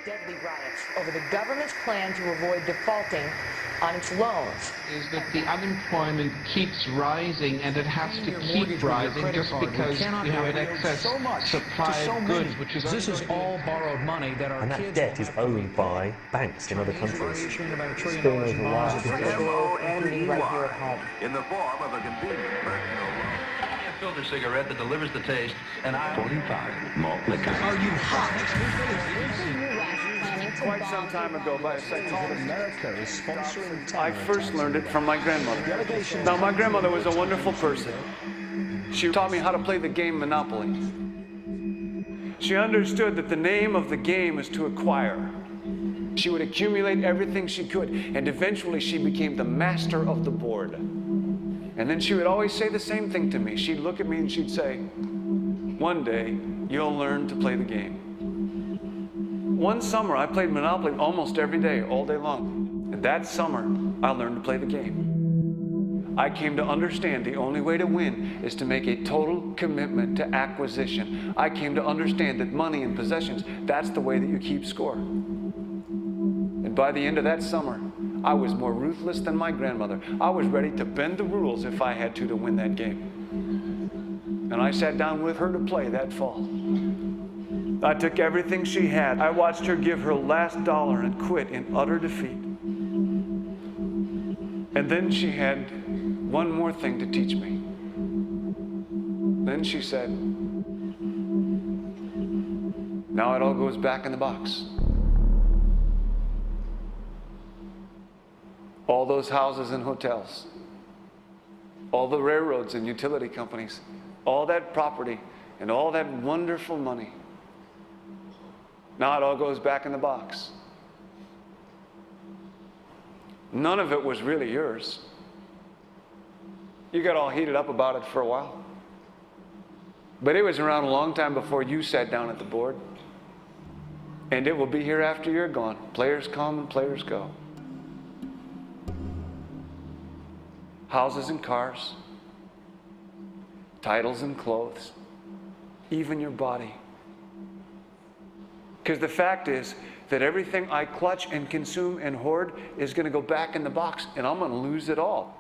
deadly riots over the government's plan to avoid defaulting on its loans. Is that the unemployment keeps rising, and it has to keep rising just because you have an excess supply of goods, which is... This is all borrowed money that our and that debt is owned by banks in other countries. It's been over a while. In the form of a convenient personal loan. A filter cigarette that delivers the taste, and 45 malt liquor. Are you hot? Quite some time ago, by a section of America is sponsoring I first learned it from my grandmother. Now, my grandmother was a wonderful person. She taught me how to play the game Monopoly. She understood that the name of the game is to acquire. She would accumulate everything she could, and eventually she became the master of the board. And then she would always say the same thing to me. She'd look at me and she'd say, "One day, you'll learn to play the game." One summer, I played Monopoly almost every day, all day long. And that summer, I learned to play the game. I came to understand the only way to win is to make a total commitment to acquisition. I came to understand that money and possessions, that's the way that you keep score. And by the end of that summer, I was more ruthless than my grandmother. I was ready to bend the rules if I had to win that game. And I sat down with her to play that fall. I took everything she had. I watched her give her last dollar and quit in utter defeat. And then she had one more thing to teach me. Then she said, "Now it all goes back in the box." All those houses and hotels, all the railroads and utility companies, all that property and all that wonderful money. Now it all goes back in the box. None of it was really yours. You got all heated up about it for a while. But it was around a long time before you sat down at the board. And it will be here after you're gone. Players come and players go. Houses and cars, titles and clothes, even your body. Because the fact is that everything I clutch and consume and hoard is going to go back in the box, and I'm going to lose it all.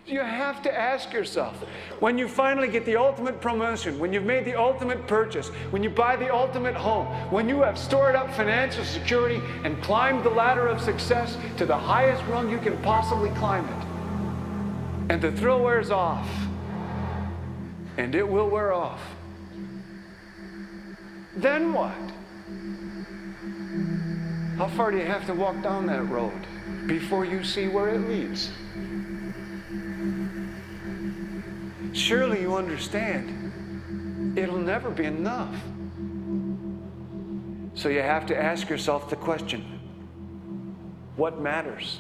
You have to ask yourself, when you finally get the ultimate promotion, when you've made the ultimate purchase, when you buy the ultimate home, when you have stored up financial security and climbed the ladder of success to the highest rung you can possibly climb it, and the thrill wears off, and it will wear off, then what? How far do you have to walk down that road before you see where it leads? Surely you understand, it'll never be enough. So you have to ask yourself the question, what matters?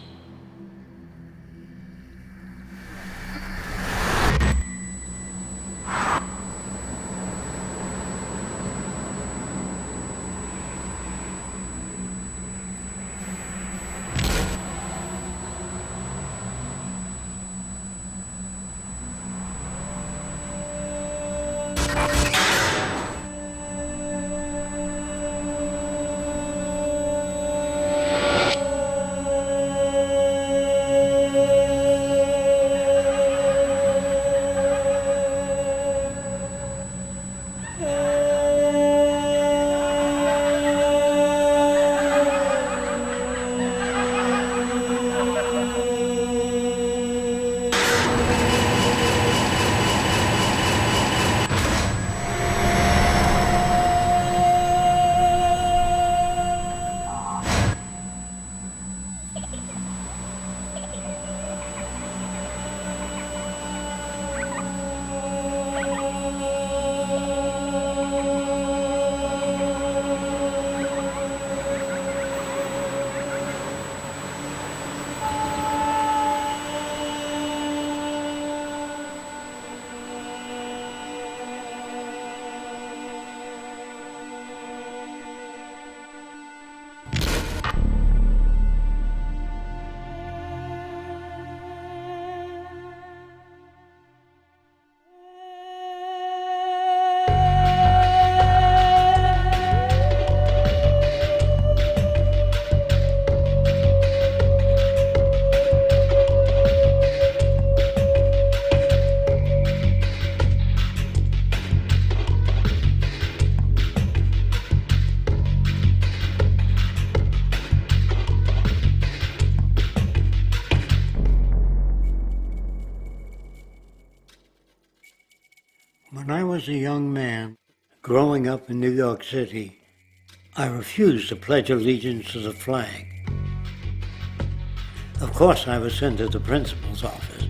When I was a young man, growing up in New York City, I refused to pledge allegiance to the flag. Of course, I was sent to the principal's office,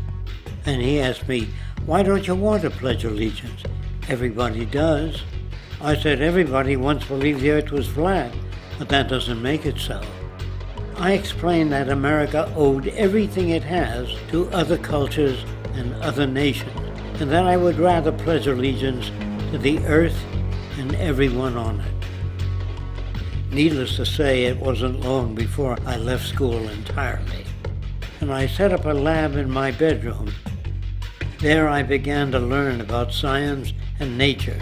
and he asked me, "Why don't you want to pledge allegiance? Everybody does." I said, "Everybody once believed the earth was flat, but that doesn't make it so." I explained that America owed everything it has to other cultures and other nations, and that I would rather pledge allegiance to the earth and everyone on it. Needless to say, it wasn't long before I left school entirely, and I set up a lab in my bedroom. There I began to learn about science and nature.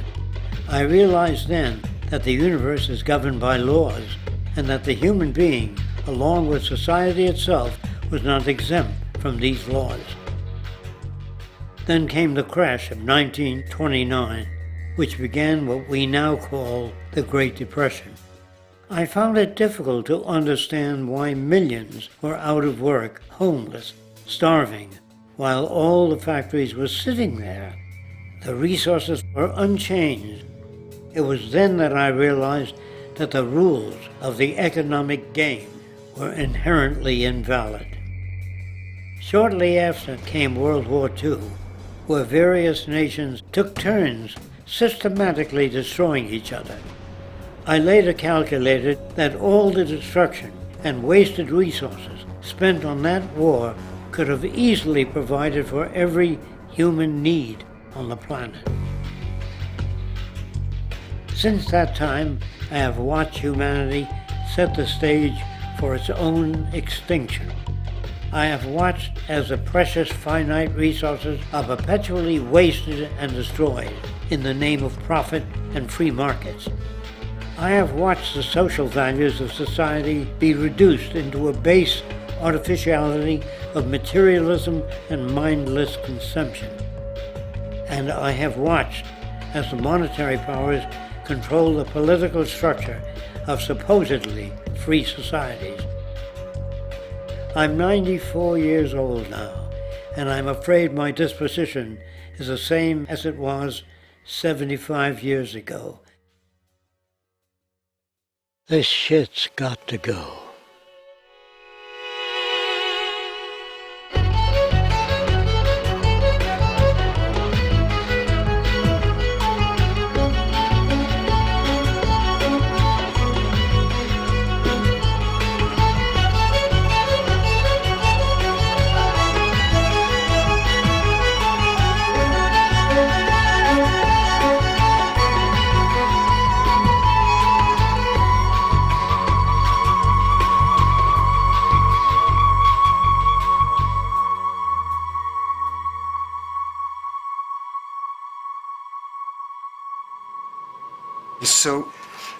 I realized then that the universe is governed by laws, and that the human being, along with society itself, was not exempt from these laws. Then came the crash of 1929, which began what we now call the Great Depression. I found it difficult to understand why millions were out of work, homeless, starving, while all the factories were sitting there. The resources were unchanged. It was then that I realized that the rules of the economic game were inherently invalid. Shortly after came World War II, where various nations took turns systematically destroying each other. I later calculated that all the destruction and wasted resources spent on that war could have easily provided for every human need on the planet. Since that time, I have watched humanity set the stage for its own extinction. I have watched as the precious finite resources are perpetually wasted and destroyed in the name of profit and free markets. I have watched the social values of society be reduced into a base artificiality of materialism and mindless consumption. And I have watched as the monetary powers control the political structure of supposedly free societies. I'm 94 years old now, and I'm afraid my disposition is the same as it was 75 years ago. This shit's got to go. So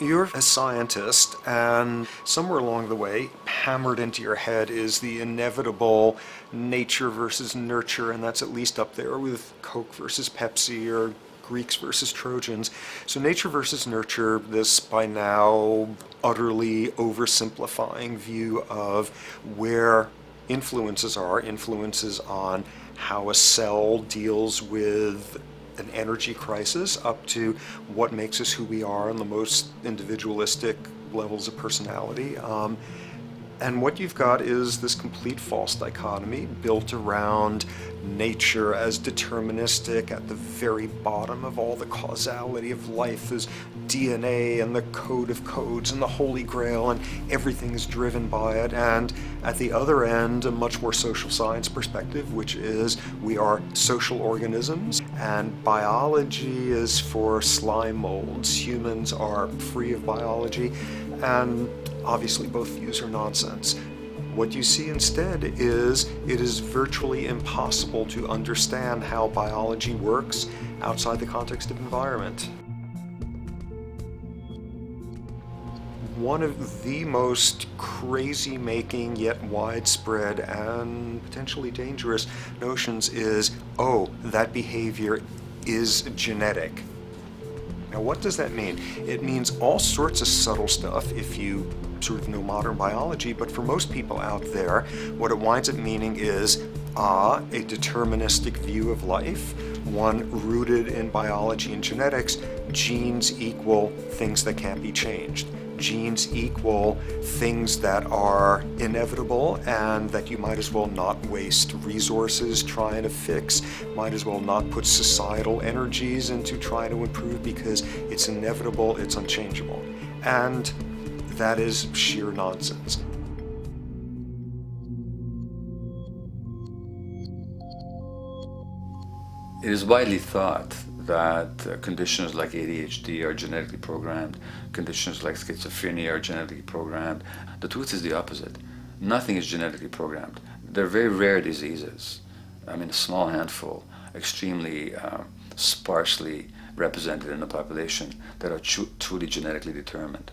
you're a scientist, and somewhere along the way, hammered into your head is the inevitable nature versus nurture, and that's at least up there with Coke versus Pepsi or Greeks versus Trojans. So nature versus nurture, this by now utterly oversimplifying view of where influences on how a cell deals with an energy crisis, up to what makes us who we are on the most individualistic levels of personality. And what you've got is this complete false dichotomy built around nature as deterministic. At the very bottom of all the causality of life is DNA and the code of codes and the Holy Grail, and everything is driven by it. And at the other end, a much more social science perspective, which is we are social organisms, and biology is for slime molds. Humans are free of biology, and obviously both views are nonsense. What you see instead is it is virtually impossible to understand how biology works outside the context of environment. One of the most crazy-making yet widespread and potentially dangerous notions is, oh, that behavior is genetic. Now, what does that mean? It means all sorts of subtle stuff if you sort of know modern biology, but for most people out there, what it winds up meaning is, a deterministic view of life, one rooted in biology and genetics, genes equal things that can't be changed. Genes equal things that are inevitable and that you might as well not waste resources trying to fix, might as well not put societal energies into trying to improve because it's inevitable, it's unchangeable. And that is sheer nonsense. It is widely thought that conditions like ADHD are genetically programmed, conditions like schizophrenia are genetically programmed. The truth is the opposite. Nothing is genetically programmed. They're very rare diseases. I mean, a small handful, extremely sparsely represented in the population, that are truly genetically determined.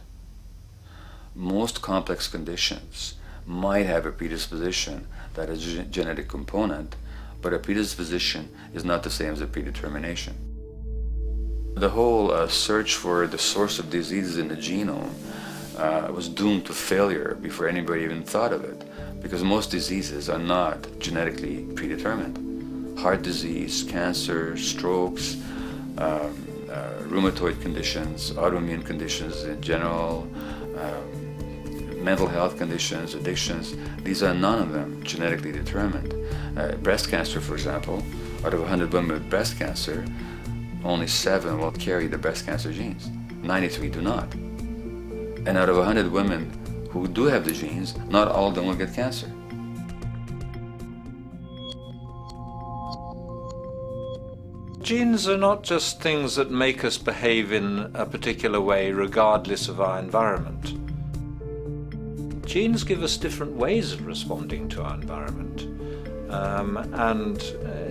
Most complex conditions might have a predisposition that is a genetic component, but a predisposition is not the same as a predetermination. The whole search for the source of diseases in the genome was doomed to failure before anybody even thought of it, because most diseases are not genetically predetermined. Heart disease, cancer, strokes, rheumatoid conditions, autoimmune conditions in general, mental health conditions, addictions, these are none of them genetically determined. Breast cancer, for example, out of 100 women with breast cancer, only 7 will carry the breast cancer genes. 93 do not. And out of 100 women who do have the genes, not all of them will get cancer. Genes are not just things that make us behave in a particular way regardless of our environment. Genes give us different ways of responding to our environment.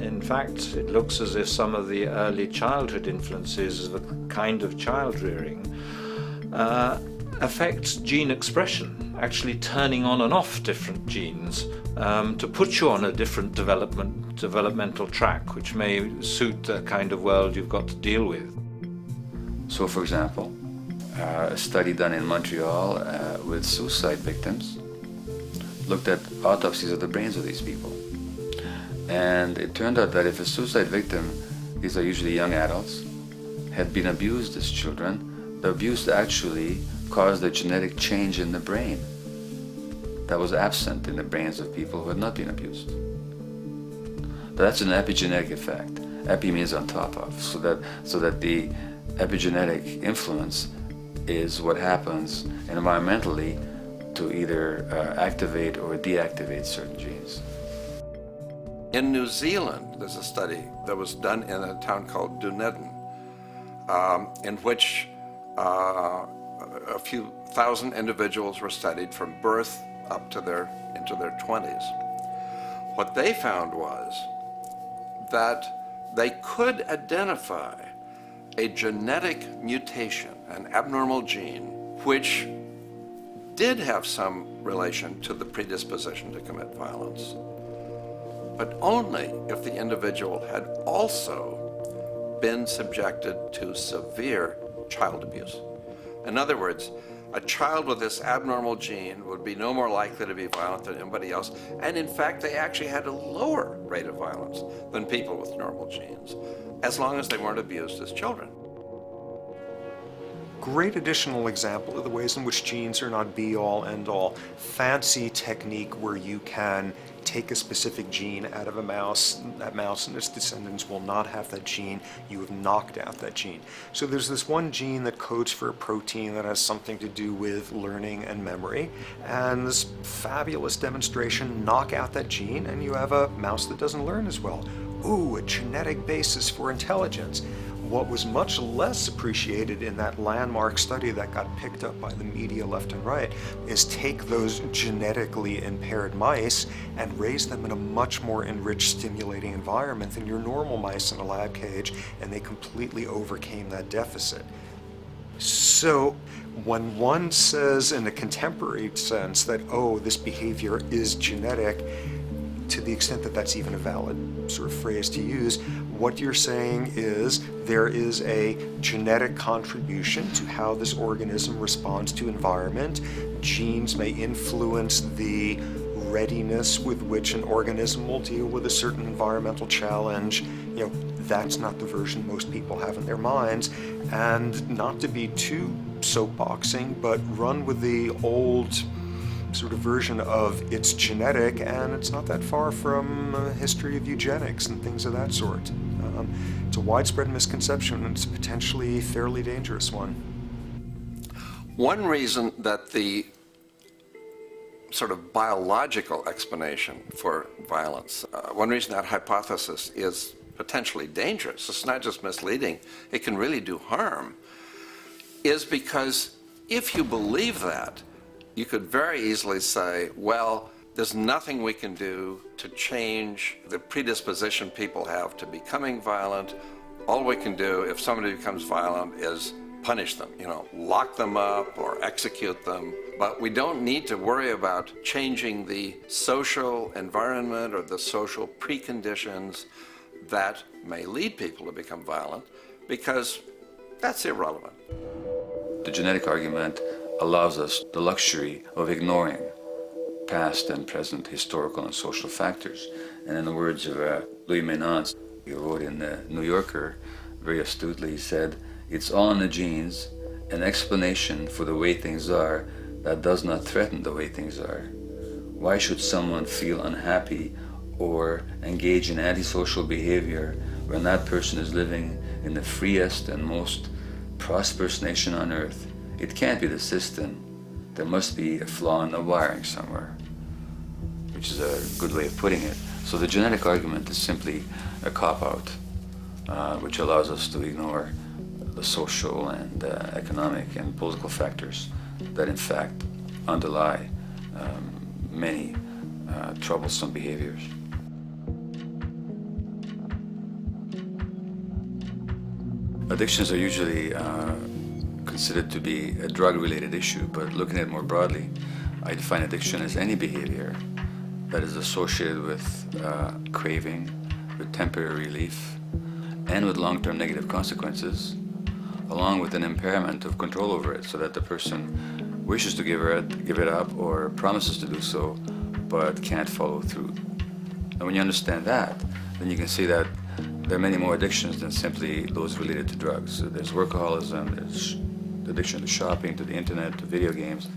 In fact, it looks as if some of the early childhood influences of a kind of child rearing affects gene expression, actually turning on and off different genes to put you on a different developmental track, which may suit the kind of world you've got to deal with. So, for example, a study done in Montreal with suicide victims looked at autopsies of the brains of these people. And it turned out that if a suicide victim, these are usually young adults, had been abused as children, the abuse actually caused a genetic change in the brain that was absent in the brains of people who had not been abused. That's an epigenetic effect. Epi means on top of, so that the epigenetic influence is what happens environmentally to either activate or deactivate certain genes. In New Zealand, there's a study that was done in a town called Dunedin, in which a few thousand individuals were studied from birth up to into their 20s. What they found was that they could identify a genetic mutation, an abnormal gene, which did have some relation to the predisposition to commit violence, but only if the individual had also been subjected to severe child abuse. In other words, a child with this abnormal gene would be no more likely to be violent than anybody else, and in fact they actually had a lower rate of violence than people with normal genes, as long as they weren't abused as children. Great additional example of the ways in which genes are not be-all, end-all. Fancy technique where you can take a specific gene out of a mouse, that mouse and its descendants will not have that gene, you have knocked out that gene. So there's this one gene that codes for a protein that has something to do with learning and memory, and this fabulous demonstration, knock out that gene and you have a mouse that doesn't learn as well. Ooh, a genetic basis for intelligence. What was much less appreciated in that landmark study that got picked up by the media left and right is take those genetically impaired mice and raise them in a much more enriched, stimulating environment than your normal mice in a lab cage, and they completely overcame that deficit. So when one says in a contemporary sense that, oh, this behavior is genetic, to the extent that that's even a valid sort of phrase to use, what you're saying is there is a genetic contribution to how this organism responds to environment. Genes may influence the readiness with which an organism will deal with a certain environmental challenge. You know, that's not the version most people have in their minds, and not to be too soapboxing, but run with the old sort of version of it's genetic, and it's not that far from a history of eugenics and things of that sort. It's a widespread misconception, and it's a potentially fairly dangerous one. One reason that the sort of biological explanation for violence, one reason that hypothesis is potentially dangerous, it's not just misleading, it can really do harm, is because if you believe that, you could very easily say, well, there's nothing we can do to change the predisposition people have to becoming violent. All we can do if somebody becomes violent is punish them, lock them up or execute them. But we don't need to worry about changing the social environment or the social preconditions that may lead people to become violent, because that's irrelevant. The genetic argument allows us the luxury of ignoring past and present historical and social factors. And in the words of Louis Menand, he wrote in the New Yorker, very astutely, he said, "It's all in the genes, an explanation for the way things are that does not threaten the way things are. Why should someone feel unhappy or engage in antisocial behavior when that person is living in the freest and most prosperous nation on earth? It can't be the system. There must be a flaw in the wiring somewhere," which is a good way of putting it. So the genetic argument is simply a cop-out, which allows us to ignore the social and economic and political factors that in fact underlie many troublesome behaviors. Addictions are usually considered to be a drug-related issue, but looking at it more broadly, I define addiction as any behavior that is associated with craving, with temporary relief, and with long-term negative consequences, along with an impairment of control over it, so that the person wishes to give it up or promises to do so, but can't follow through. And when you understand that, then you can see that there are many more addictions than simply those related to drugs. So there's workaholism, there's addiction to shopping, to the internet, to video games.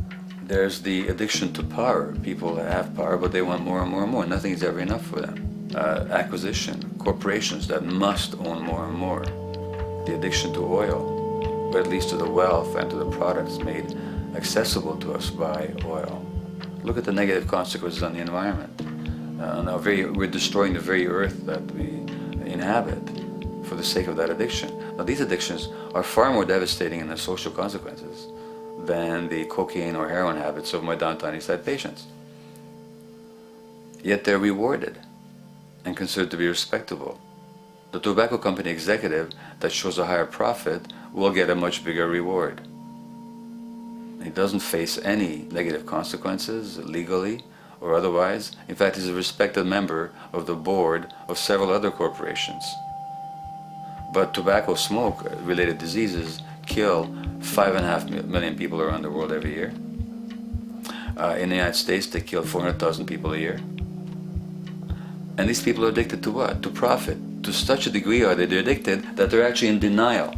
There's the addiction to power. People have power, but they want more and more and more. Nothing is ever enough for them. Acquisition, corporations that must own more and more. The addiction to oil, or at least to the wealth and to the products made accessible to us by oil. Look at the negative consequences on the environment. We're destroying the very earth that we inhabit for the sake of that addiction. Now, these addictions are far more devastating in their social consequences than the cocaine or heroin habits of my downtown East Side patients. Yet they're rewarded and considered to be respectable. The tobacco company executive that shows a higher profit will get a much bigger reward. He doesn't face any negative consequences legally or otherwise. In fact, he's a respected member of the board of several other corporations. But tobacco smoke-related diseases kill 5.5 million people around the world every year. In the United States, they kill 400,000 people a year. And these people are addicted to what? To profit. To such a degree are they addicted that they're actually in denial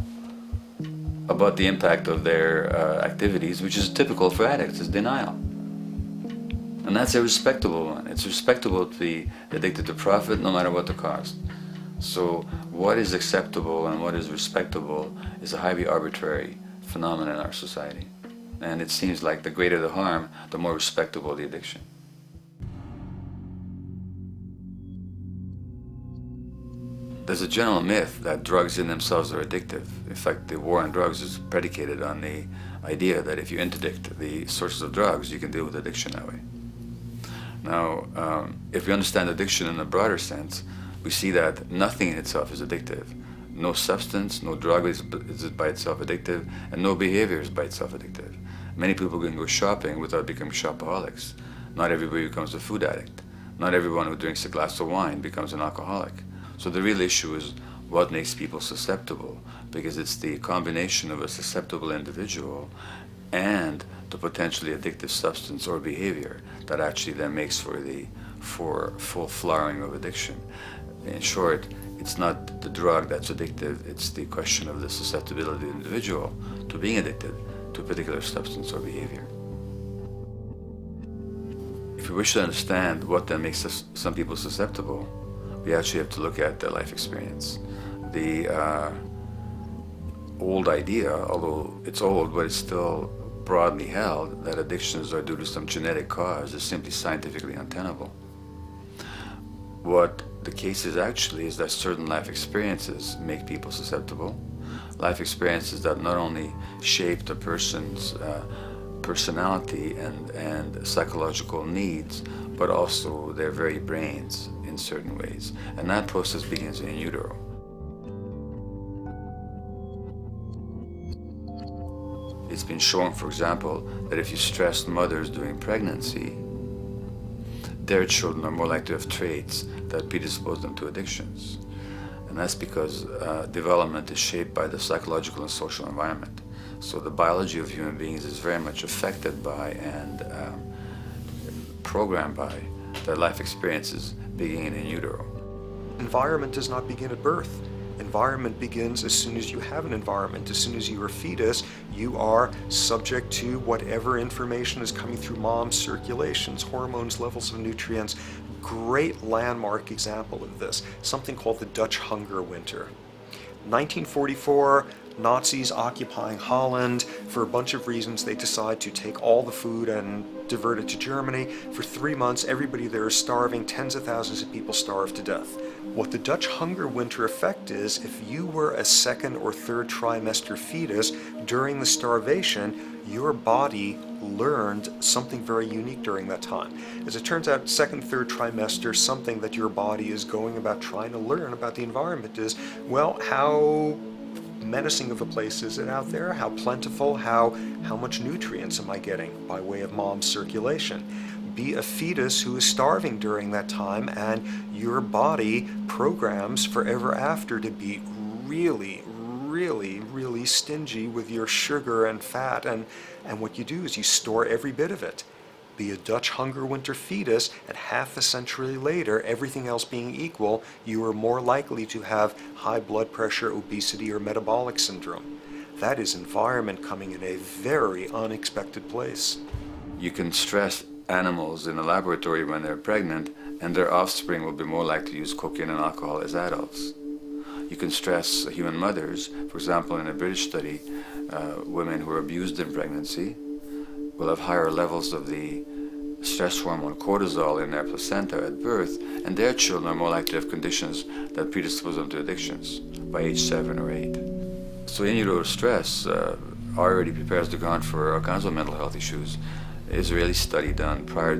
about the impact of their activities, which is typical for addicts, is denial. And that's a respectable one. It's respectable to be addicted to profit no matter what the cost. So what is acceptable and what is respectable is a highly arbitrary phenomenon in our society. And it seems like the greater the harm, the more respectable the addiction. There's a general myth that drugs in themselves are addictive. In fact, the war on drugs is predicated on the idea that if you interdict the sources of drugs, you can deal with addiction that way. Now, if we understand addiction in a broader sense, we see that nothing in itself is addictive. No substance, no drug is by itself addictive, and no behavior is by itself addictive. Many people can go shopping without becoming shopaholics. Not everybody becomes a food addict. Not everyone who drinks a glass of wine becomes an alcoholic. So the real issue is what makes people susceptible, because it's the combination of a susceptible individual and the potentially addictive substance or behavior that actually then makes for full flowering of addiction. In short, It's not the drug that's addictive, it's the question of the susceptibility of the individual to being addicted to a particular substance or behavior. If we wish to understand what then makes some people susceptible, we actually have to look at their life experience. The old idea, although it's old, but it's still broadly held, that addictions are due to some genetic cause is simply scientifically untenable. What the case is actually is that certain life experiences make people susceptible. Life experiences that not only shape the person's personality and psychological needs, but also their very brains in certain ways. And that process begins in utero. It's been shown, for example, that if you stress mothers during pregnancy, their children are more likely to have traits that predispose them to addictions. And that's because development is shaped by the psychological and social environment. So the biology of human beings is very much affected by and programmed by their life experiences beginning in utero. Environment does not begin at birth. Environment begins as soon as you have an environment. As soon as you are a fetus, you are subject to whatever information is coming through mom's circulations, hormones, levels of nutrients. Great landmark example of this, something called the Dutch hunger winter. 1944, Nazis occupying Holland. For a bunch of reasons, they decide to take all the food and divert it to Germany. For 3 months, everybody there is starving. Tens of thousands of people starve to death. What the Dutch hunger winter effect is, if you were a second or third trimester fetus during the starvation, your body learned something very unique during that time. As it turns out, second, third trimester, something that your body is going about trying to learn about the environment is, well, how menacing of a place is it out there? How plentiful? How much nutrients am I getting by way of mom's circulation? Be a fetus who is starving during that time, and your body programs forever after to be really, really, really stingy with your sugar and fat, and what you do is you store every bit of it. Be a Dutch hunger winter fetus, and half a century later, everything else being equal, you are more likely to have high blood pressure, obesity, or metabolic syndrome. That is environment coming in a very unexpected place. You can stress animals in a laboratory when they're pregnant, and their offspring will be more likely to use cocaine and alcohol as adults. You can stress human mothers. For example, in a British study, women who are abused in pregnancy will have higher levels of the stress hormone cortisol in their placenta at birth, and their children are more likely to have conditions that predispose them to addictions by age 7 or 8. So in utero stress already prepares the ground for all kinds of mental health issues. Israeli study done prior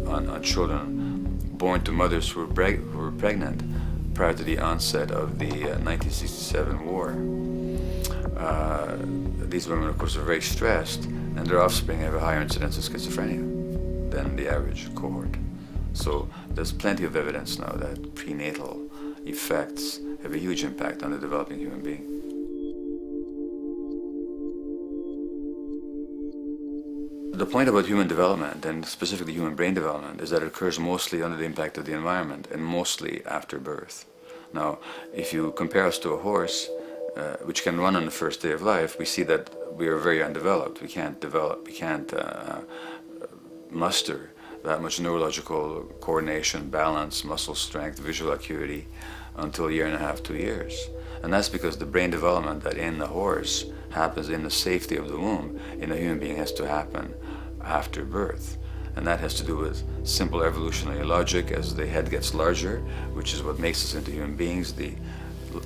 on children born to mothers who were pregnant prior to the onset of the 1967 war. These women, of course, are very stressed, and their offspring have a higher incidence of schizophrenia than the average cohort. So there's plenty of evidence now that prenatal effects have a huge impact on the developing human being. The point about human development, and specifically human brain development, is that it occurs mostly under the impact of the environment and mostly after birth. Now, if you compare us to a horse, which can run on the first day of life, we see that we are very undeveloped. We can't muster that much neurological coordination, balance, muscle strength, visual acuity until a year and a half, 2 years. And that's because the brain development that in the horse happens in the safety of the womb, in a human being has to happen after birth. And that has to do with simple evolutionary logic. As the head gets larger, which is what makes us into human beings, the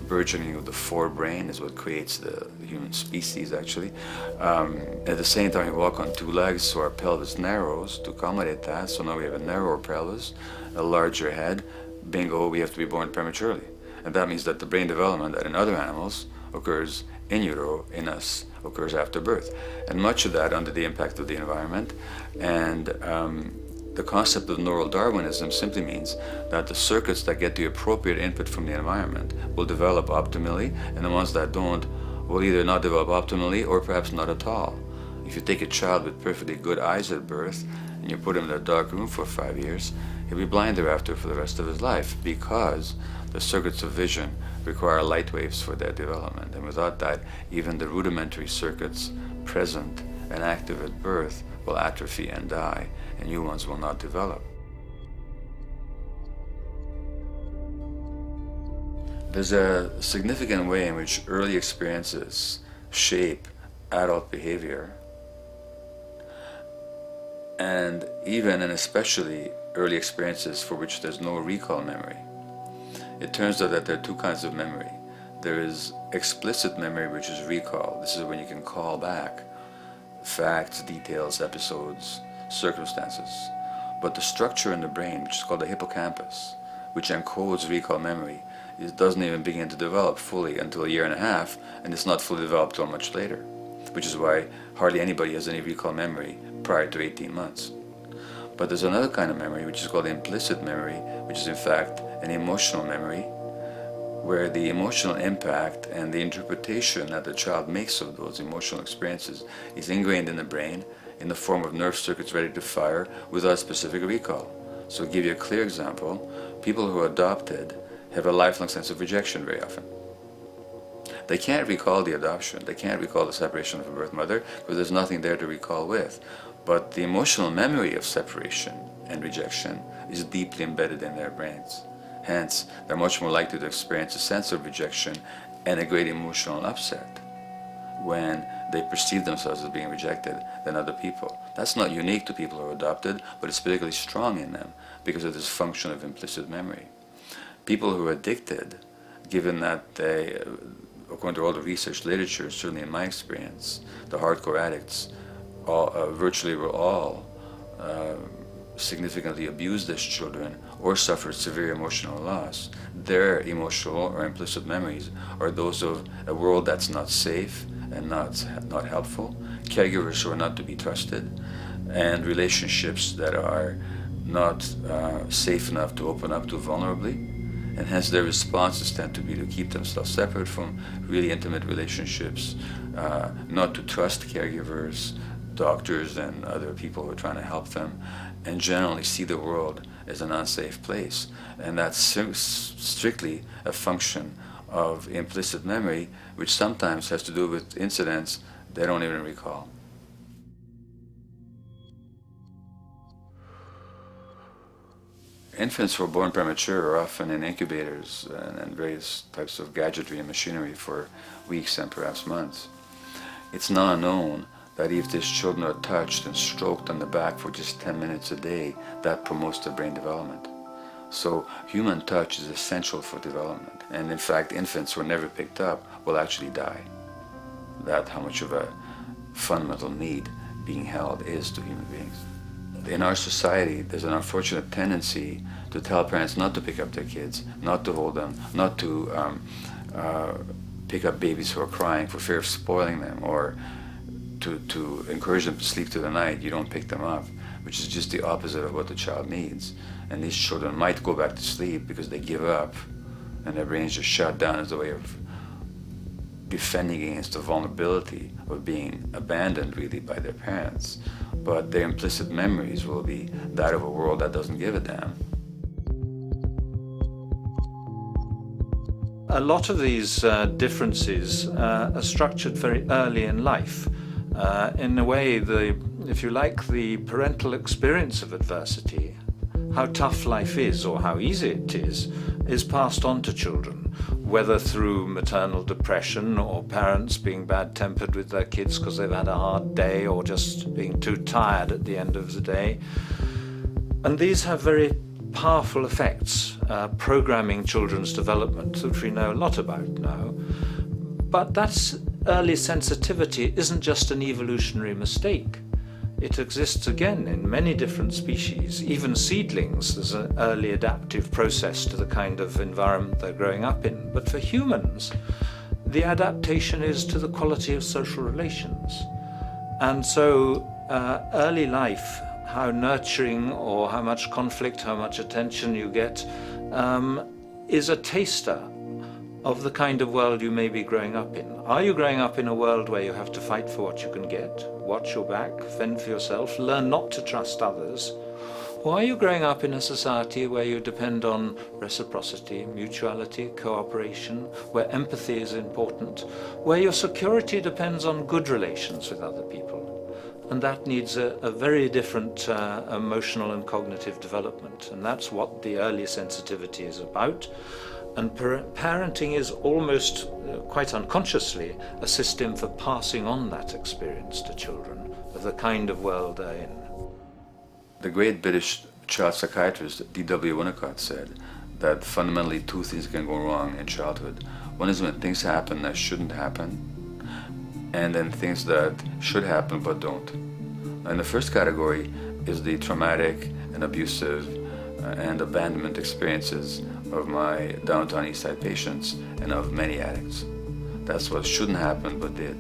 burgeoning of the forebrain is what creates the human species, actually. At the same time, we walk on 2 legs, so our pelvis narrows to accommodate that. So now we have a narrower pelvis, a larger head. Bingo, we have to be born prematurely. And that means that the brain development that in other animals occurs in utero, in us, occurs after birth. And much of that under the impact of the environment. And the concept of neural Darwinism simply means that the circuits that get the appropriate input from the environment will develop optimally, and the ones that don't will either not develop optimally or perhaps not at all. If you take a child with perfectly good eyes at birth and you put him in a dark room for 5 years, he'll be blind thereafter for the rest of his life, because The circuits of vision require light waves for their development, and without that, even the rudimentary circuits present and active at birth will atrophy and die, and new ones will not develop. There's a significant way in which early experiences shape adult behavior, and even and especially early experiences for which there's no recall memory. It turns out that there are two kinds of memory. There is explicit memory, which is recall. This is when you can call back facts, details, episodes, circumstances. But the structure in the brain, which is called the hippocampus, which encodes recall memory, it doesn't even begin to develop fully until a year and a half, and it's not fully developed till much later, which is why hardly anybody has any recall memory prior to 18 months. But there's another kind of memory, which is called implicit memory, which is in fact an emotional memory, where the emotional impact and the interpretation that the child makes of those emotional experiences is ingrained in the brain in the form of nerve circuits ready to fire without specific recall. So to give you a clear example, people who are adopted have a lifelong sense of rejection very often. They can't recall the adoption, they can't recall the separation from birth mother because there's nothing there to recall with. But the emotional memory of separation and rejection is deeply embedded in their brains. Hence, they're much more likely to experience a sense of rejection and a great emotional upset when they perceive themselves as being rejected than other people. That's not unique to people who are adopted, but it's particularly strong in them because of this function of implicit memory. People who are addicted, given that they, according to all the research literature, certainly in my experience, the hardcore addicts virtually were all significantly abused as children or suffered severe emotional loss. Their emotional or implicit memories are those of a world that's not safe and not helpful, caregivers who are not to be trusted, and relationships that are not safe enough to open up to vulnerably. And hence their responses tend to be to keep themselves separate from really intimate relationships, not to trust caregivers, doctors and other people who are trying to help them, and generally see the world as an unsafe place. And that's strictly a function of implicit memory, which sometimes has to do with incidents they don't even recall. Infants who are born premature are often in incubators and various types of gadgetry and machinery for weeks and perhaps months. It's now known that if these children are touched and stroked on the back for just 10 minutes a day, that promotes their brain development. So human touch is essential for development. And in fact, infants who are never picked up will actually die. That's how much of a fundamental need being held is to human beings. In our society, there's an unfortunate tendency to tell parents not to pick up their kids, not to hold them, not to pick up babies who are crying for fear of spoiling them, or to encourage them to sleep through the night. You don't pick them up, which is just the opposite of what the child needs. And these children might go back to sleep because they give up and their brains just shut down as a way of defending against the vulnerability of being abandoned really by their parents. But their implicit memories will be that of a world that doesn't give a damn. A lot of these differences are structured very early in life. In a way, if you like, the parental experience of adversity, how tough life is or how easy it is passed on to children, whether through maternal depression or parents being bad-tempered with their kids because they've had a hard day or just being too tired at the end of the day. And these have very powerful effects, programming children's development, which we know a lot about now. But that's early sensitivity isn't just an evolutionary mistake. It exists again in many different species. Even seedlings, there's an early adaptive process to the kind of environment they're growing up in. But for humans, the adaptation is to the quality of social relations. And so early life, how nurturing or how much conflict, how much attention you get, is a taster of the kind of world you may be growing up in. Are you growing up in a world where you have to fight for what you can get, watch your back, fend for yourself, learn not to trust others? Or are you growing up in a society where you depend on reciprocity, mutuality, cooperation, where empathy is important, where your security depends on good relations with other people? And that needs a very different emotional and cognitive development. And that's what the early sensitivity is about. And parenting is almost, quite unconsciously, a system for passing on that experience to children of the kind of world they're in. The great British child psychiatrist D.W. Winnicott said that fundamentally two things can go wrong in childhood. One is when things happen that shouldn't happen, and then things that should happen but don't. And the first category is the traumatic and abusive and abandonment experiences of my downtown East Side patients and of many addicts. That's what shouldn't happen but did.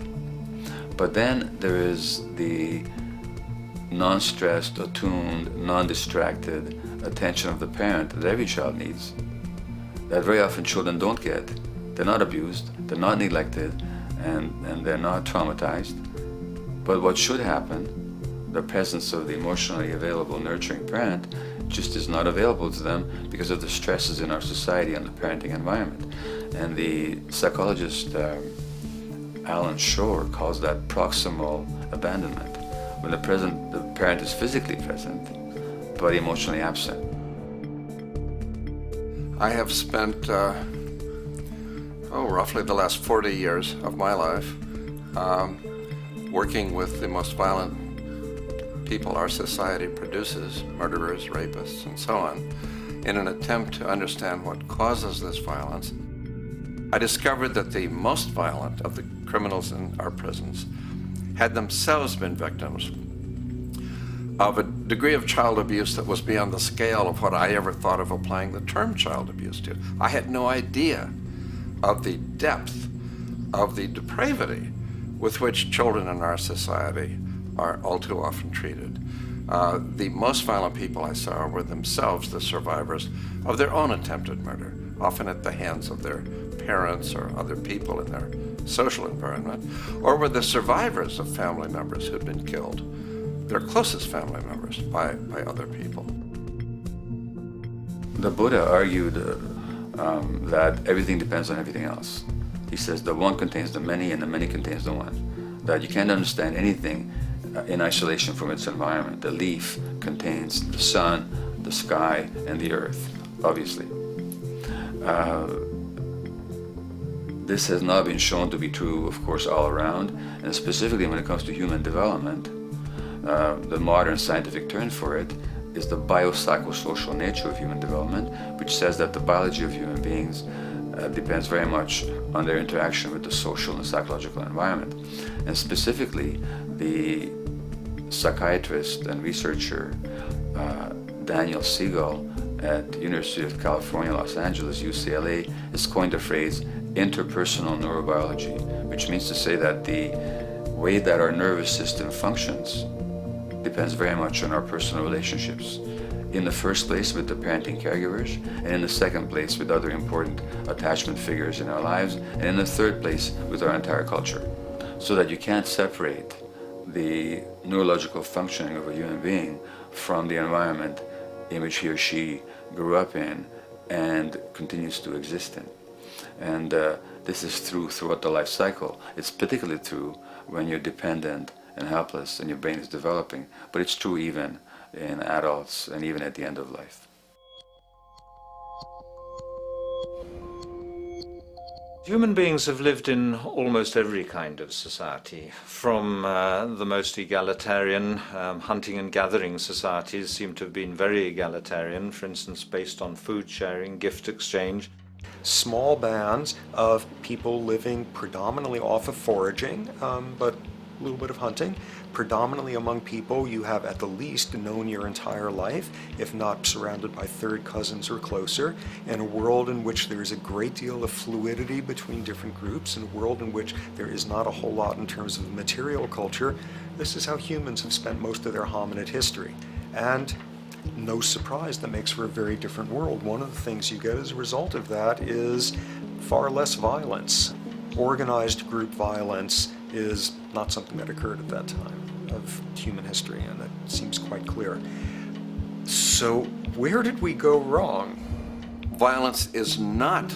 But then there is the non-stressed, attuned, non-distracted attention of the parent that every child needs, that very often children don't get. They're not abused, they're not neglected, and they're not traumatized. But what should happen, the presence of the emotionally available, nurturing parent, just is not available to them because of the stresses in our society and the parenting environment. And the psychologist Alan Shore calls that proximal abandonment, when the parent is physically present but emotionally absent. I have spent roughly the last 40 years of my life working with the most violent people our society produces, murderers, rapists, and so on, in an attempt to understand what causes this violence. I discovered that the most violent of the criminals in our prisons had themselves been victims of a degree of child abuse that was beyond the scale of what I ever thought of applying the term child abuse to. I had no idea of the depth of the depravity with which children in our society are all too often treated. The most violent people I saw were themselves the survivors of their own attempted murder, often at the hands of their parents or other people in their social environment, or were the survivors of family members who'd been killed, their closest family members, by other people. The Buddha argued that everything depends on everything else. He says the one contains the many and the many contains the one. That you can't understand anything in isolation from its environment. The leaf contains the sun, the sky, and the earth, obviously. This has not been shown to be true, of course, all around, and specifically when it comes to human development. The modern scientific term for it is the biopsychosocial nature of human development, which says that the biology of human beings depends very much on their interaction with the social and psychological environment. And specifically, the psychiatrist and researcher Daniel Siegel at University of California, Los Angeles, UCLA, has coined the phrase interpersonal neurobiology, which means to say that the way that our nervous system functions depends very much on our personal relationships. In the first place with the parenting caregivers, and in the second place with other important attachment figures in our lives, and in the third place with our entire culture. So that you can't separate the neurological functioning of a human being from the environment in which he or she grew up in and continues to exist in. And this is true throughout the life cycle. It's particularly true when you're dependent and helpless and your brain is developing, but it's true even in adults and even at the end of life. Human beings have lived in almost every kind of society, from the most egalitarian, hunting and gathering societies seem to have been very egalitarian, for instance, based on food sharing, gift exchange. Small bands of people living predominantly off of foraging, but a little bit of hunting. Predominantly among people you have at the least known your entire life, if not surrounded by third cousins or closer, in a world in which there is a great deal of fluidity between different groups, in a world in which there is not a whole lot in terms of material culture. This is how humans have spent most of their hominid history. And no surprise, that makes for a very different world. One of the things you get as a result of that is far less violence. Organized group violence is not something that occurred at that time of human history, and that seems quite clear. So So where did we go wrong? Violence is not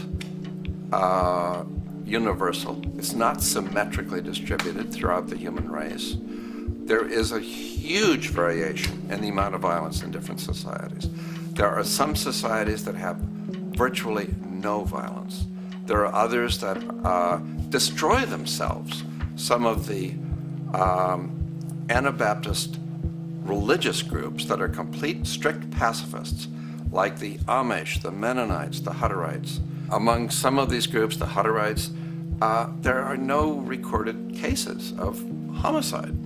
universal. It's not symmetrically distributed throughout the human race. There is a huge variation in the amount of violence in different societies. There are some societies that have virtually no violence. There are others that destroy themselves. Some of the Anabaptist religious groups that are complete strict pacifists, like the Amish, the Mennonites, the Hutterites. Among some of these groups, the Hutterites, there are no recorded cases of homicide.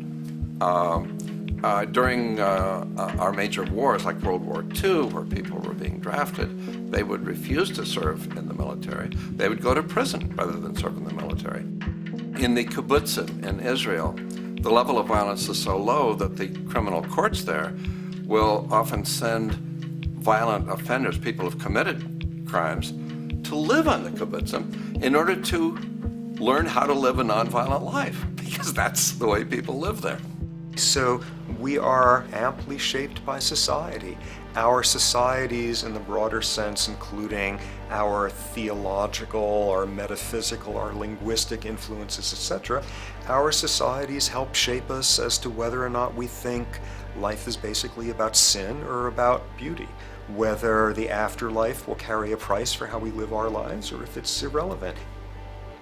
During our major wars, like World War II, where people were being drafted, they would refuse to serve in the military. They would go to prison rather than serve in the military. In the kibbutzim in Israel, the level of violence is so low that the criminal courts there will often send violent offenders, people who have committed crimes, to live on the kibbutzim in order to learn how to live a nonviolent life, because that's the way people live there. So we are amply shaped by society. Our societies in the broader sense, including our theological, our metaphysical, our linguistic influences, etc., our societies help shape us as to whether or not we think life is basically about sin or about beauty, whether the afterlife will carry a price for how we live our lives or if it's irrelevant.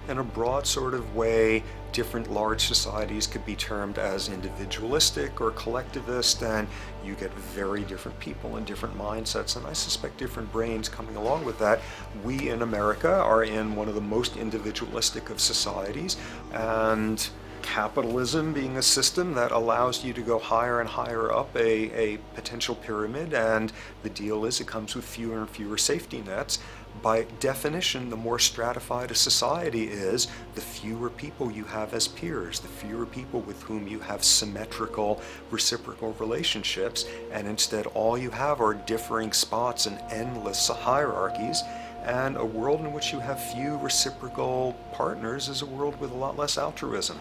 In a broad sort of way, different large societies could be termed as individualistic or collectivist, and you get very different people and different mindsets, and I suspect different brains coming along with that. We in America are in one of the most individualistic of societies, and capitalism being a system that allows you to go higher and higher up a potential pyramid, and the deal is it comes with fewer and fewer safety nets. By definition, the more stratified a society is, the fewer people you have as peers, the fewer people with whom you have symmetrical, reciprocal relationships, and instead all you have are differing spots and endless hierarchies. And a world in which you have few reciprocal partners is a world with a lot less altruism.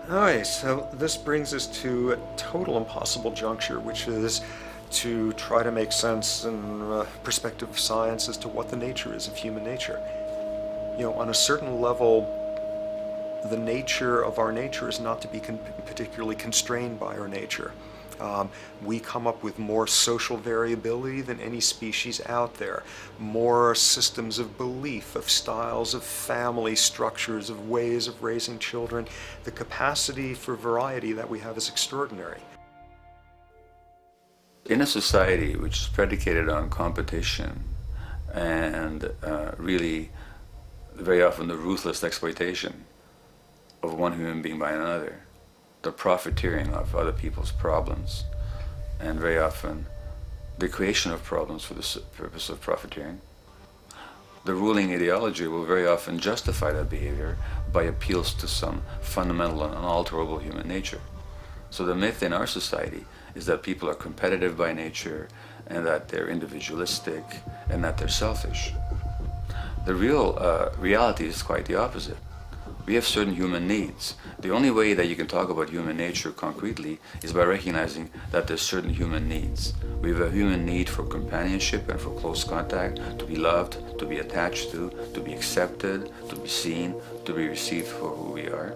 Alright, so this brings us to a total impossible juncture, which is to try to make sense in perspective of science as to what the nature is of human nature. You know, on a certain level, the nature of our nature is not to be particularly constrained by our nature. We come up with more social variability than any species out there, more systems of belief, of styles of family structures, of ways of raising children. The capacity for variety that we have is extraordinary. In a society which is predicated on competition and really very often the ruthless exploitation of one human being by another, the profiteering of other people's problems, and very often the creation of problems for the purpose of profiteering, the ruling ideology will very often justify that behavior by appeals to some fundamental and unalterable human nature. So the myth in our society is that people are competitive by nature, and that they're individualistic, and that they're selfish. The real reality is quite the opposite. We have certain human needs. The only way that you can talk about human nature concretely is by recognizing that there's certain human needs. We have a human need for companionship and for close contact, to be loved, to be attached to be accepted, to be seen, to be received for who we are.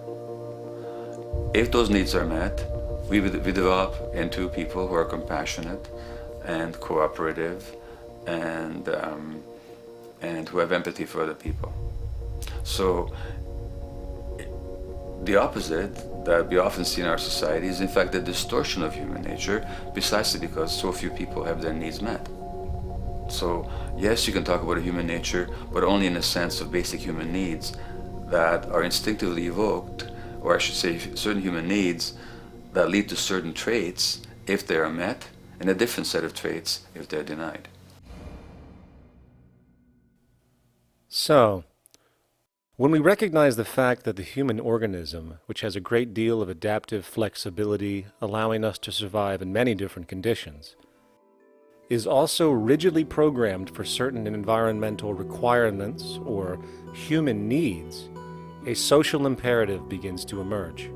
If those needs are met, we develop into people who are compassionate and cooperative and who have empathy for other people. So the opposite that we often see in our society is in fact the distortion of human nature, precisely because so few people have their needs met. So yes, you can talk about a human nature, but only in a sense of basic human needs that are instinctively evoked, or I should say certain human needs that lead to certain traits if they are met, and a different set of traits if they're denied. So, when we recognize the fact that the human organism, which has a great deal of adaptive flexibility, allowing us to survive in many different conditions, is also rigidly programmed for certain environmental requirements or human needs, a social imperative begins to emerge.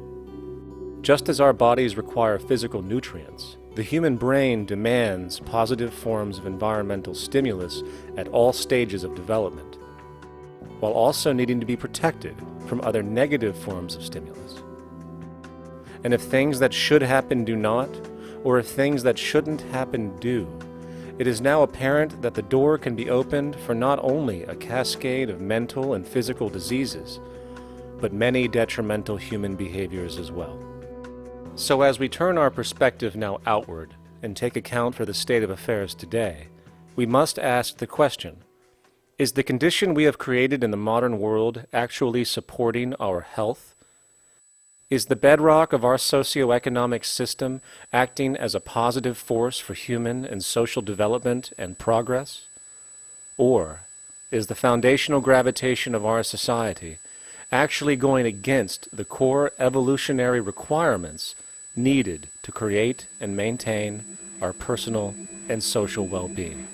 Just as our bodies require physical nutrients, the human brain demands positive forms of environmental stimulus at all stages of development, while also needing to be protected from other negative forms of stimulus. And if things that should happen do not, or if things that shouldn't happen do, it is now apparent that the door can be opened for not only a cascade of mental and physical diseases, but many detrimental human behaviors as well. So as we turn our perspective now outward and take account for the state of affairs today, we must ask the question, is the condition we have created in the modern world actually supporting our health? Is the bedrock of our socioeconomic system acting as a positive force for human and social development and progress? Or is the foundational gravitation of our society actually going against the core evolutionary requirements needed to create and maintain our personal and social well-being?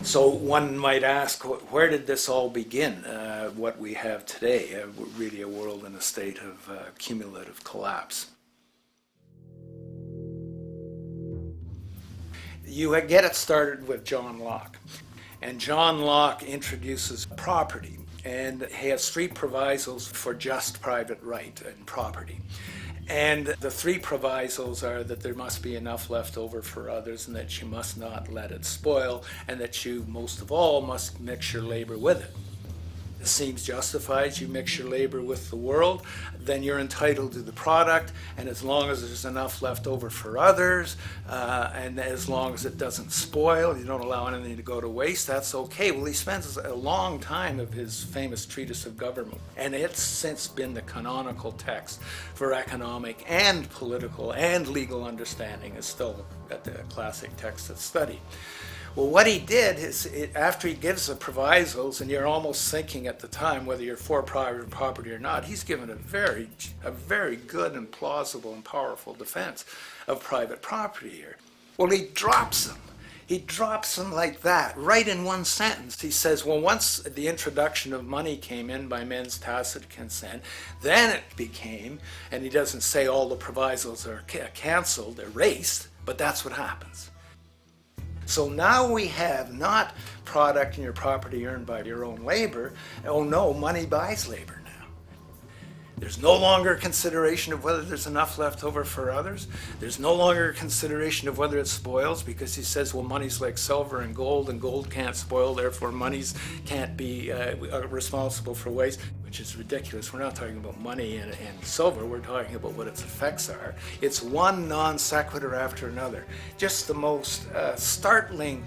So one might ask, where did this all begin? What we have today, really a world in a state of cumulative collapse. You get it started with John Locke. And John Locke introduces property, and he has three provisos for just private right and property. And the three provisos are that there must be enough left over for others, and that you must not let it spoil, and that you, most of all, must mix your labor with it. It seems justified. You mix your labor with the world, then you're entitled to the product, and as long as there's enough left over for others, and as long as it doesn't spoil, you don't allow anything to go to waste, that's okay. Well, he spends a long time of his famous treatise of government, and it's since been the canonical text for economic and political and legal understanding. Is still a classic text of study. Well, what he did is, after he gives the provisos, and you're almost thinking at the time whether you're for private property or not, he's given a very good and plausible and powerful defense of private property here. Well, he drops them. He drops them like that, right in one sentence. He says, well, once the introduction of money came in by men's tacit consent, then it became, and he doesn't say all the provisos are canceled, erased, but that's what happens. So now we have not product and your property earned by your own labor. Oh no, money buys labor now. There's no longer a consideration of whether there's enough left over for others. There's no longer a consideration of whether it spoils, because he says, well, money's like silver and gold can't spoil, therefore monies can't be responsible for waste, which is ridiculous. We're not talking about money and silver, we're talking about what its effects are. It's one non sequitur after another. Just the most startling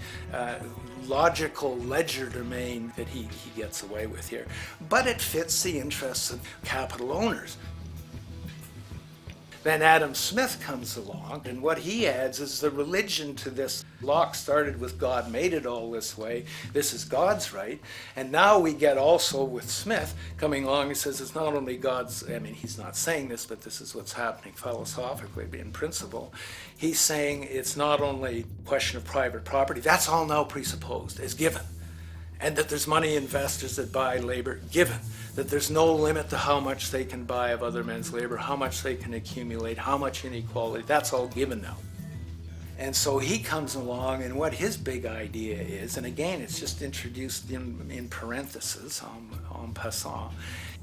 logical legerdemain that he gets away with here. But it fits the interests of capital owners. Then Adam Smith comes along, and what he adds is the religion to this. Locke started with God made it all this way. This is God's right. And now we get also with Smith coming along and says it's not only God's, I mean, he's not saying this, but this is what's happening philosophically in principle. He's saying it's not only a question of private property, that's all now presupposed, is given. And that there's money investors that buy labor, given. That there's no limit to how much they can buy of other men's labor, how much they can accumulate, how much inequality, that's all given now. And so he comes along, and what his big idea is, and again, it's just introduced in parentheses, en passant.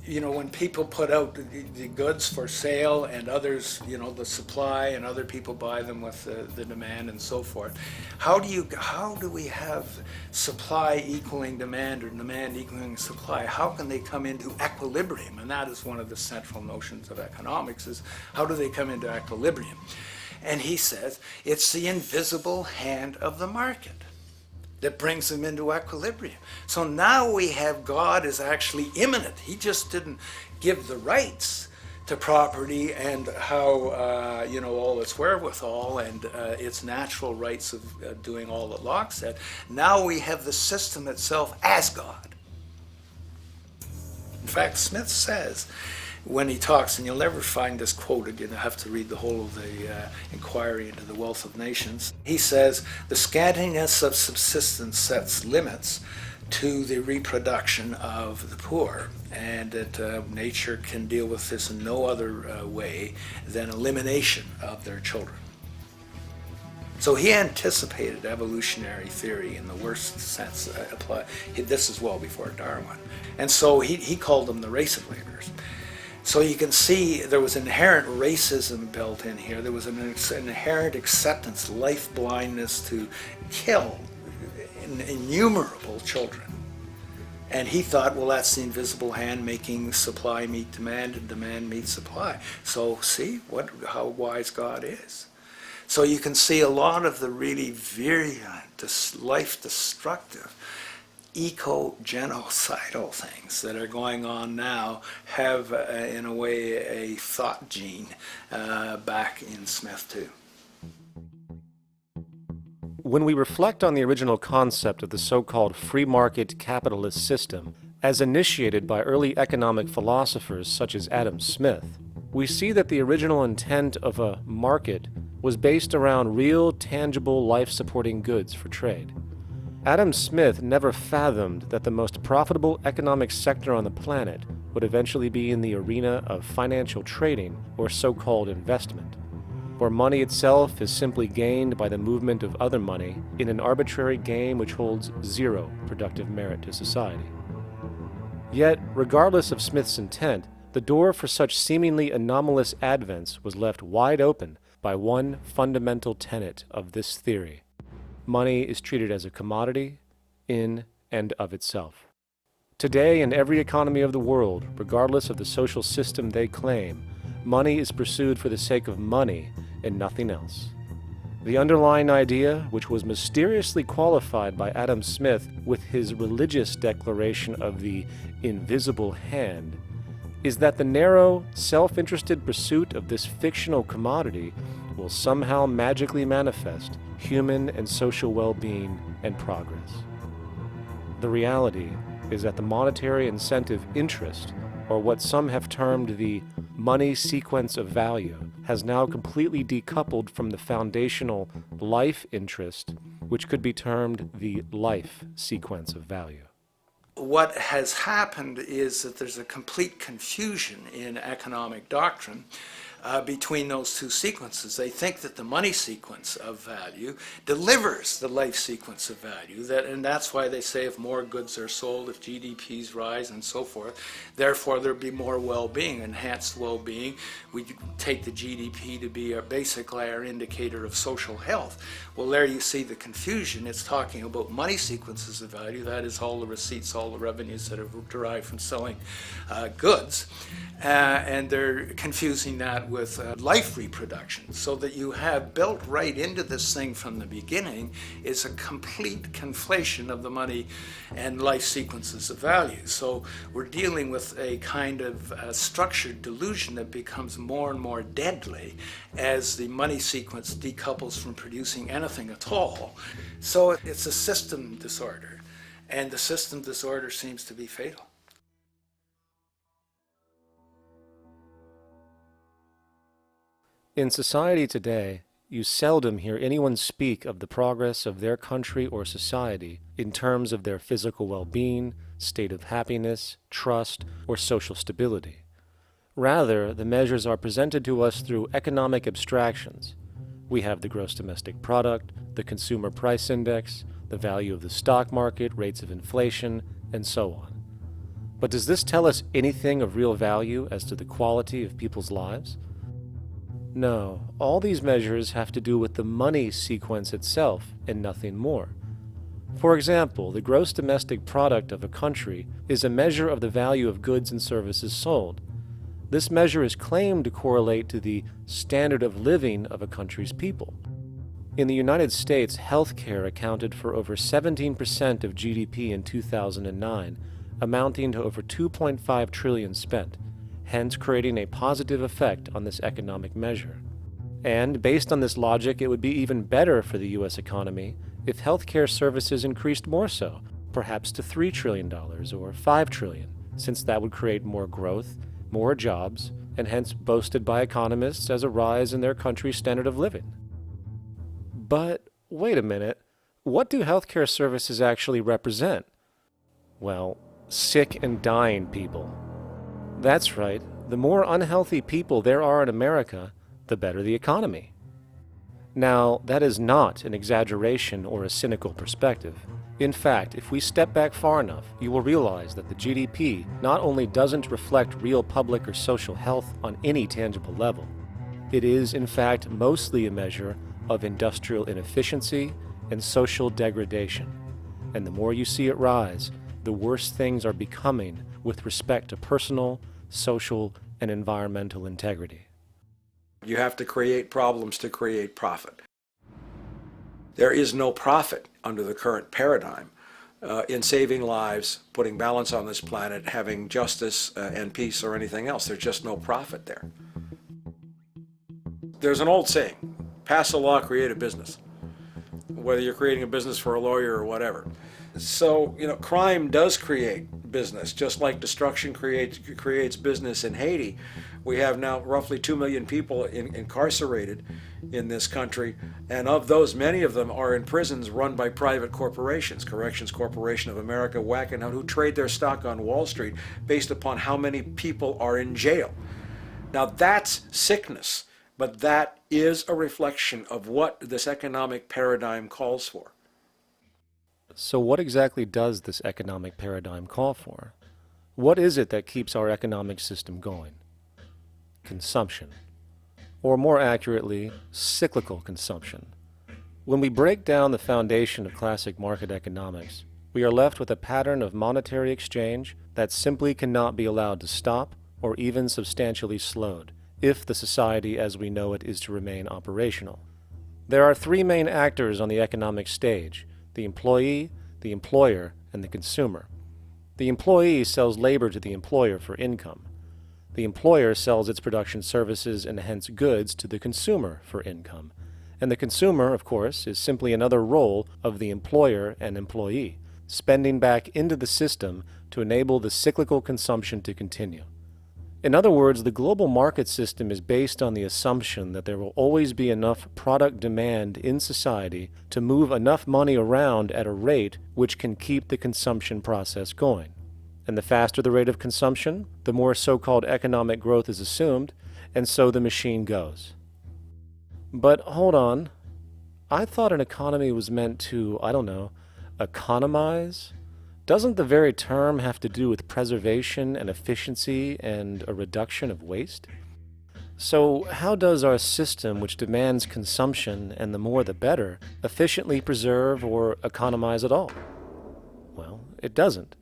You know, when people put out the goods for sale and others, you know, the supply, and other people buy them with the demand and so forth, how do we have supply equaling demand or demand equaling supply? How can they come into equilibrium? And that is one of the central notions of economics, is how do they come into equilibrium? And he says it's the invisible hand of the market that brings them into equilibrium. So now we have God is actually immanent. He just didn't give the rights to property and how, all its wherewithal and its natural rights of doing all that Locke said. Now we have the system itself as God. In fact, Smith says, when he talks, and you'll never find this quoted, you have to read the whole of the Inquiry into the Wealth of Nations. He says, the scantiness of subsistence sets limits to the reproduction of the poor, and that nature can deal with this in no other way than elimination of their children. So he anticipated evolutionary theory in the worst sense. This is well before Darwin. And so he called them the race of laborers. So you can see there was inherent racism built in here. There was an inherent acceptance, life blindness to kill innumerable children. And he thought, well, that's the invisible hand making supply meet demand and demand meet supply. So see how wise God is. So you can see a lot of the really virulent, life-destructive, eco-genocidal things that are going on now have, in a way, a thought gene back in Smith too. When we reflect on the original concept of the so-called free market capitalist system, as initiated by early economic philosophers such as Adam Smith, we see that the original intent of a market was based around real, tangible, life-supporting goods for trade. Adam Smith never fathomed that the most profitable economic sector on the planet would eventually be in the arena of financial trading or so-called investment, where money itself is simply gained by the movement of other money in an arbitrary game which holds zero productive merit to society. Yet, regardless of Smith's intent, the door for such seemingly anomalous advents was left wide open by one fundamental tenet of this theory. Money is treated as a commodity in and of itself. Today, in every economy of the world, regardless of the social system they claim, money is pursued for the sake of money and nothing else. The underlying idea, which was mysteriously qualified by Adam Smith with his religious declaration of the invisible hand, is that the narrow, self-interested pursuit of this fictional commodity will somehow magically manifest human and social well-being and progress. The reality is that the monetary incentive interest, or what some have termed the money sequence of value, has now completely decoupled from the foundational life interest, which could be termed the life sequence of value. What has happened is that there's a complete confusion in economic doctrine between those two sequences. They think that the money sequence of value delivers the life sequence of value, and that's why they say if more goods are sold, if GDPs rise and so forth, therefore there'll be more well-being, enhanced well-being. We take the GDP to be basically our indicator of social health. Well, there you see the confusion. It's talking about money sequences of value, that is all the receipts, all the revenues that are derived from selling goods, and they're confusing that with life reproduction, so that you have built right into this thing from the beginning is a complete conflation of the money and life sequences of value. So we're dealing with a kind of structured delusion that becomes more and more deadly as the money sequence decouples from producing anything at all. So it's a system disorder, and the system disorder seems to be fatal. In society today, you seldom hear anyone speak of the progress of their country or society in terms of their physical well-being, state of happiness, trust, or social stability. Rather, the measures are presented to us through economic abstractions. We have the gross domestic product, the consumer price index, the value of the stock market, rates of inflation, and so on. But does this tell us anything of real value as to the quality of people's lives? No, all these measures have to do with the money sequence itself and nothing more. For example, the gross domestic product of a country is a measure of the value of goods and services sold. This measure is claimed to correlate to the standard of living of a country's people. In the United States, healthcare accounted for over 17% of GDP in 2009, amounting to over $2.5 trillion spent, hence creating a positive effect on this economic measure. And based on this logic, it would be even better for the U.S. economy if healthcare services increased more so, perhaps to $3 trillion or $5 trillion, since that would create more growth, more jobs, and hence boasted by economists as a rise in their country's standard of living. But wait a minute, what do healthcare services actually represent? Well, sick and dying people. That's right, the more unhealthy people there are in America, the better the economy. Now, that is not an exaggeration or a cynical perspective. In fact, if we step back far enough, you will realize that the GDP not only doesn't reflect real public or social health on any tangible level, it is, in fact, mostly a measure of industrial inefficiency and social degradation. And the more you see it rise, the worse things are becoming with respect to personal, social, and environmental integrity. You have to create problems to create profit. There is no profit under the current paradigm in saving lives, putting balance on this planet, having justice and peace or anything else. There's just no profit there. There's an old saying, pass a law, create a business. Whether you're creating a business for a lawyer or whatever. So, crime does create business, just like destruction creates business in Haiti. We have now roughly 2 million people incarcerated in this country, and of those, many of them are in prisons run by private corporations, Corrections Corporation of America, Wackenhut, who trade their stock on Wall Street based upon how many people are in jail. Now that's sickness, but that is a reflection of what this economic paradigm calls for. So what exactly does this economic paradigm call for? What is it that keeps our economic system going? Consumption. Or more accurately, cyclical consumption. When we break down the foundation of classic market economics, we are left with a pattern of monetary exchange that simply cannot be allowed to stop or even substantially slowed, if the society as we know it is to remain operational. There are three main actors on the economic stage: the employee, the employer, and the consumer. The employee sells labor to the employer for income. The employer sells its production services and hence goods to the consumer for income. And the consumer, of course, is simply another role of the employer and employee, spending back into the system to enable the cyclical consumption to continue. In other words, the global market system is based on the assumption that there will always be enough product demand in society to move enough money around at a rate which can keep the consumption process going. And the faster the rate of consumption, the more so-called economic growth is assumed, and so the machine goes. But hold on, I thought an economy was meant to, economize? Doesn't the very term have to do with preservation and efficiency and a reduction of waste? So how does our system, which demands consumption and the more the better, efficiently preserve or economize at all? Well, it doesn't.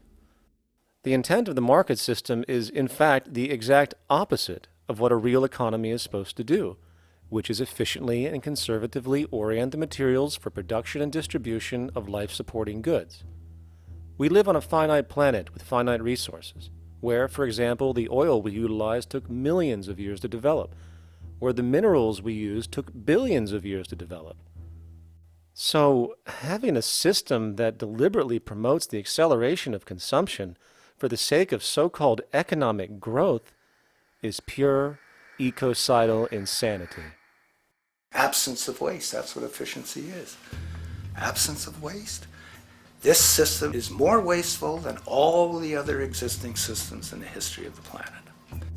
The intent of the market system is, in fact, the exact opposite of what a real economy is supposed to do, which is efficiently and conservatively orient the materials for production and distribution of life-supporting goods. We live on a finite planet with finite resources, where, for example, the oil we utilize took millions of years to develop, where the minerals we use took billions of years to develop. So, having a system that deliberately promotes the acceleration of consumption for the sake of so-called economic growth is pure ecocidal insanity. Absence of waste, that's what efficiency is. Absence of waste. This system is more wasteful than all the other existing systems in the history of the planet.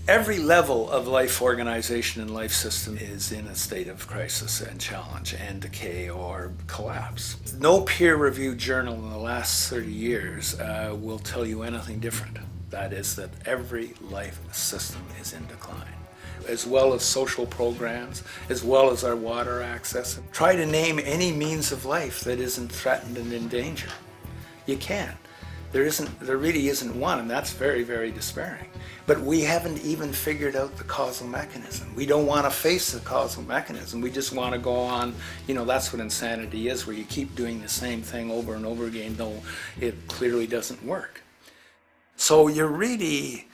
Every level of life organization and life system is in a state of crisis and challenge and decay or collapse. No peer-reviewed journal in the last 30 years will tell you anything different. That is that every life system is in decline, as well as social programs, as well as our water access. Try to name any means of life that isn't threatened and in danger. You can't. There really isn't one, and that's very, very despairing. But we haven't even figured out the causal mechanism. We don't want to face the causal mechanism. We just want to go on, that's what insanity is, where you keep doing the same thing over and over again, though it clearly doesn't work. So you're really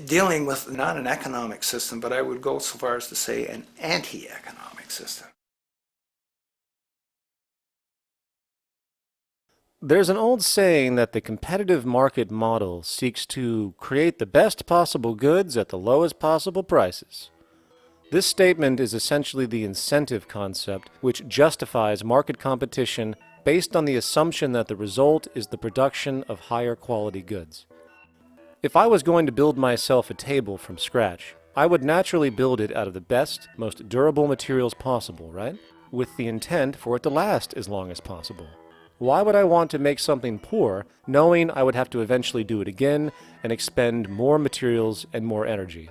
dealing with not an economic system, but I would go so far as to say an anti-economic system. There's an old saying that the competitive market model seeks to create the best possible goods at the lowest possible prices. This statement is essentially the incentive concept, which justifies market competition based on the assumption that the result is the production of higher quality goods. If I was going to build myself a table from scratch, I would naturally build it out of the best, most durable materials possible, right? With the intent for it to last as long as possible. Why would I want to make something poor, knowing I would have to eventually do it again and expend more materials and more energy?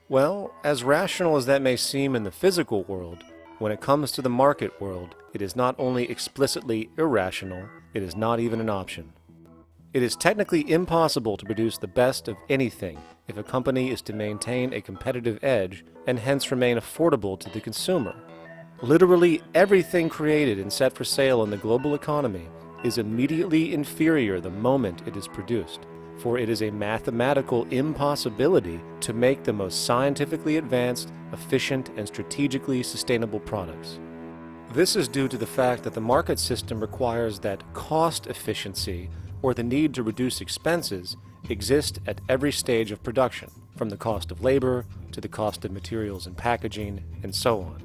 Well, as rational as that may seem in the physical world, when it comes to the market world, it is not only explicitly irrational, it is not even an option. It is technically impossible to produce the best of anything if a company is to maintain a competitive edge and hence remain affordable to the consumer. Literally everything created and set for sale in the global economy is immediately inferior the moment it is produced, for it is a mathematical impossibility to make the most scientifically advanced, efficient, and strategically sustainable products. This is due to the fact that the market system requires that cost efficiency, or the need to reduce expenses, exist at every stage of production, from the cost of labor to the cost of materials and packaging, and so on.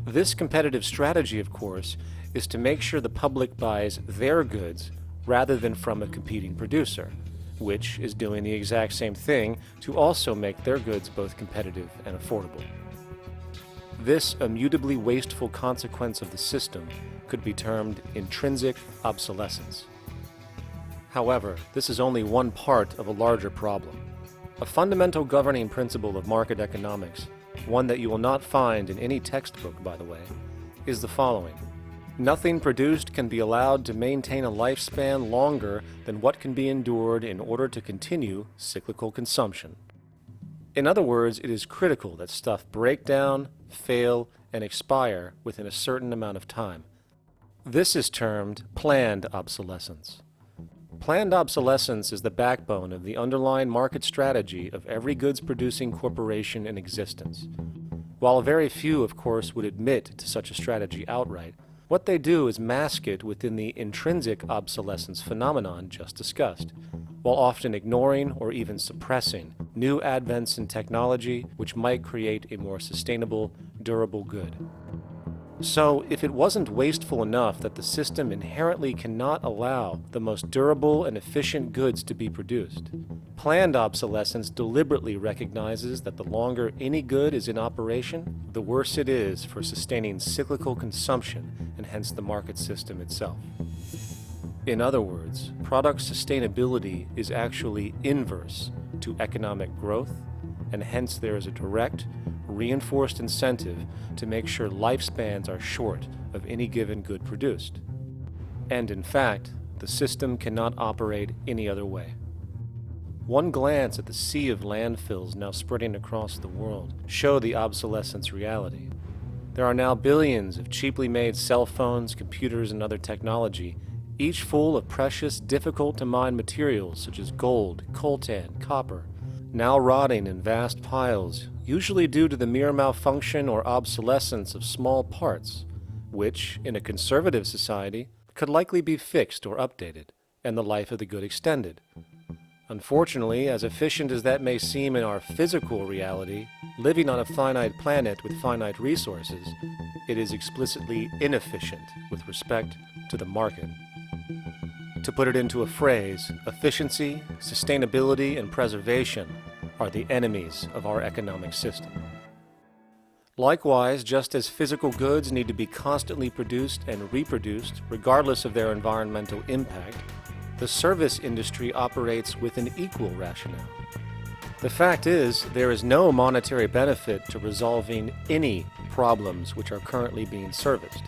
This competitive strategy, of course, is to make sure the public buys their goods rather than from a competing producer, which is doing the exact same thing to also make their goods both competitive and affordable. This immutably wasteful consequence of the system could be termed intrinsic obsolescence. However, this is only one part of a larger problem. A fundamental governing principle of market economics, one that you will not find in any textbook, by the way, is the following. Nothing produced can be allowed to maintain a lifespan longer than what can be endured in order to continue cyclical consumption. In other words, it is critical that stuff break down, fail, and expire within a certain amount of time. This is termed planned obsolescence. Planned obsolescence is the backbone of the underlying market strategy of every goods-producing corporation in existence. While very few, of course, would admit to such a strategy outright, what they do is mask it within the intrinsic obsolescence phenomenon just discussed, while often ignoring or even suppressing new advents in technology which might create a more sustainable, durable good. So, if it wasn't wasteful enough that the system inherently cannot allow the most durable and efficient goods to be produced, planned obsolescence deliberately recognizes that the longer any good is in operation, the worse it is for sustaining cyclical consumption and hence the market system itself. In other words, product sustainability is actually inverse to economic growth, and hence there is a direct, reinforced incentive to make sure lifespans are short of any given good produced. And in fact, the system cannot operate any other way. One glance at the sea of landfills now spreading across the world show the obsolescence reality. There are now billions of cheaply made cell phones, computers, and other technology, each full of precious, difficult-to-mine materials such as gold, coltan, copper, now rotting in vast piles, usually due to the mere malfunction or obsolescence of small parts, which, in a conservative society, could likely be fixed or updated, and the life of the good extended. Unfortunately, as efficient as that may seem in our physical reality, living on a finite planet with finite resources, it is explicitly inefficient with respect to the market. To put it into a phrase, efficiency, sustainability, and preservation are the enemies of our economic system. Likewise, just as physical goods need to be constantly produced and reproduced, regardless of their environmental impact, the service industry operates with an equal rationale. The fact is, there is no monetary benefit to resolving any problems which are currently being serviced.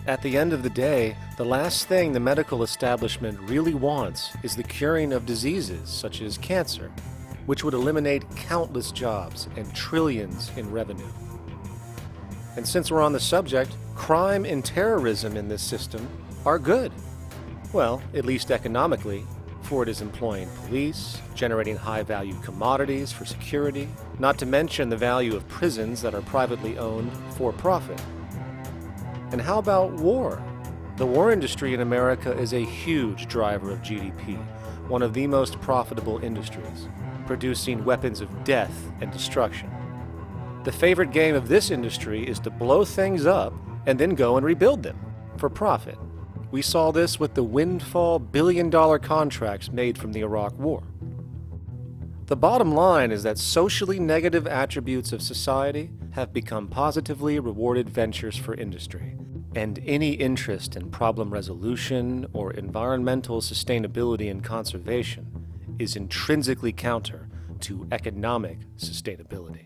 At the end of the day, the last thing the medical establishment really wants is the curing of diseases such as cancer, which would eliminate countless jobs and trillions in revenue. And since we're on the subject, crime and terrorism in this system are good. Well, at least economically, for it is employing police, generating high-value commodities for security, not to mention the value of prisons that are privately owned for profit. And how about war? The war industry in America is a huge driver of GDP, one of the most profitable industries, producing weapons of death and destruction. The favorite game of this industry is to blow things up and then go and rebuild them for profit. We saw this with the windfall billion-dollar contracts made from the Iraq War. The bottom line is that socially negative attributes of society have become positively rewarded ventures for industry, and any interest in problem resolution or environmental sustainability and conservation is intrinsically counter to economic sustainability.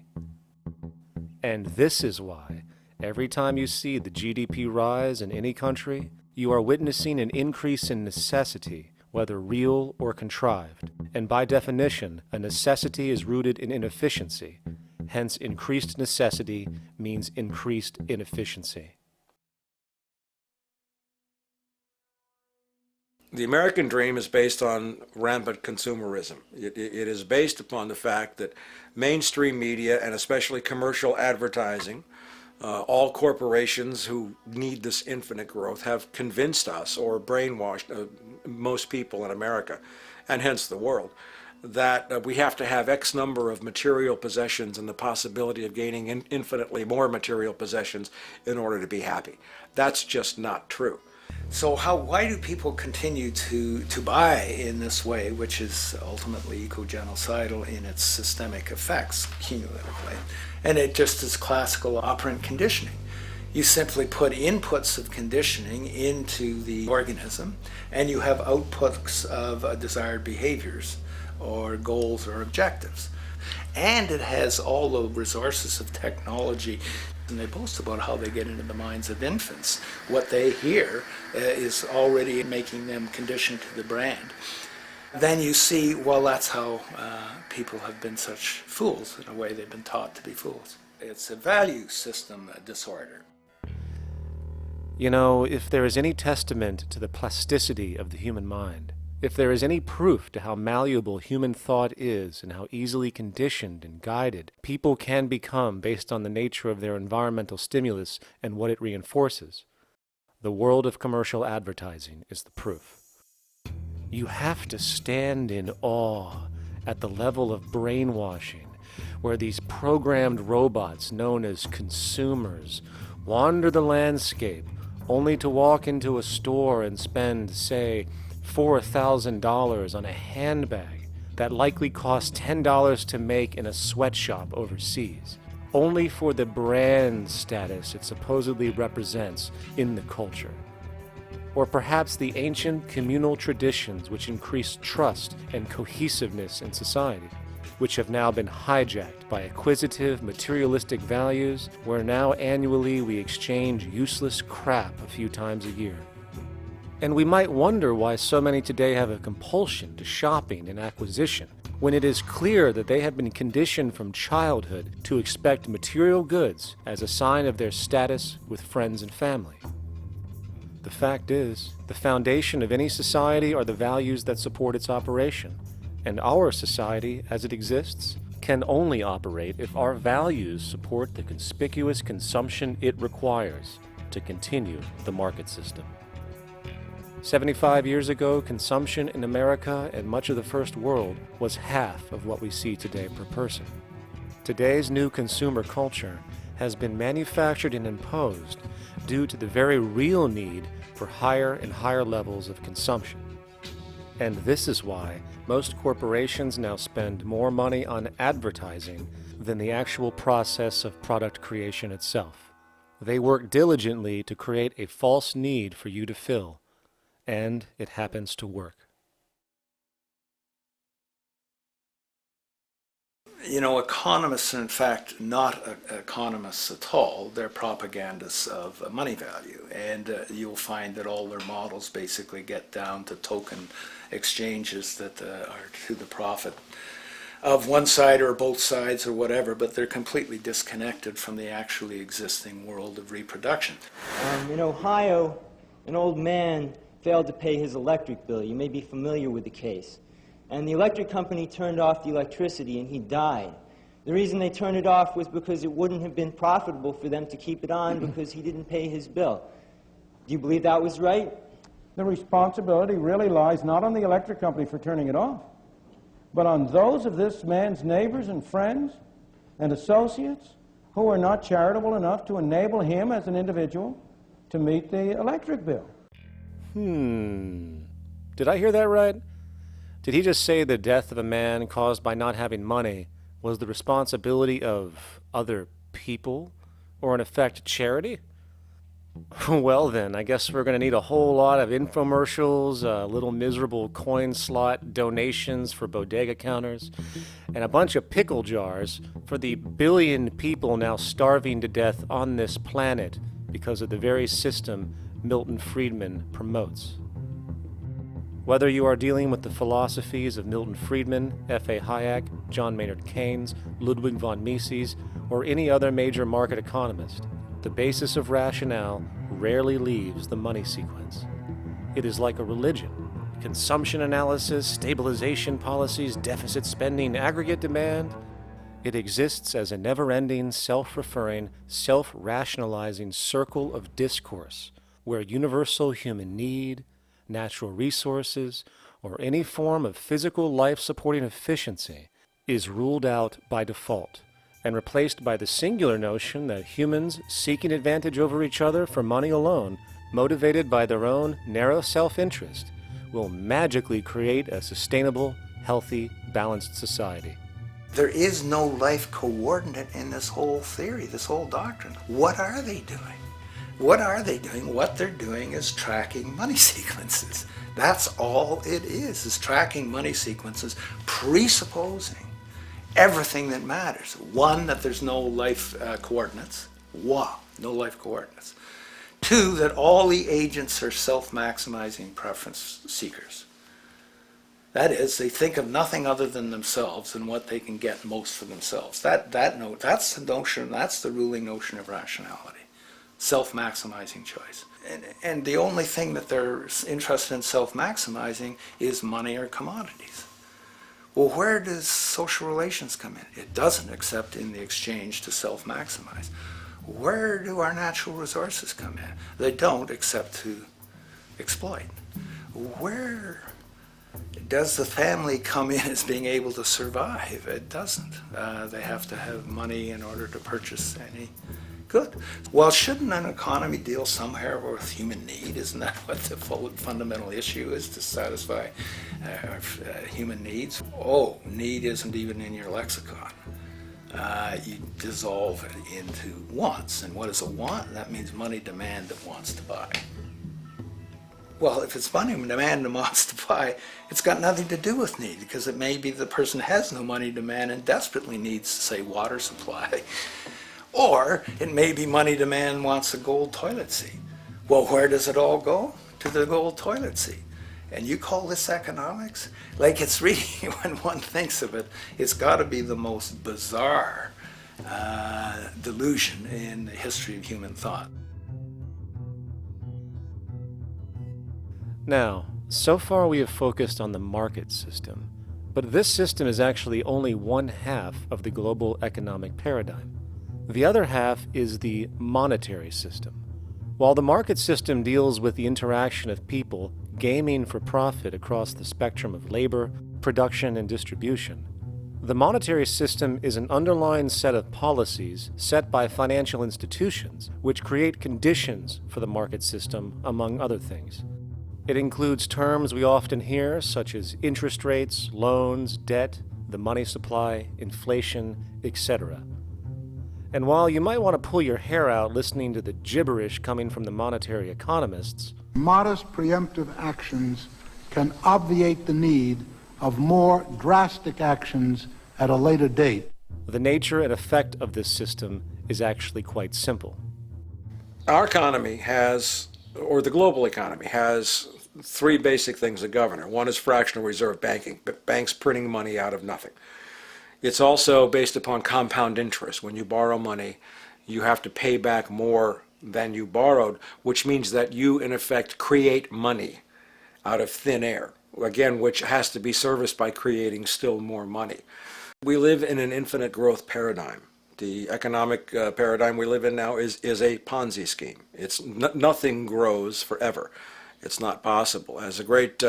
And this is why, every time you see the GDP rise in any country, you are witnessing an increase in necessity, whether real or contrived. And by definition, a necessity is rooted in inefficiency. Hence, increased necessity means increased inefficiency. The American dream is based on rampant consumerism. It is based upon the fact that mainstream media, and especially commercial advertising, all corporations who need this infinite growth have convinced us or brainwashed most people in America, and hence the world, that we have to have X number of material possessions and the possibility of gaining infinitely more material possessions in order to be happy. That's just not true. So why do people continue to buy in this way, which is ultimately eco-genocidal in its systemic effects cumulatively? And it just is classical operant conditioning. You simply put inputs of conditioning into the organism, and you have outputs of desired behaviors or goals or objectives. And it has all the resources of technology. And they boast about how they get into the minds of infants. What they hear is already making them conditioned to the brand. Then you see, well, that's how people have been such fools. In a way, they've been taught to be fools. It's a value system disorder. You know, if there is any testament to the plasticity of the human mind, if there is any proof to how malleable human thought is and how easily conditioned and guided people can become based on the nature of their environmental stimulus and what it reinforces, the world of commercial advertising is the proof. You have to stand in awe at the level of brainwashing where these programmed robots known as consumers wander the landscape only to walk into a store and spend, say, $4,000 on a handbag that likely costs $10 to make in a sweatshop overseas, only for the brand status it supposedly represents in the culture. Or perhaps the ancient communal traditions which increase trust and cohesiveness in society, which have now been hijacked by acquisitive, materialistic values, where now annually we exchange useless crap a few times a year. And we might wonder why so many today have a compulsion to shopping and acquisition, when it is clear that they have been conditioned from childhood to expect material goods as a sign of their status with friends and family. The fact is, the foundation of any society are the values that support its operation, and our society, as it exists, can only operate if our values support the conspicuous consumption it requires to continue the market system. 75 years ago, consumption in America and much of the First World was half of what we see today per person. Today's new consumer culture has been manufactured and imposed due to the very real need for higher and higher levels of consumption. And this is why most corporations now spend more money on advertising than the actual process of product creation itself. They work diligently to create a false need for you to fill, and it happens to work. You know, economists are in fact not economists at all. They're propagandists of money value. And you'll find that all their models basically get down to token exchanges that are to the profit of one side or both sides or whatever, but they're completely disconnected from the actually existing world of reproduction. In Ohio, an old man failed to pay his electric bill. You may be familiar with the case. And the electric company turned off the electricity and he died. The reason they turned it off was because it wouldn't have been profitable for them to keep it on because he didn't pay his bill. Do you believe that was right? The responsibility really lies not on the electric company for turning it off, but on those of this man's neighbors and friends and associates who are not charitable enough to enable him as an individual to meet the electric bill. Did I hear that right? Did he just say the death of a man caused by not having money was the responsibility of other people, or in effect, charity? Well then, I guess we're going to need a whole lot of infomercials, little miserable coin slot donations for bodega counters, and a bunch of pickle jars for the billion people now starving to death on this planet because of the very system Milton Friedman promotes. Whether you are dealing with the philosophies of Milton Friedman, F.A. Hayek, John Maynard Keynes, Ludwig von Mises, or any other major market economist, the basis of rationale rarely leaves the money sequence. It is like a religion. Consumption analysis, stabilization policies, deficit spending, aggregate demand. It exists as a never-ending, self-referring, self-rationalizing circle of discourse where universal human need, natural resources, or any form of physical life-supporting efficiency is ruled out by default and replaced by the singular notion that humans seeking advantage over each other for money alone, motivated by their own narrow self-interest, will magically create a sustainable, healthy, balanced society. There is no life coordinate in this whole theory, this whole doctrine. What are they doing? What are they doing? What they're doing is tracking money sequences. That's all it is tracking money sequences, presupposing everything that matters. One, that there's no life coordinates. Wow, no life coordinates. Two, that all the agents are self-maximizing preference seekers. That is, they think of nothing other than themselves and what they can get most for themselves. That's the notion, that's the ruling notion of rationality. Self-maximizing choice. And the only thing that they're interested in self-maximizing is money or commodities. Well, where does social relations come in? It doesn't, except in the exchange to self-maximize. Where do our natural resources come in? They don't, except to exploit. Where does the family come in as being able to survive? It doesn't. They have to have money in order to purchase any good. Well, shouldn't an economy deal somewhere with human need? Isn't that what the fundamental issue is, to satisfy human needs? Oh, need isn't even in your lexicon. You dissolve it into wants. And what is a want? That means money demand that wants to buy. Well, if it's money demand that wants to buy, it's got nothing to do with need, because it may be the person has no money demand and desperately needs, say, water supply. Or it may be money demand wants a gold toilet seat. Well, where does it all go? To the gold toilet seat. And you call this economics? Like, it's really, when one thinks of it, it's got to be the most bizarre delusion in the history of human thought. Now, so far we have focused on the market system, but this system is actually only one half of the global economic paradigm. The other half is the monetary system. While the market system deals with the interaction of people gaming for profit across the spectrum of labor, production, and distribution, the monetary system is an underlying set of policies set by financial institutions which create conditions for the market system, among other things. It includes terms we often hear, such as interest rates, loans, debt, the money supply, inflation, etc. And while you might want to pull your hair out listening to the gibberish coming from the monetary economists, modest preemptive actions can obviate the need of more drastic actions at a later date. The nature and effect of this system is actually quite simple. Our economy has, or the global economy, has three basic things that govern it. One is fractional reserve banking, banks printing money out of nothing. It's also based upon compound interest. When you borrow money, you have to pay back more than you borrowed, which means that you, in effect, create money out of thin air, again, which has to be serviced by creating still more money. We live in an infinite growth paradigm. The economic paradigm we live in now is a Ponzi scheme. Nothing grows forever. It's not possible. As a great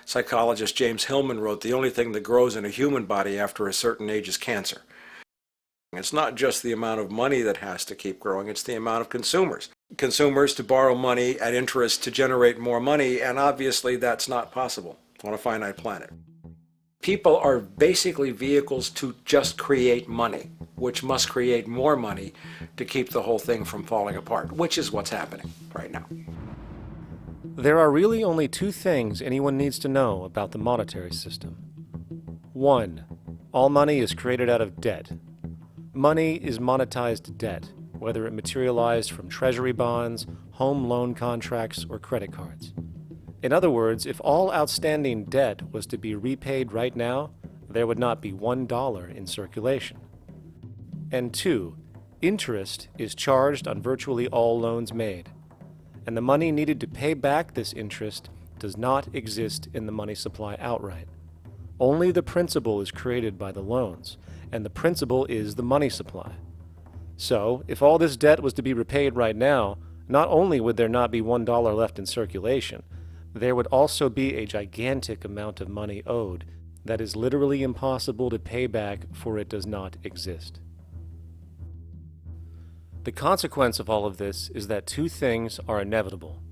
psychologist James Hillman wrote, the only thing that grows in a human body after a certain age is cancer. It's not just the amount of money that has to keep growing, it's the amount of consumers. Consumers to borrow money at interest to generate more money, and obviously that's not possible on a finite planet. People are basically vehicles to just create money, which must create more money to keep the whole thing from falling apart, which is what's happening right now. There are really only two things anyone needs to know about the monetary system. 1. All money is created out of debt. Money is monetized debt, whether it materialized from treasury bonds, home loan contracts, or credit cards. In other words, if all outstanding debt was to be repaid right now, there would not be $1 in circulation. And 2, interest is charged on virtually all loans made, and the money needed to pay back this interest does not exist in the money supply outright. Only the principal is created by the loans, and the principal is the money supply. So, if all this debt was to be repaid right now, not only would there not be $1 left in circulation, there would also be a gigantic amount of money owed that is literally impossible to pay back, for it does not exist. The consequence of all of this is that two things are inevitable: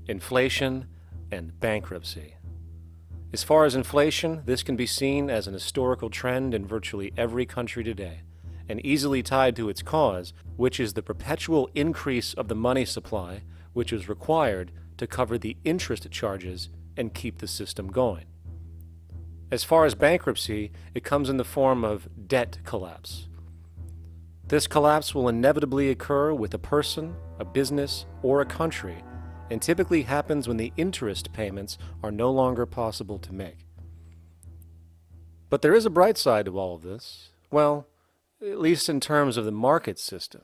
inflation and bankruptcy. As far as inflation, this can be seen as an historical trend in virtually every country today, and easily tied to its cause, which is the perpetual increase of the money supply, which is required to cover the interest charges and keep the system going. As far as bankruptcy, it comes in the form of debt collapse. This collapse will inevitably occur with a person, a business, or a country, and typically happens when the interest payments are no longer possible to make. But there is a bright side to all of this. Well, at least in terms of the market system,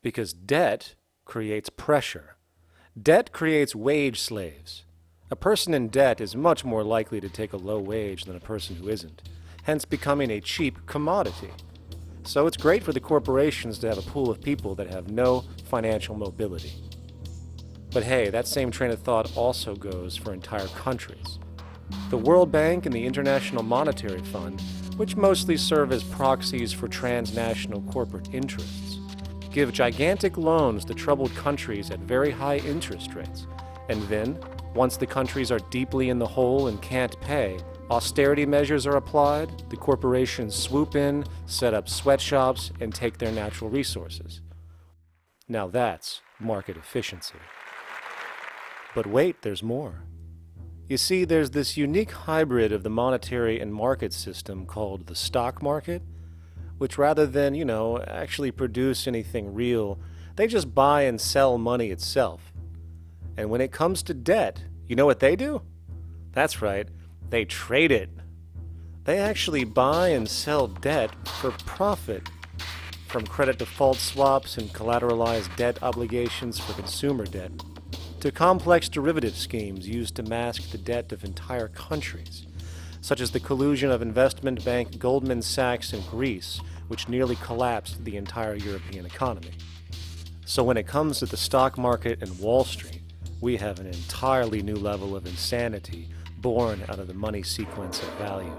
because debt creates pressure. Debt creates wage slaves. A person in debt is much more likely to take a low wage than a person who isn't, hence becoming a cheap commodity. So it's great for the corporations to have a pool of people that have no financial mobility. But hey, that same train of thought also goes for entire countries. The World Bank and the International Monetary Fund, which mostly serve as proxies for transnational corporate interests, give gigantic loans to troubled countries at very high interest rates, and then, once the countries are deeply in the hole and can't pay, austerity measures are applied, the corporations swoop in, set up sweatshops, and take their natural resources. Now that's market efficiency. But wait, there's more. You see, there's this unique hybrid of the monetary and market system called the stock market, which rather than, actually produce anything real, they just buy and sell money itself. And when it comes to debt, you know what they do? That's right, they trade it. They actually buy and sell debt for profit, from credit default swaps and collateralized debt obligations for consumer debt, to complex derivative schemes used to mask the debt of entire countries, such as the collusion of investment bank Goldman Sachs in Greece, which nearly collapsed the entire European economy. So when it comes to the stock market and Wall Street, we have an entirely new level of insanity born out of the money sequence of value.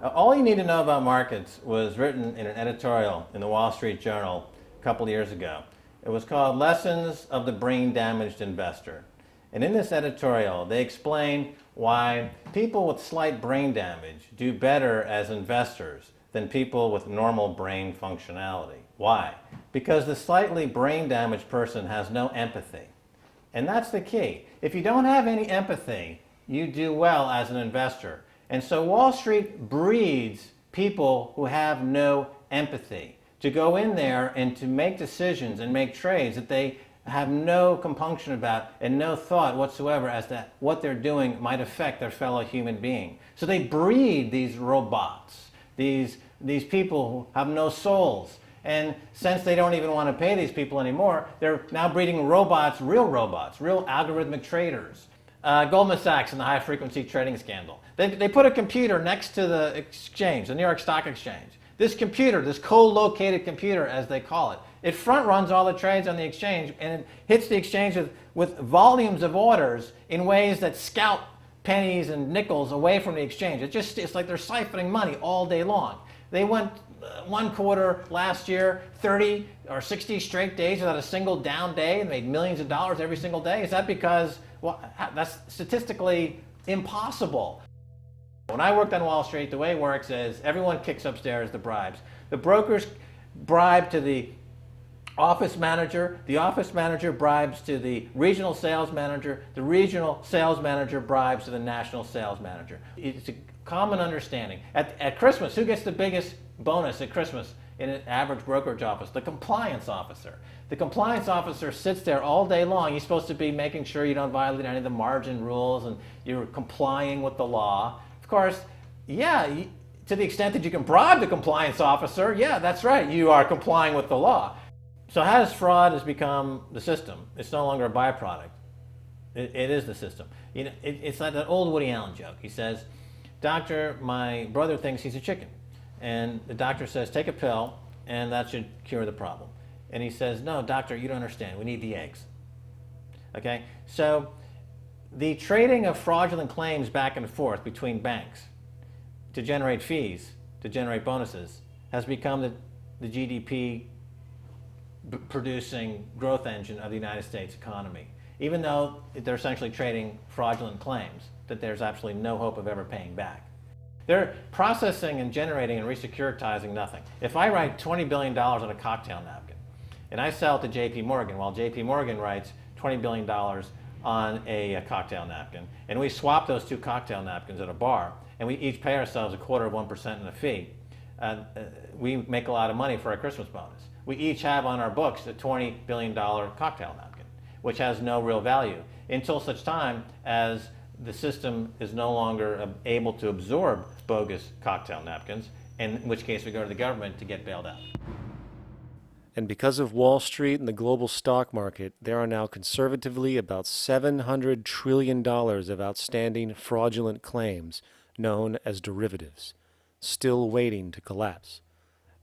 All you need to know about markets was written in an editorial in the Wall Street Journal a couple years ago. It was called Lessons of the Brain-Damaged Investor. And in this editorial, they explain why people with slight brain damage do better as investors than people with normal brain functionality. Why? Because the slightly brain-damaged person has no empathy. And that's the key. If you don't have any empathy, you do well as an investor. And so Wall Street breeds people who have no empathy to go in there and to make decisions and make trades that they have no compunction about and no thought whatsoever as to what they're doing might affect their fellow human being. So they breed these robots, these people who have no souls. And since they don't even want to pay these people anymore, they're now breeding robots, real algorithmic traders, Goldman Sachs and the high-frequency trading scandal. They put a computer next to the exchange, the New York Stock Exchange. This computer, this co-located computer, as they call it, it front-runs all the trades on the exchange, and it hits the exchange with volumes of orders in ways that scout pennies and nickels away from the exchange. It's like they're siphoning money all day long. They went one quarter last year, 30 or 60 straight days without a single down day and made millions of dollars every single day. Is that because, well, that's statistically impossible. When I worked on Wall Street, the way it works is everyone kicks upstairs the bribes. The brokers bribe to the office manager bribes to the regional sales manager bribes to the national sales manager. It's a common understanding. At Christmas, who gets the biggest bonus at Christmas in an average brokerage office? The compliance officer. The compliance officer sits there all day long. He's supposed to be making sure you don't violate any of the margin rules and you're complying with the law. Of course, yeah, to the extent that you can bribe the compliance officer, yeah, that's right, you are complying with the law. So how does fraud has become the system? It's no longer a byproduct. It is the system. You know, it's like that old Woody Allen joke. He says, "Doctor, my brother thinks he's a chicken." And the doctor says, "Take a pill, and that should cure the problem." And he says, "No, doctor, you don't understand. We need the eggs." Okay? So the trading of fraudulent claims back and forth between banks to generate fees, to generate bonuses, has become the GDP producing growth engine of the United States economy. Even though they're essentially trading fraudulent claims that there's absolutely no hope of ever paying back. They're processing and generating and resecuritizing nothing. If I write $20 billion on a cocktail napkin and I sell it to JP Morgan, while JP Morgan writes $20 billion on a cocktail napkin, and we swap those two cocktail napkins at a bar, and we each pay ourselves 1/4% in a fee, we make a lot of money for our Christmas bonus. We each have on our books a $20 billion cocktail napkin, which has no real value until such time as the system is no longer able to absorb bogus cocktail napkins, in which case we go to the government to get bailed out. And because of Wall Street and the global stock market, there are now conservatively about $700 trillion of outstanding fraudulent claims known as derivatives, still waiting to collapse,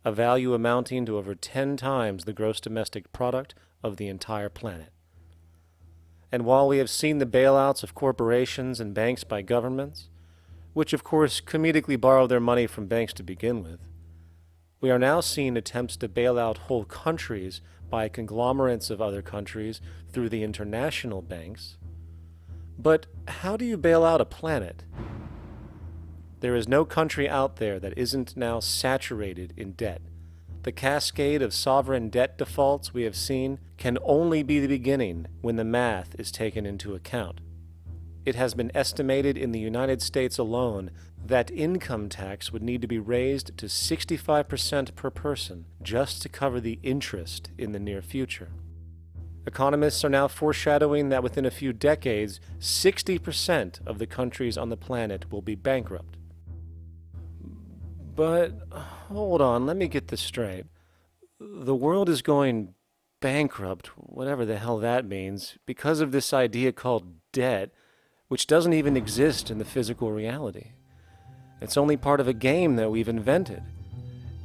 a value amounting to over 10 times the gross domestic product of the entire planet. And while we have seen the bailouts of corporations and banks by governments, which of course comedically borrow their money from banks to begin with, we are now seeing attempts to bail out whole countries by conglomerates of other countries through the international banks. But how do you bail out a planet? There is no country out there that isn't now saturated in debt. The cascade of sovereign debt defaults we have seen can only be the beginning when the math is taken into account. It has been estimated in the United States alone that income tax would need to be raised to 65% per person just to cover the interest in the near future. Economists are now foreshadowing that within a few decades, 60% of the countries on the planet will be bankrupt. But hold on, let me get this straight. The world is going bankrupt, whatever the hell that means, because of this idea called debt, which doesn't even exist in the physical reality. It's only part of a game that we've invented.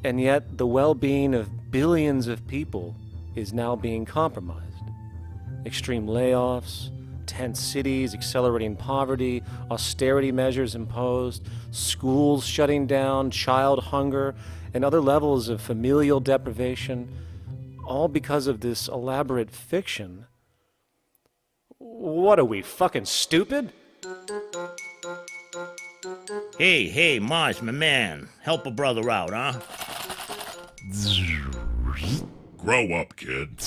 And yet the well-being of billions of people is now being compromised. Extreme layoffs, tent cities, accelerating poverty, austerity measures imposed, schools shutting down, child hunger, and other levels of familial deprivation, all because of this elaborate fiction. What are we, fucking stupid? Hey, Mars, my man. Help a brother out, huh? Grow up, kid.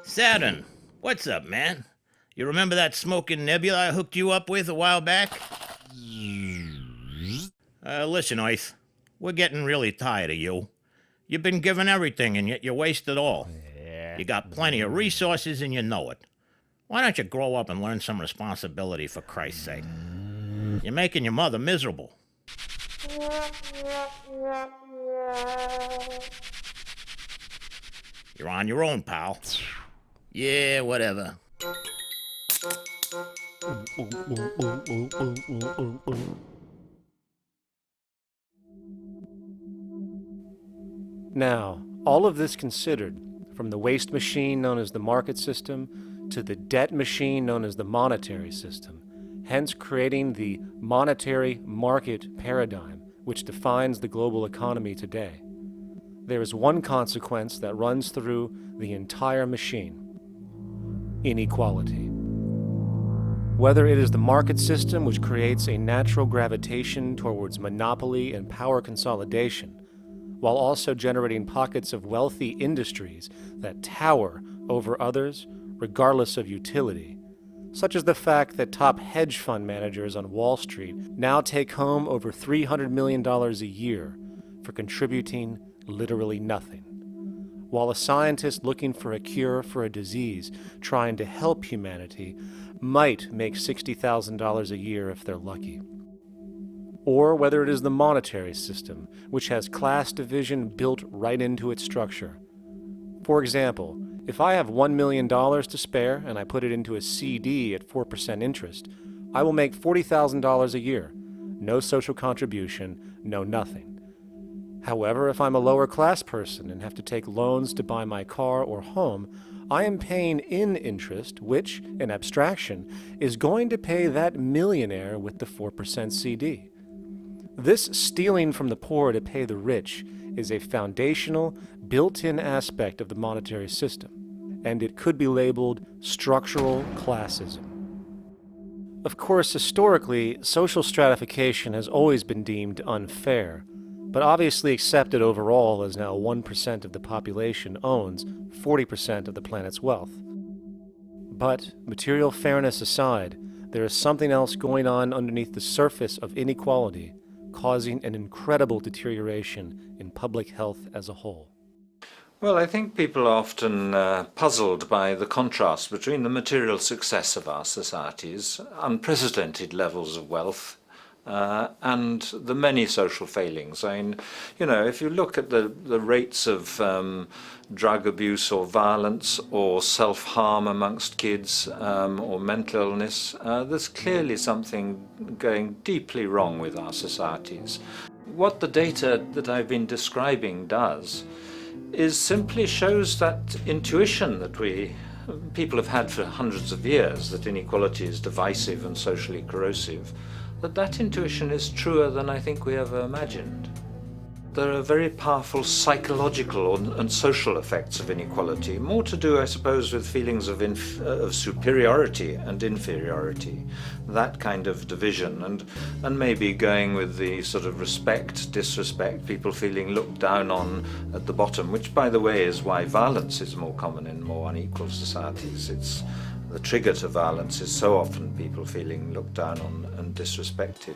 Saturn, what's up, man? You remember that smoking nebula I hooked you up with a while back? Listen, Earth, we're getting really tired of you. You've been given everything, and yet you waste it all. You got plenty of resources, and you know it. Why don't you grow up and learn some responsibility, for Christ's sake? You're making your mother miserable. You're on your own, pal. Yeah, whatever. Now, all of this considered, from the waste machine known as the market system to the debt machine known as the monetary system, hence creating the monetary market paradigm which defines the global economy today, there is one consequence that runs through the entire machine: inequality. Whether it is the market system which creates a natural gravitation towards monopoly and power consolidation, while also generating pockets of wealthy industries that tower over others regardless of utility, such as the fact that top hedge fund managers on Wall Street now take home over $300 million a year for contributing literally nothing, while a scientist looking for a cure for a disease trying to help humanity might make $60,000 a year if they're lucky. Or whether it is the monetary system, which has class division built right into its structure. For example, if I have $1 million to spare and I put it into a CD at 4% interest, I will make $40,000 a year. No social contribution, no nothing. However, if I'm a lower class person and have to take loans to buy my car or home, I am paying in interest, which, in abstraction, is going to pay that millionaire with the 4% CD. This stealing from the poor to pay the rich is a foundational, built-in aspect of the monetary system, and it could be labeled structural classism. Of course, historically, social stratification has always been deemed unfair, but obviously accepted overall as now 1% of the population owns 40% of the planet's wealth. But, material fairness aside, there is something else going on underneath the surface of inequality, causing an incredible deterioration in public health as a whole. Well, I think people are often puzzled by the contrast between the material success of our societies, unprecedented levels of wealth, and the many social failings. I mean, you know, if you look at the rates of drug abuse or violence or self-harm amongst kids or mental illness, there's clearly something going deeply wrong with our societies. What the data that I've been describing does is simply shows that intuition that people have had for hundreds of years, that inequality is divisive and socially corrosive, that intuition is truer than I think we ever imagined. There are very powerful psychological and social effects of inequality, more to do, I suppose, with feelings of superiority and inferiority, that kind of division, and maybe going with the sort of respect, disrespect, people feeling looked down on at the bottom, which, by the way, is why violence is more common in more unequal societies. It's the trigger to violence is so often people feeling looked down on and disrespected.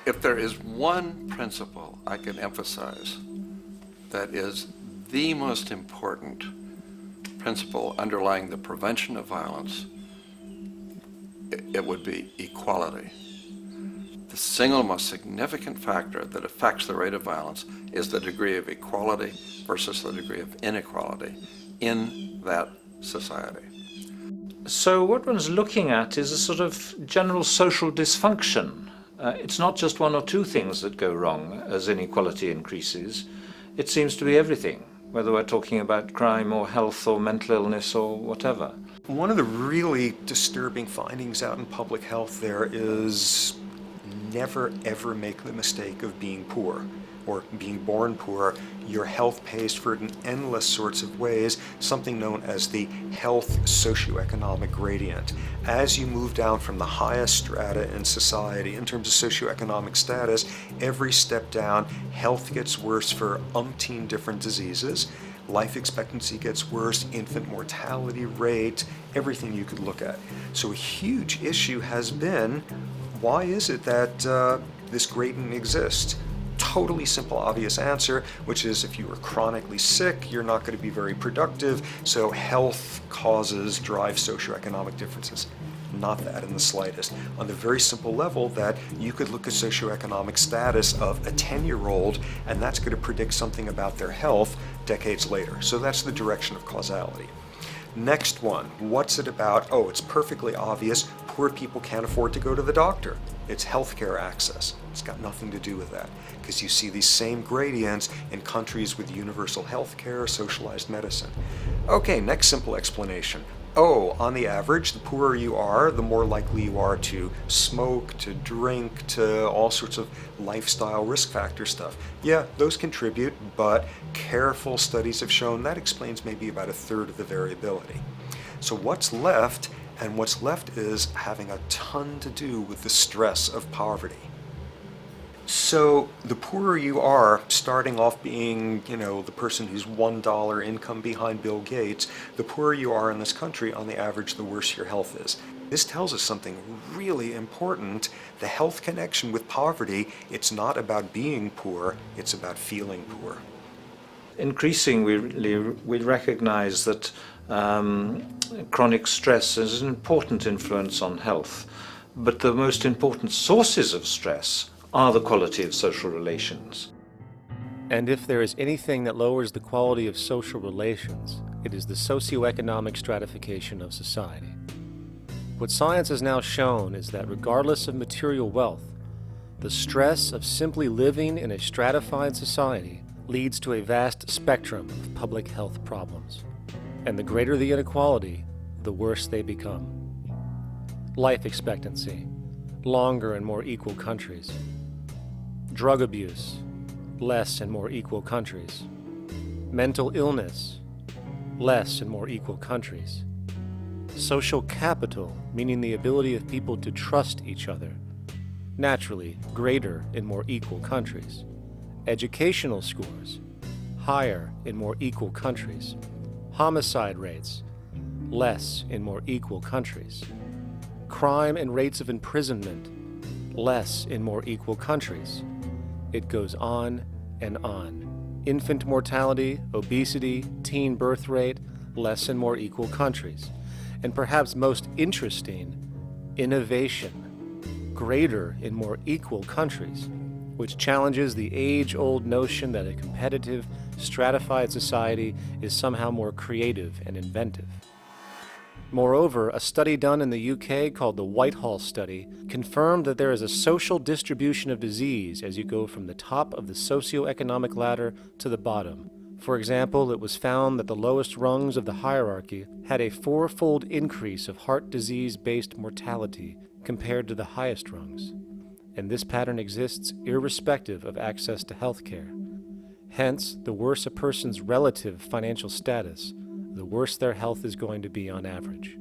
If there is one principle I can emphasize that is the most important principle underlying the prevention of violence, it would be equality. The single most significant factor that affects the rate of violence is the degree of equality versus the degree of inequality in that society. So what one's looking at is a sort of general social dysfunction. It's not just one or two things that go wrong as inequality increases. It seems to be everything, whether we're talking about crime or health or mental illness or whatever. One of the really disturbing findings out in public health there is never ever make the mistake of being poor or being born poor. Your health pays for it in endless sorts of ways, something known as the health socioeconomic gradient. As you move down from the highest strata in society in terms of socioeconomic status, every step down, health gets worse for umpteen different diseases. Life expectancy gets worse, infant mortality rate, everything you could look at. So a huge issue has been, why is it that this gradient exists? Totally simple, obvious answer, which is if you are chronically sick, you're not going to be very productive, so health causes drive socioeconomic differences. not that in the slightest. On the very simple level that you could look at socioeconomic status of a 10-year-old, and that's going to predict something about their health decades later. So that's the direction of causality. Next one, what's it about? Oh, it's perfectly obvious. Poor people can't afford to go to the doctor. It's healthcare access. It's got nothing to do with that, because you see these same gradients in countries with universal healthcare, socialized medicine. Okay, next simple explanation. Oh, on the average, the poorer you are, the more likely you are to smoke, to drink, to all sorts of lifestyle risk factor stuff. Yeah, those contribute, but careful studies have shown that explains maybe about a third of the variability. So what's left? And what's left is having a ton to do with the stress of poverty. So the poorer you are, starting off being, the person who's $1 income behind Bill Gates, the poorer you are in this country, on the average, the worse your health is. This tells us something really important. The health connection with poverty, it's not about being poor, it's about feeling poor. Increasingly, we recognize that chronic stress is an important influence on health, but the most important sources of stress are the quality of social relations. And if there is anything that lowers the quality of social relations, it is the socioeconomic stratification of society. What science has now shown is that regardless of material wealth, the stress of simply living in a stratified society leads to a vast spectrum of public health problems. And the greater the inequality, the worse they become. Life expectancy, longer in more equal countries. Drug abuse, less in more equal countries. Mental illness, less in more equal countries. Social capital, meaning the ability of people to trust each other, naturally greater in more equal countries. Educational scores, higher in more equal countries. Homicide rates, less in more equal countries. Crime and rates of imprisonment, less in more equal countries. It goes on and on. Infant mortality, obesity, teen birth rate, less in more equal countries. And perhaps most interesting, innovation, greater in more equal countries, which challenges the age-old notion that a competitive, stratified society is somehow more creative and inventive. Moreover, a study done in the UK called the Whitehall Study confirmed that there is a social distribution of disease as you go from the top of the socioeconomic ladder to the bottom. For example, it was found that the lowest rungs of the hierarchy had a 4-fold increase of heart disease-based mortality compared to the highest rungs. And this pattern exists irrespective of access to health care. Hence, the worse a person's relative financial status, the worse their health is going to be on average.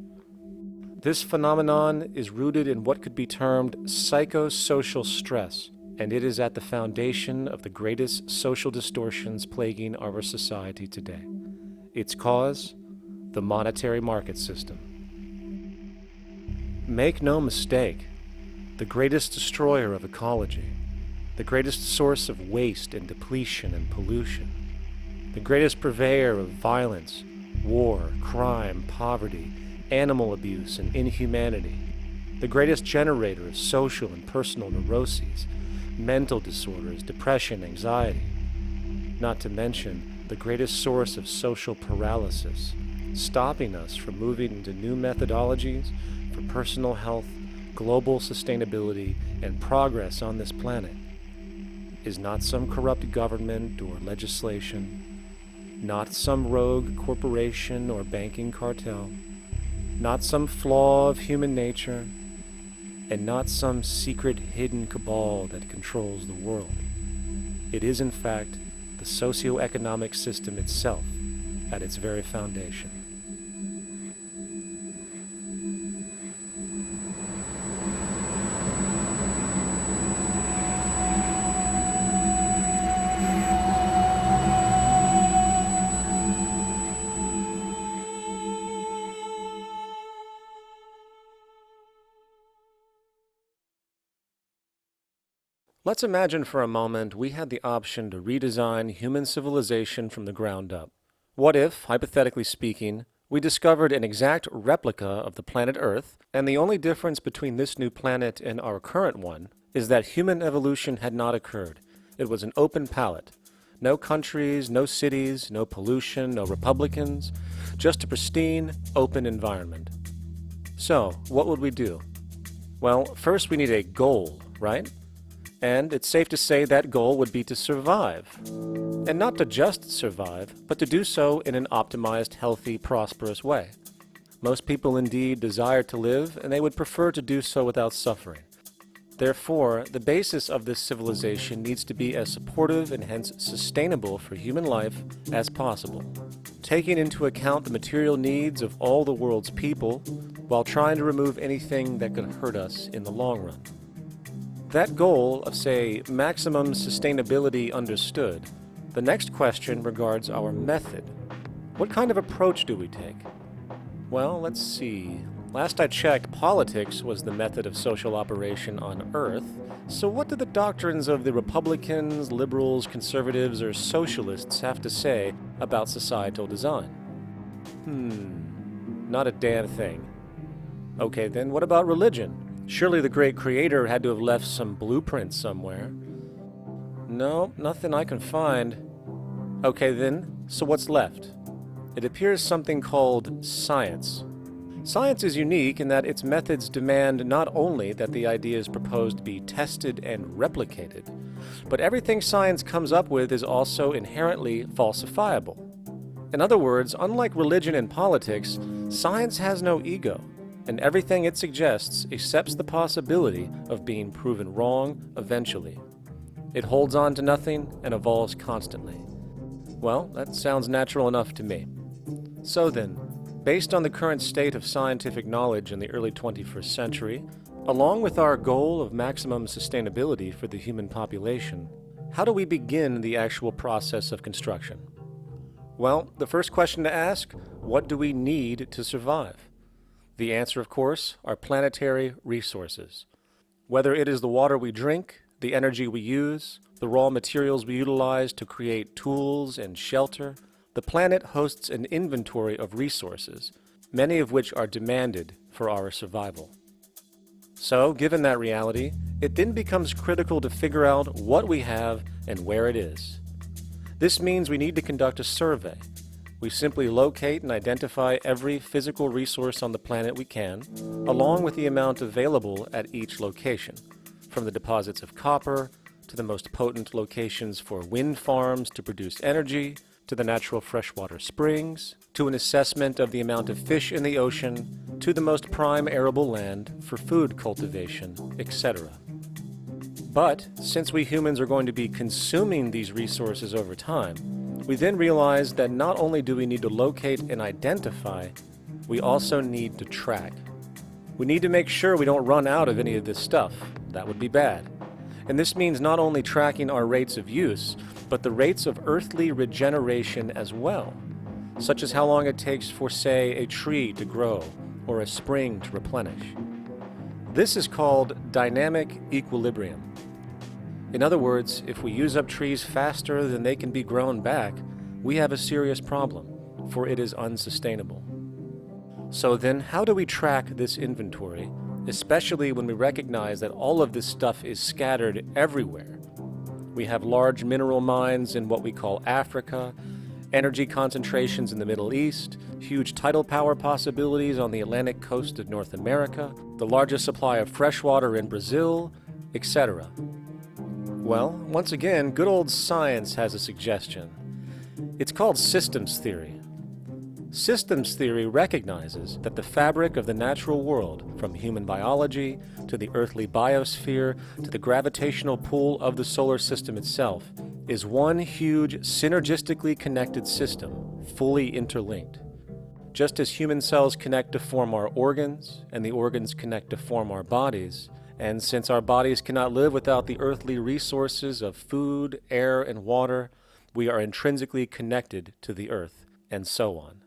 This phenomenon is rooted in what could be termed psychosocial stress, and it is at the foundation of the greatest social distortions plaguing our society today. Its cause? The monetary market system. Make no mistake, the greatest destroyer of ecology, the greatest source of waste and depletion and pollution, the greatest purveyor of violence, war, crime, poverty, animal abuse, and inhumanity, the greatest generator of social and personal neuroses, mental disorders, depression, anxiety, not to mention the greatest source of social paralysis, stopping us from moving into new methodologies for personal health, global sustainability, and progress on this planet, is not some corrupt government or legislation, not some rogue corporation or banking cartel, not some flaw of human nature, and not some secret hidden cabal that controls the world. It is, in fact, the socio-economic system itself at its very foundation. Let's imagine for a moment we had the option to redesign human civilization from the ground up. What if, hypothetically speaking, We discovered an exact replica of the planet Earth, and the only difference between this new planet and our current one is that human evolution had not occurred. It was an open palette. No countries, no cities, no pollution, no Republicans, just a pristine, open environment. So, what would we do? Well, first we need a goal, right? And it's safe to say that goal would be to survive. And not to just survive, but to do so in an optimized, healthy, prosperous way. Most people indeed desire to live, and they would prefer to do so without suffering. Therefore, the basis of this civilization needs to be as supportive and hence sustainable for human life as possible, taking into account the material needs of all the world's people while trying to remove anything that could hurt us in the long run. That goal of, say, maximum sustainability understood, the next question regards our method. What kind of approach do we take? Well, let's see. Last I checked, politics was the method of social operation on Earth. So what do the doctrines of the Republicans, liberals, conservatives, or socialists have to say about societal design? Not a damn thing. Okay, then what about religion? Surely the great creator had to have left some blueprint somewhere. No, nothing I can find. Okay then, so what's left? It appears something called science. Science is unique in that its methods demand not only that the ideas proposed be tested and replicated, but everything science comes up with is also inherently falsifiable. In other words, unlike religion and politics, science has no ego, and everything it suggests accepts the possibility of being proven wrong eventually. It holds on to nothing and evolves constantly. Well, that sounds natural enough to me. So then, based on the current state of scientific knowledge in the early 21st century, along with our goal of maximum sustainability for the human population, how do we begin the actual process of construction? Well, the first question to ask, what do we need to survive? The answer, of course, are planetary resources. Whether it is the water we drink, the energy we use, the raw materials we utilize to create tools and shelter, the planet hosts an inventory of resources, many of which are demanded for our survival. So, given that reality, it then becomes critical to figure out what we have and where it is. This means we need to conduct a survey. We simply locate and identify every physical resource on the planet we can, along with the amount available at each location, from the deposits of copper, to the most potent locations for wind farms to produce energy, to the natural freshwater springs, to an assessment of the amount of fish in the ocean, to the most prime arable land for food cultivation, etc. But since we humans are going to be consuming these resources over time, we then realize that not only do we need to locate and identify, we also need to track. We need to make sure we don't run out of any of this stuff. That would be bad. And this means not only tracking our rates of use, but the rates of earthly regeneration as well, such as how long it takes for, say, a tree to grow or a spring to replenish. This is called dynamic equilibrium. In other words, if we use up trees faster than they can be grown back, we have a serious problem, for it is unsustainable. So then, how do we track this inventory, especially when we recognize that all of this stuff is scattered everywhere? We have large mineral mines in what we call Africa, energy concentrations in the Middle East, huge tidal power possibilities on the Atlantic coast of North America, the largest supply of fresh water in Brazil, etc. Well, once again, good old science has a suggestion. It's called systems theory. Systems theory recognizes that the fabric of the natural world, from human biology to the earthly biosphere to the gravitational pull of the solar system itself, is one huge synergistically connected system, fully interlinked. Just as human cells connect to form our organs, and the organs connect to form our bodies, and since our bodies cannot live without the earthly resources of food, air, and water, we are intrinsically connected to the earth, and so on.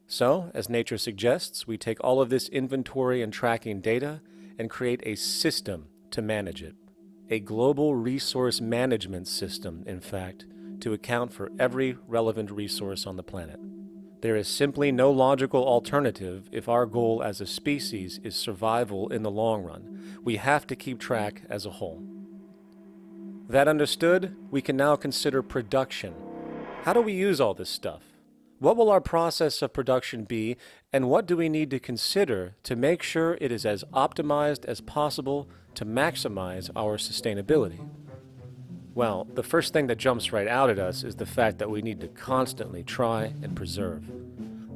So, as nature suggests, we take all of this inventory and tracking data and create a system to manage it. A global resource management system, in fact, to account for every relevant resource on the planet. There is simply no logical alternative if our goal as a species is survival in the long run. We have to keep track as a whole. That understood, we can now consider production. How do we use all this stuff? What will our process of production be, and what do we need to consider to make sure it is as optimized as possible to maximize our sustainability? Well, the first thing that jumps right out at us is the fact that we need to constantly try and preserve.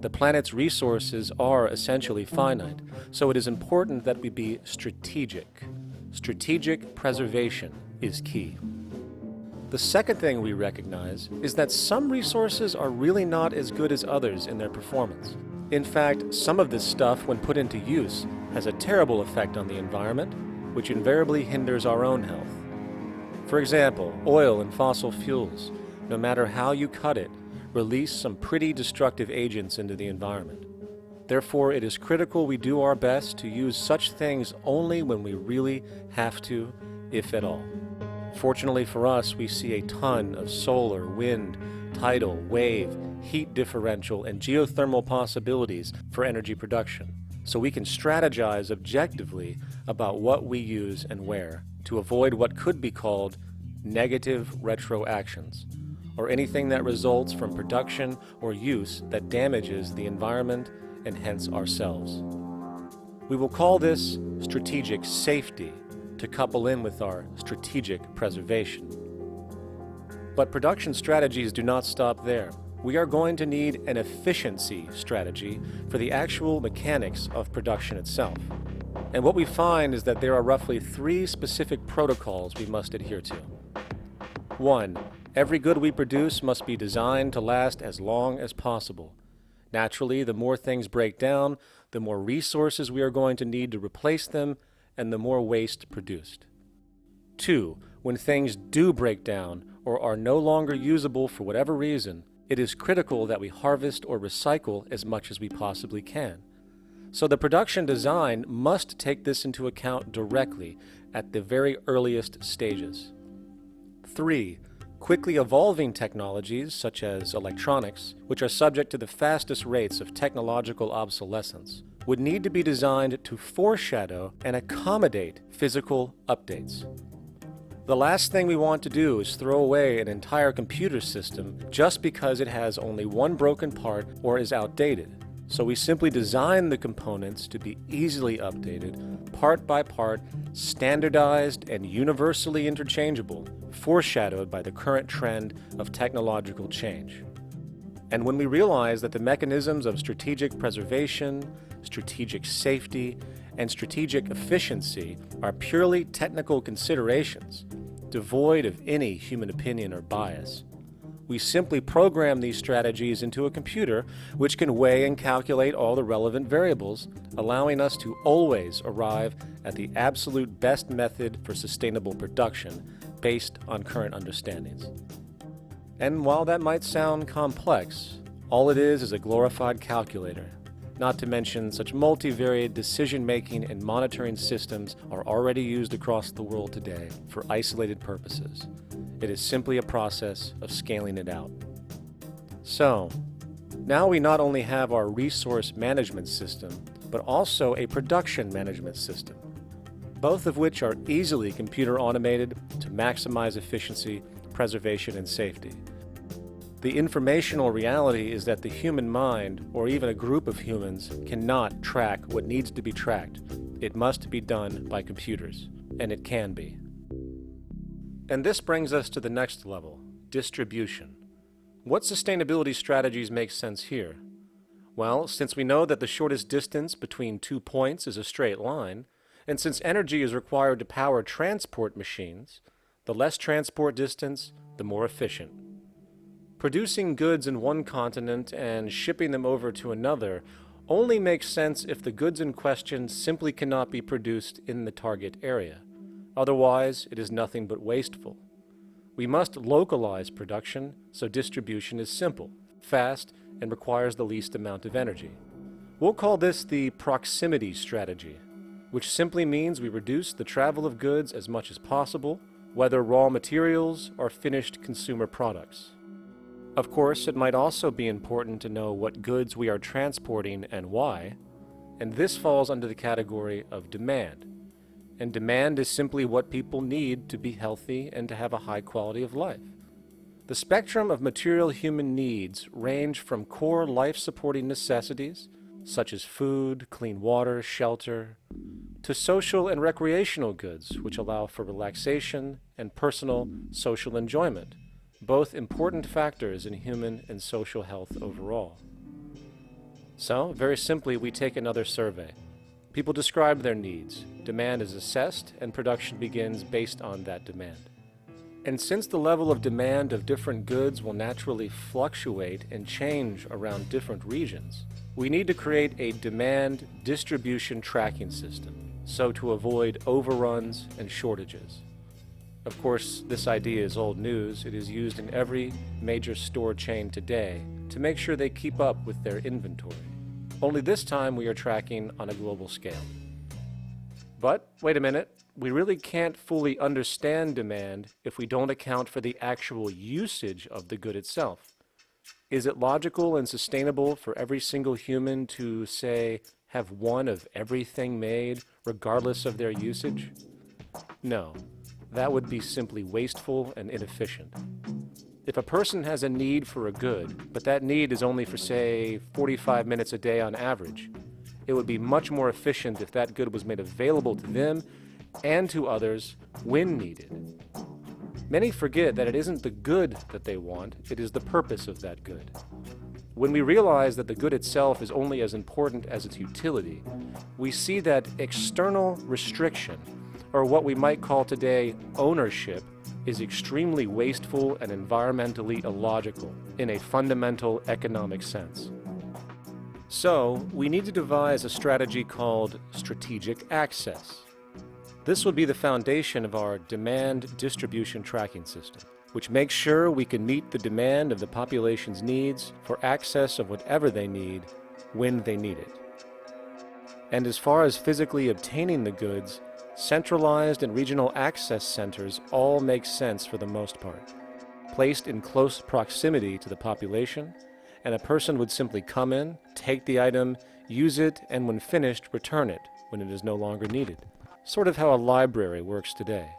The planet's resources are essentially finite, so it is important that we be strategic. Strategic preservation is key. The second thing we recognize is that some resources are really not as good as others in their performance. In fact, some of this stuff, when put into use, has a terrible effect on the environment, which invariably hinders our own health. For example, oil and fossil fuels, no matter how you cut it, release some pretty destructive agents into the environment. Therefore, it is critical we do our best to use such things only when we really have to, if at all. Fortunately for us, we see a ton of solar, wind, tidal, wave, heat differential, and geothermal possibilities for energy production, so we can strategize objectively about what we use and where to avoid what could be called negative retroactions, or anything that results from production or use that damages the environment and hence ourselves. We will call this strategic safety to couple in with our strategic preservation. But production strategies do not stop there. We are going to need an efficiency strategy for the actual mechanics of production itself. And what we find is that there are roughly 3 specific protocols we must adhere to. 1. Every good we produce must be designed to last as long as possible. Naturally, the more things break down, the more resources we are going to need to replace them, and the more waste produced. 2. When things do break down or are no longer usable for whatever reason, it is critical that we harvest or recycle as much as we possibly can. So the production design must take this into account directly at the very earliest stages. 3. Quickly evolving technologies, such as electronics, which are subject to the fastest rates of technological obsolescence, would need to be designed to foreshadow and accommodate physical updates. The last thing we want to do is throw away an entire computer system just because it has only one broken part or is outdated. So we simply design the components to be easily updated, part by part, standardized and universally interchangeable, foreshadowed by the current trend of technological change. And when we realize that the mechanisms of strategic preservation, strategic safety, and strategic efficiency are purely technical considerations, devoid of any human opinion or bias, we simply program these strategies into a computer which can weigh and calculate all the relevant variables, allowing us to always arrive at the absolute best method for sustainable production based on current understandings. And while that might sound complex, all it is a glorified calculator. Not to mention such multivariate decision-making and monitoring systems are already used across the world today for isolated purposes. It is simply a process of scaling it out. So, now we not only have our resource management system, but also a production management system, both of which are easily computer automated to maximize efficiency, preservation, and safety. The informational reality is that the human mind, or even a group of humans, cannot track what needs to be tracked. It must be done by computers, and it can be. And this brings us to the next level, distribution. What sustainability strategies make sense here? Well, since we know that the shortest distance between 2 points is a straight line, and since energy is required to power transport machines, the less transport distance, the more efficient. Producing goods in one continent and shipping them over to another only makes sense if the goods in question simply cannot be produced in the target area. Otherwise, it is nothing but wasteful. We must localize production so distribution is simple, fast, and requires the least amount of energy. We'll call this the proximity strategy, which simply means we reduce the travel of goods as much as possible, whether raw materials or finished consumer products. Of course, it might also be important to know what goods we are transporting and why, and this falls under the category of demand. And demand is simply what people need to be healthy and to have a high quality of life. The spectrum of material human needs range from core life-supporting necessities, such as food, clean water, shelter, to social and recreational goods, which allow for relaxation and personal social enjoyment, both important factors in human and social health overall. So, very simply, we take another survey. People describe their needs, demand is assessed, and production begins based on that demand. And since the level of demand of different goods will naturally fluctuate and change around different regions, we need to create a demand distribution tracking system, so to avoid overruns and shortages. Of course, this idea is old news. It is used in every major store chain today to make sure they keep up with their inventory. Only this time we are tracking on a global scale. But, wait a minute, we really can't fully understand demand if we don't account for the actual usage of the good itself. Is it logical and sustainable for every single human to, say, have one of everything made, regardless of their usage? No, that would be simply wasteful and inefficient. If a person has a need for a good, but that need is only for, say, 45 minutes a day on average, it would be much more efficient if that good was made available to them and to others when needed. Many forget that it isn't the good that they want, it is the purpose of that good. When we realize that the good itself is only as important as its utility, we see that external restriction, or what we might call today ownership, is extremely wasteful and environmentally illogical in a fundamental economic sense. So, we need to devise a strategy called strategic access. This will be the foundation of our demand distribution tracking system, which makes sure we can meet the demand of the population's needs for access of whatever they need when they need it. And as far as physically obtaining the goods, centralized and regional access centers all make sense for the most part, placed in close proximity to the population, and a person would simply come in, take the item, use it, and when finished, return it when it is no longer needed. Sort of how a library works today.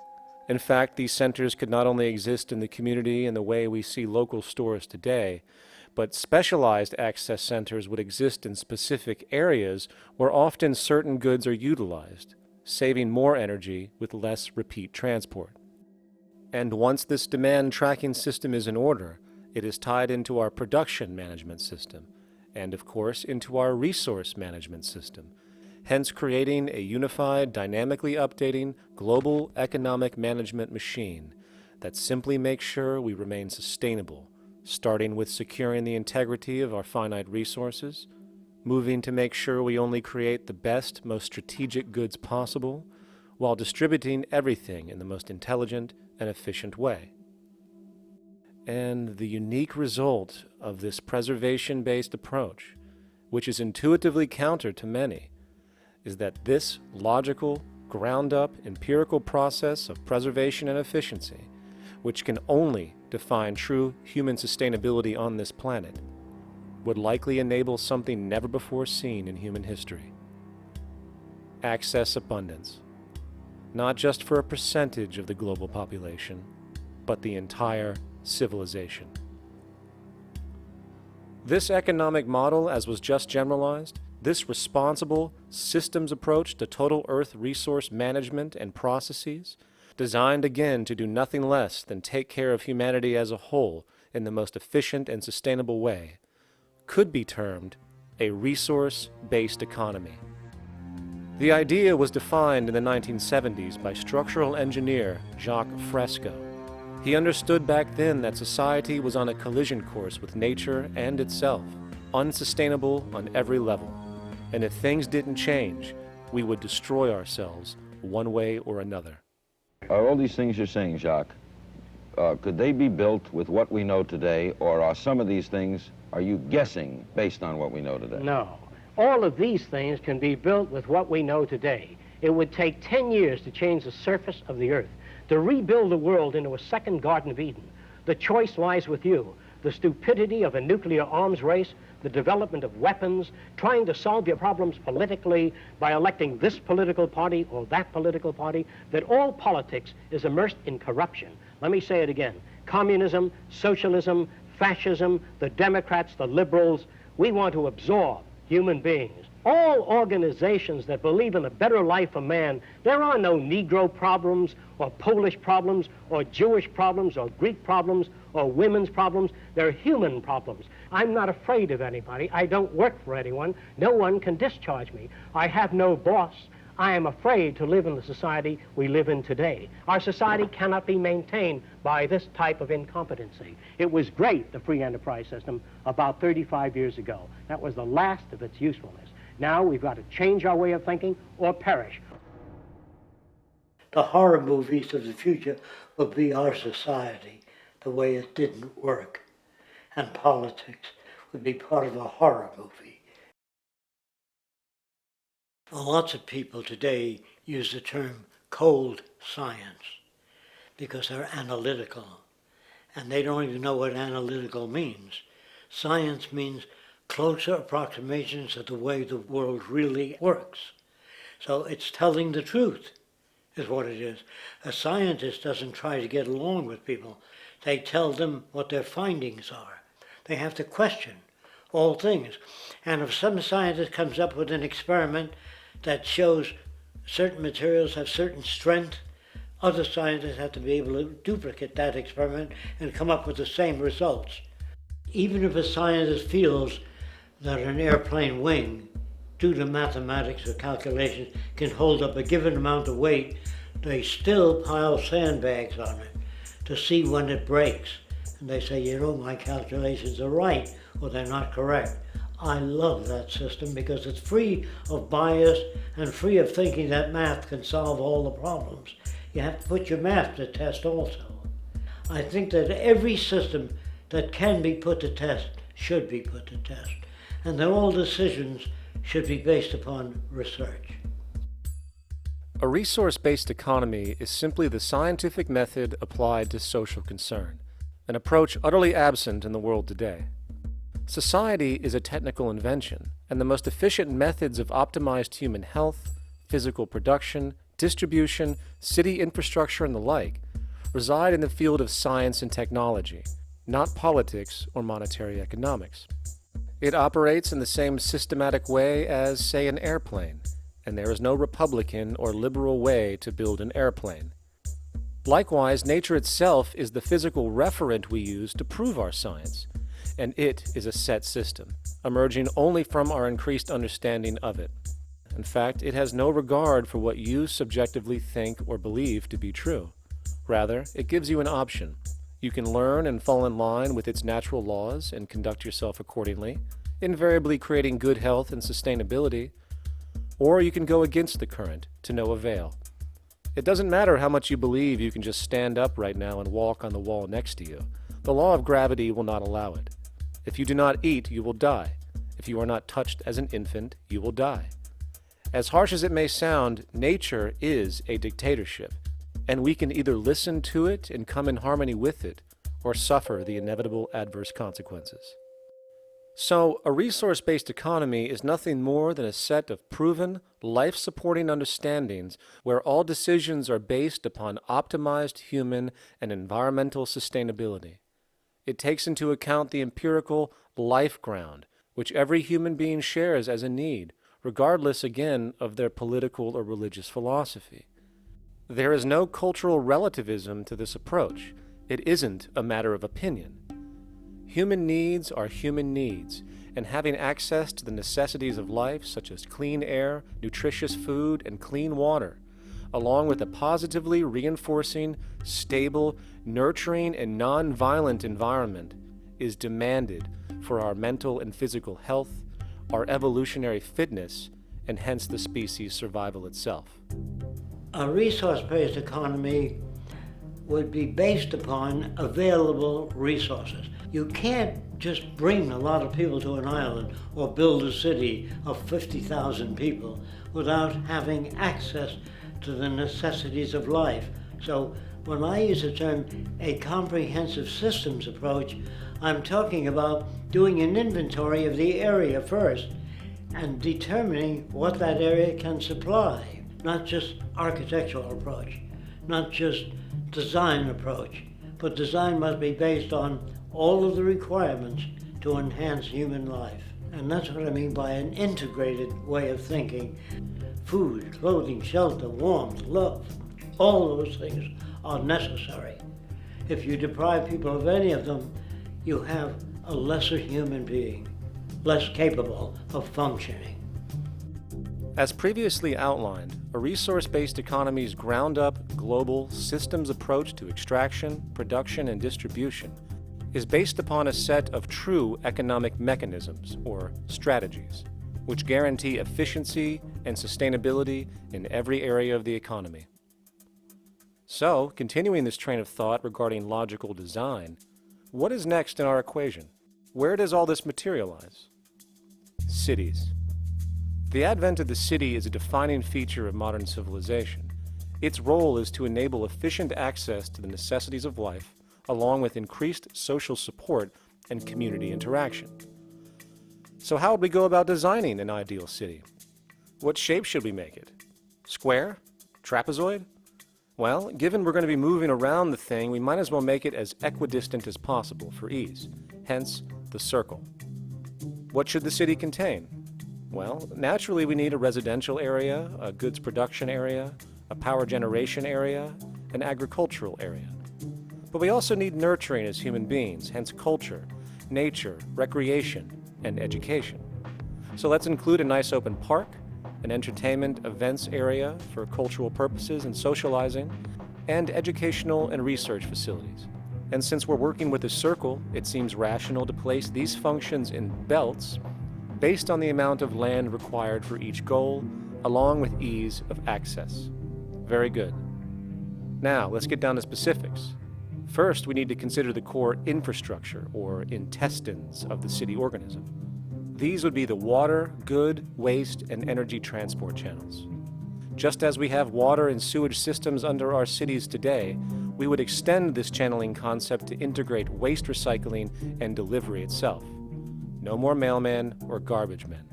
In fact, these centers could not only exist in the community in the way we see local stores today, but specialized access centers would exist in specific areas where often certain goods are utilized, saving more energy with less repeat transport. And once this demand tracking system is in order, it is tied into our production management system, and of course into our resource management system, hence creating a unified, dynamically updating, global economic management machine that simply makes sure we remain sustainable, starting with securing the integrity of our finite resources, moving to make sure we only create the best, most strategic goods possible, while distributing everything in the most intelligent and efficient way. And the unique result of this preservation-based approach, which is intuitively counter to many, is that this logical, ground-up, empirical process of preservation and efficiency, which can only define true human sustainability on this planet, would likely enable something never before seen in human history. Access abundance, not just for a percentage of the global population, but the entire civilization. This economic model, as was just generalized, this responsible systems approach to total Earth resource management and processes, designed again to do nothing less than take care of humanity as a whole in the most efficient and sustainable way, could be termed a resource-based economy. The idea was defined in the 1970s by structural engineer Jacques Fresco. He understood back then that society was on a collision course with nature and itself, unsustainable on every level. And if things didn't change, we would destroy ourselves one way or another. Are all these things you're saying, Jacques, could they be built with what we know today, or are some of these things, are you guessing based on what we know today? No. All of these things can be built with what we know today. It would take 10 years to change the surface of the Earth, to rebuild the world into a second Garden of Eden. The choice lies with you. the stupidity of a nuclear arms race, the development of weapons, trying to solve your problems politically by electing this political party or that political party, that all politics is immersed in corruption. Let me say it again. Communism, socialism, fascism, the Democrats, the liberals, we want to absorb human beings. All organizations that believe in a better life for man, there are no Negro problems or Polish problems or Jewish problems or Greek problems or women's problems. They're human problems. I'm not afraid of anybody. I don't work for anyone. No one can discharge me. I have no boss. I am afraid to live in the society we live in today. Our society cannot be maintained by this type of incompetency. It was great, the free enterprise system, about 35 years ago. That was the last of its usefulness. Now we've got to change our way of thinking or perish. The horror movies of the future will be our society, the way it didn't work. And politics would be part of a horror movie. Lots of people today use the term cold science because they're analytical. And they don't even know what analytical means. Science means closer approximations of the way the world really works. So it's telling the truth, is what it is. A scientist doesn't try to get along with people. They tell them what their findings are. They have to question all things. And if some scientist comes up with an experiment that shows certain materials have certain strength, other scientists have to be able to duplicate that experiment and come up with the same results. Even if a scientist feels that an airplane wing, due to mathematics or calculations, can hold up a given amount of weight, they still pile sandbags on it to see when it breaks. And they say, you know, my calculations are right, or they're not correct. I love that system because it's free of bias and free of thinking that math can solve all the problems. You have to put your math to test also. I think that every system that can be put to test should be put to test, and that all decisions should be based upon research. A resource-based economy is simply the scientific method applied to social concern, an approach utterly absent in the world today. Society is a technical invention, and the most efficient methods of optimized human health, physical production, distribution, city infrastructure, and the like reside in the field of science and technology, not politics or monetary economics. It operates in the same systematic way as, say, an airplane, and there is no Republican or liberal way to build an airplane. Likewise, nature itself is the physical referent we use to prove our science, and it is a set system, emerging only from our increased understanding of it. In fact, it has no regard for what you subjectively think or believe to be true. Rather, it gives you an option. You can learn and fall in line with its natural laws and conduct yourself accordingly, invariably creating good health and sustainability, or you can go against the current to no avail. It doesn't matter how much you believe you can just stand up right now and walk on the wall next to you. The law of gravity will not allow it. If you do not eat, you will die. If you are not touched as an infant, you will die. As harsh as it may sound, nature is a dictatorship, and we can either listen to it and come in harmony with it, or suffer the inevitable adverse consequences. So, a resource-based economy is nothing more than a set of proven, life-supporting understandings where all decisions are based upon optimized human and environmental sustainability. It takes into account the empirical life ground, which every human being shares as a need, regardless, again, of their political or religious philosophy. There is no cultural relativism to this approach. It isn't a matter of opinion. Human needs are human needs, and having access to the necessities of life, such as clean air, nutritious food, and clean water, along with a positively reinforcing, stable, nurturing, and non-violent environment, is demanded for our mental and physical health, our evolutionary fitness, and hence the species' survival itself. A resource-based economy would be based upon available resources. You can't just bring a lot of people to an island or build a city of 50,000 people without having access to the necessities of life. So when I use the term a comprehensive systems approach, I'm talking about doing an inventory of the area first and determining what that area can supply, not just architectural approach, not just design approach, but design must be based on all of the requirements to enhance human life. And that's what I mean by an integrated way of thinking. Food, clothing, shelter, warmth, love, all those things are necessary. If you deprive people of any of them, you have a lesser human being, less capable of functioning. As previously outlined, a resource-based economy's ground-up, global, systems approach to extraction, production, and distribution is based upon a set of true economic mechanisms, or strategies, which guarantee efficiency and sustainability in every area of the economy. So, continuing this train of thought regarding logical design, what is next in our equation? Where does all this materialize? Cities. The advent of the city is a defining feature of modern civilization. Its role is to enable efficient access to the necessities of life, along with increased social support and community interaction. So how would we go about designing an ideal city? What shape should we make it? Square? Trapezoid? Well, given we're going to be moving around the thing, we might as well make it as equidistant as possible for ease, hence the circle. What should the city contain? Well, naturally we need a residential area, a goods production area, a power generation area, an agricultural area. But we also need nurturing as human beings, hence culture, nature, recreation, and education. So let's include a nice open park, an entertainment events area for cultural purposes and socializing, and educational and research facilities. And since we're working with a circle, it seems rational to place these functions in belts based on the amount of land required for each goal, along with ease of access. Very good. Now, let's get down to specifics. First, we need to consider the core infrastructure, or intestines, of the city organism. These would be the water, good, waste, and energy transport channels. Just as we have water and sewage systems under our cities today, we would extend this channeling concept to integrate waste recycling and delivery itself. No more mailmen or garbage men.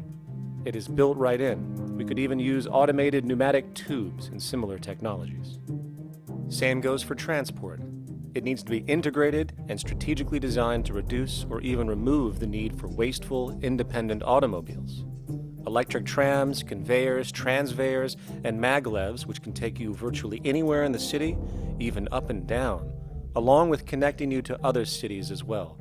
It is built right in. We could even use automated pneumatic tubes and similar technologies. Same goes for transport. It needs to be integrated and strategically designed to reduce or even remove the need for wasteful, independent automobiles. Electric trams, conveyors, transveyors, and maglevs, which can take you virtually anywhere in the city, even up and down, along with connecting you to other cities as well.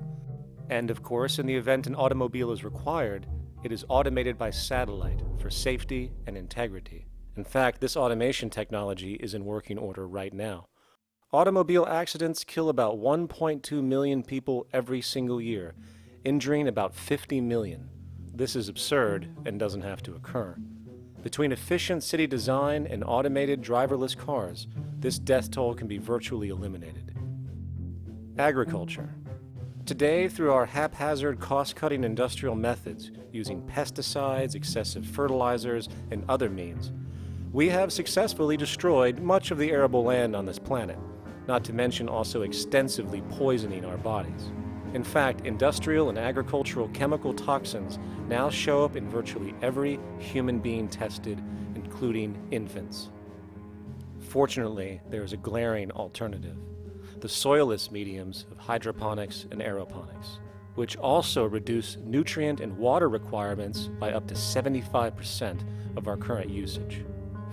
And of course, in the event an automobile is required, it is automated by satellite for safety and integrity. In fact, this automation technology is in working order right now. Automobile accidents kill about 1.2 million people every single year, injuring about 50 million. This is absurd and doesn't have to occur. Between efficient city design and automated driverless cars, this death toll can be virtually eliminated. Agriculture. Today, through our haphazard, cost-cutting industrial methods, using pesticides, excessive fertilizers, and other means, we have successfully destroyed much of the arable land on this planet, not to mention also extensively poisoning our bodies. In fact, industrial and agricultural chemical toxins now show up in virtually every human being tested, including infants. Fortunately, there is a glaring alternative: the soilless mediums of hydroponics and aeroponics, which also reduce nutrient and water requirements by up to 75% of our current usage.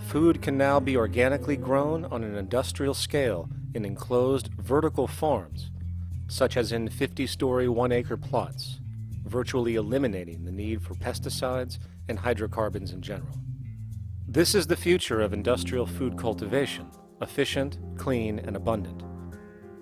Food can now be organically grown on an industrial scale in enclosed vertical farms, such as in 50-story 1-acre plots, virtually eliminating the need for pesticides and hydrocarbons in general. This is the future of industrial food cultivation, efficient, clean, and abundant.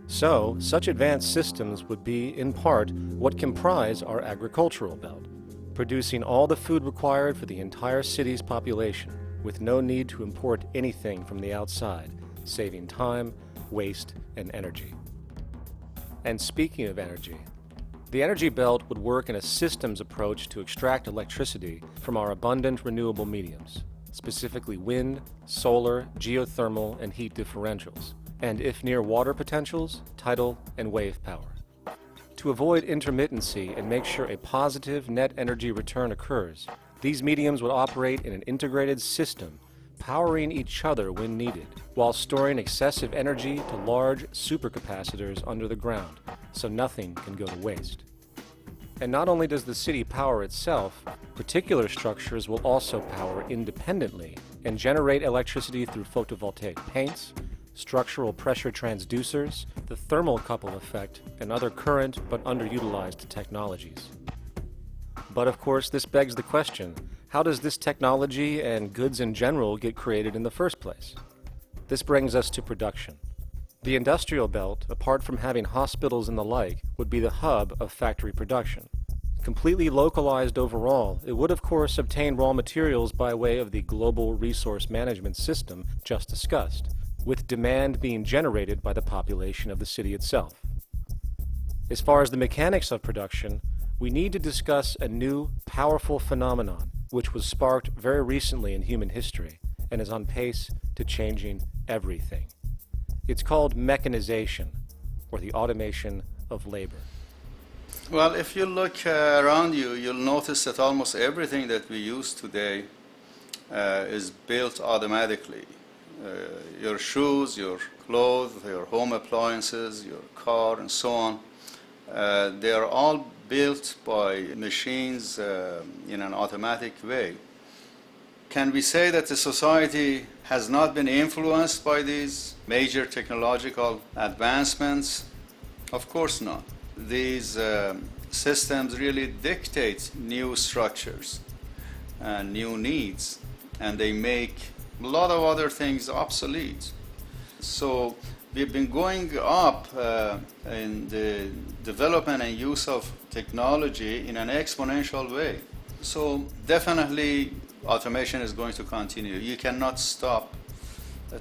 So, such advanced systems would be, in part, what comprise our agricultural belt, producing all the food required for the entire city's population, with no need to import anything from the outside, saving time, waste, and energy. And speaking of energy, the energy belt would work in a systems approach to extract electricity from our abundant renewable mediums, specifically wind, solar, geothermal, and heat differentials, and if near water potentials, tidal and wave power. To avoid intermittency and make sure a positive net energy return occurs, these mediums would operate in an integrated system, powering each other when needed, while storing excessive energy to large supercapacitors under the ground, so nothing can go to waste. And not only does the city power itself, particular structures will also power independently and generate electricity through photovoltaic paints, structural pressure transducers, the thermocouple effect, and other current but underutilized technologies. But of course, this begs the question, how does this technology and goods in general get created in the first place? This brings us to production. The industrial belt, apart from having hospitals and the like, would be the hub of factory production. Completely localized overall, it would of course obtain raw materials by way of the global resource management system just discussed, with demand being generated by the population of the city itself. As far as the mechanics of production, we need to discuss a new, powerful phenomenon which was sparked very recently in human history and is on pace to changing everything. It's called mechanization, or the automation of labor. Well, if you look around you, you'll notice that almost everything that we use today is built automatically. Your shoes, your clothes, your home appliances, your car, and so on, they are all built by machines in an automatic way. Can we say that the society has not been influenced by these major technological advancements? Of course not. These systems really dictate new structures and new needs, and they make a lot of other things obsolete. So we've been going up in the development and use of technology in an exponential way. So definitely automation is going to continue. You cannot stop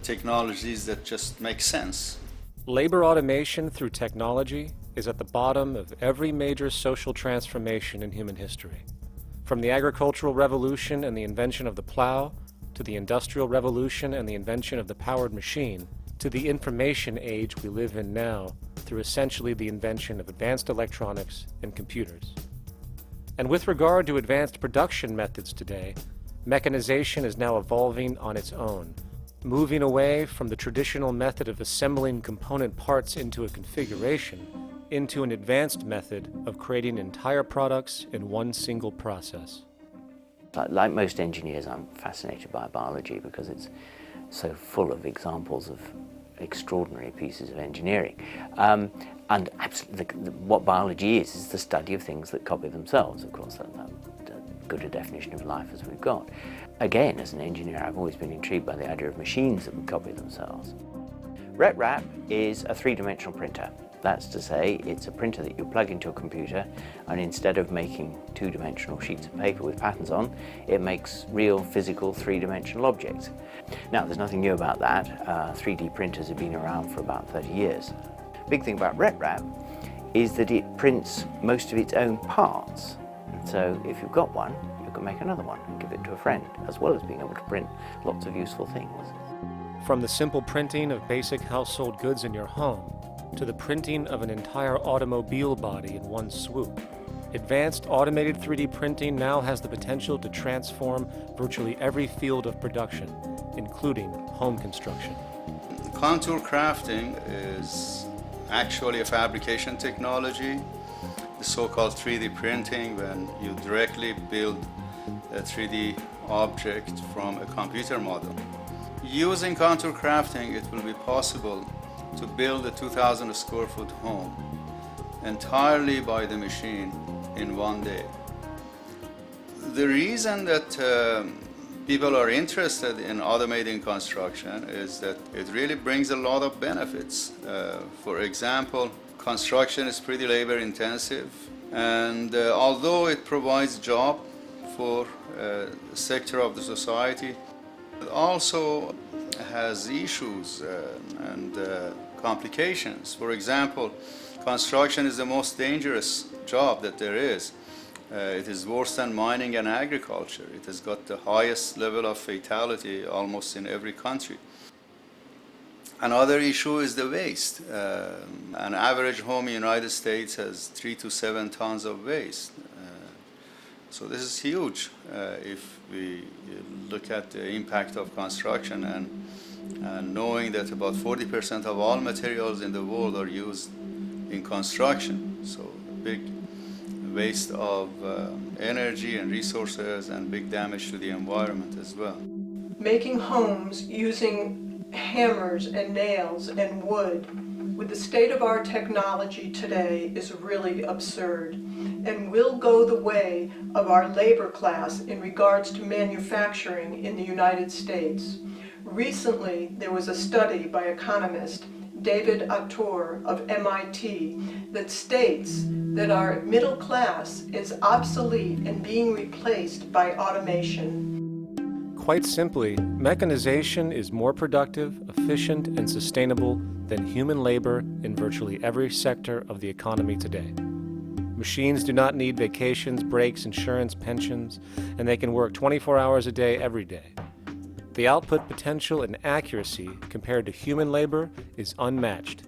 technologies that just make sense. Labor automation through technology is at the bottom of every major social transformation in human history. From the agricultural revolution and the invention of the plow, to the industrial revolution and the invention of the powered machine, to the information age we live in now through essentially the invention of advanced electronics and computers. And with regard to advanced production methods today, mechanization is now evolving on its own, moving away from the traditional method of assembling component parts into a configuration into an advanced method of creating entire products in one single process. Like most engineers, I'm fascinated by biology because it's so full of examples of extraordinary pieces of engineering. And absolutely, what biology is the study of things that copy themselves. Of course, that's good a definition of life as we've got. Again, as an engineer, I've always been intrigued by the idea of machines that would copy themselves. RepRap is a three-dimensional printer. That's to say, it's a printer that you plug into a computer, and instead of making two-dimensional sheets of paper with patterns on, it makes real physical three-dimensional objects. Now, there's nothing new about that. 3D printers have been around for about 30 years. Big thing about RepRap is that it prints most of its own parts. So if you've got one, you can make another one and give it to a friend, as well as being able to print lots of useful things. From the simple printing of basic household goods in your home, to the printing of an entire automobile body in one swoop, advanced automated 3D printing now has the potential to transform virtually every field of production, including home construction. Contour crafting is actually a fabrication technology. The so-called 3D printing, when you directly build a 3D object from a computer model. Using contour crafting, it will be possible to build a 2,000 square foot home entirely by the machine in one day. The reason that people are interested in automating construction is that it really brings a lot of benefits. For example, construction is pretty labor intensive, and although it provides job for a sector of the society, it also has issues and complications. For example, construction is the most dangerous job that there is. It is worse than mining and agriculture. It has got the highest level of fatality almost in every country. Another issue is the waste. An average home in the United States has 3 to 7 tons of waste. So this is huge if we look at the impact of construction and knowing that about 40% of all materials in the world are used in construction. So big waste of energy and resources and big damage to the environment as well. Making homes using hammers and nails and wood with the state of our technology today is really absurd and will go the way of our labor class in regards to manufacturing in the United States. Recently, there was a study by economist David Autor of MIT that states that our middle class is obsolete and being replaced by automation. Quite simply, mechanization is more productive, efficient, and sustainable than human labor in virtually every sector of the economy today. Machines do not need vacations, breaks, insurance, pensions, and they can work 24 hours a day every day. The output potential and accuracy compared to human labor is unmatched.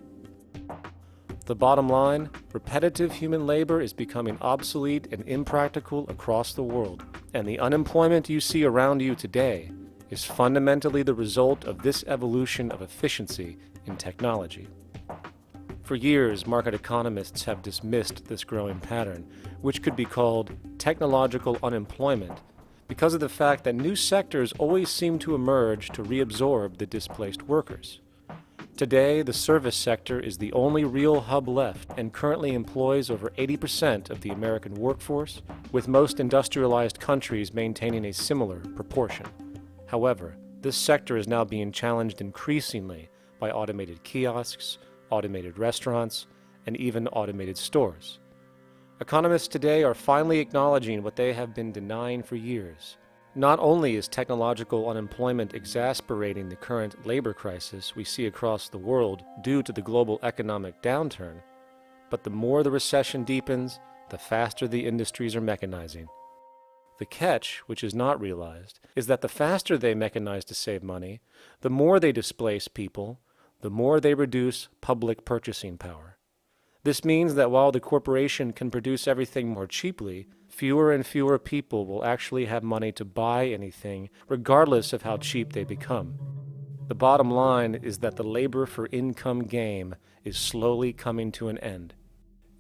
The bottom line, repetitive human labor is becoming obsolete and impractical across the world, and the unemployment you see around you today is fundamentally the result of this evolution of efficiency in technology. For years, market economists have dismissed this growing pattern, which could be called technological unemployment, because of the fact that new sectors always seem to emerge to reabsorb the displaced workers. Today, the service sector is the only real hub left and currently employs over 80% of the American workforce, with most industrialized countries maintaining a similar proportion. However, this sector is now being challenged increasingly by automated kiosks, automated restaurants, and even automated stores. Economists today are finally acknowledging what they have been denying for years. Not only is technological unemployment exasperating the current labor crisis we see across the world due to the global economic downturn, but the more the recession deepens, the faster the industries are mechanizing. The catch, which is not realized, is that the faster they mechanize to save money, the more they displace people, the more they reduce public purchasing power. This means that while the corporation can produce everything more cheaply, fewer and fewer people will actually have money to buy anything, regardless of how cheap they become. The bottom line is that the labor for income game is slowly coming to an end.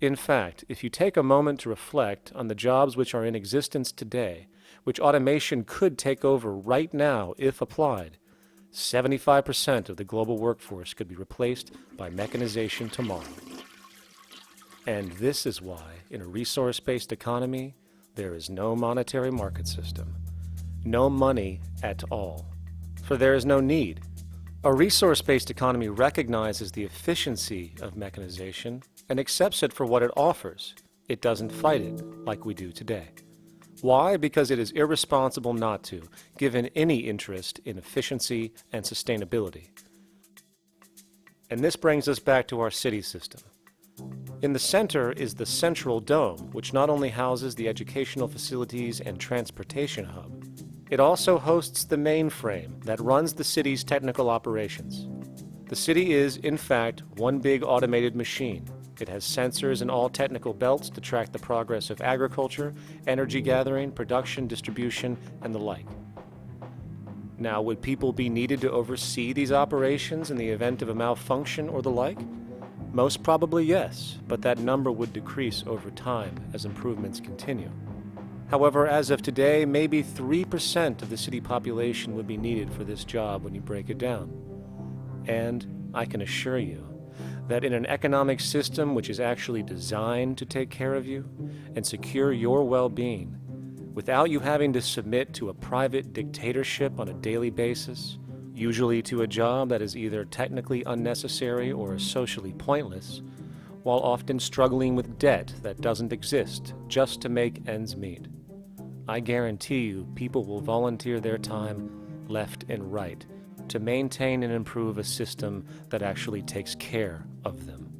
In fact, if you take a moment to reflect on the jobs which are in existence today, which automation could take over right now if applied, 75% of the global workforce could be replaced by mechanization tomorrow. And this is why, in a resource-based economy, there is no monetary market system, no money at all, for there is no need. A resource-based economy recognizes the efficiency of mechanization and accepts it for what it offers. It doesn't fight it like we do today. Why? Because it is irresponsible not to, given any interest in efficiency and sustainability. And this brings us back to our city system. In the center is the central dome, which not only houses the educational facilities and transportation hub, it also hosts the mainframe that runs the city's technical operations. The city is, in fact, one big automated machine. It has sensors in all technical belts to track the progress of agriculture, energy gathering, production, distribution, and the like. Now, would people be needed to oversee these operations in the event of a malfunction or the like? Most probably yes, but that number would decrease over time as improvements continue. However, as of today, maybe 3% of the city population would be needed for this job when you break it down. And I can assure you that in an economic system which is actually designed to take care of you and secure your well-being, without you having to submit to a private dictatorship on a daily basis, usually to a job that is either technically unnecessary or socially pointless, while often struggling with debt that doesn't exist just to make ends meet. I guarantee you people will volunteer their time left and right to maintain and improve a system that actually takes care of them.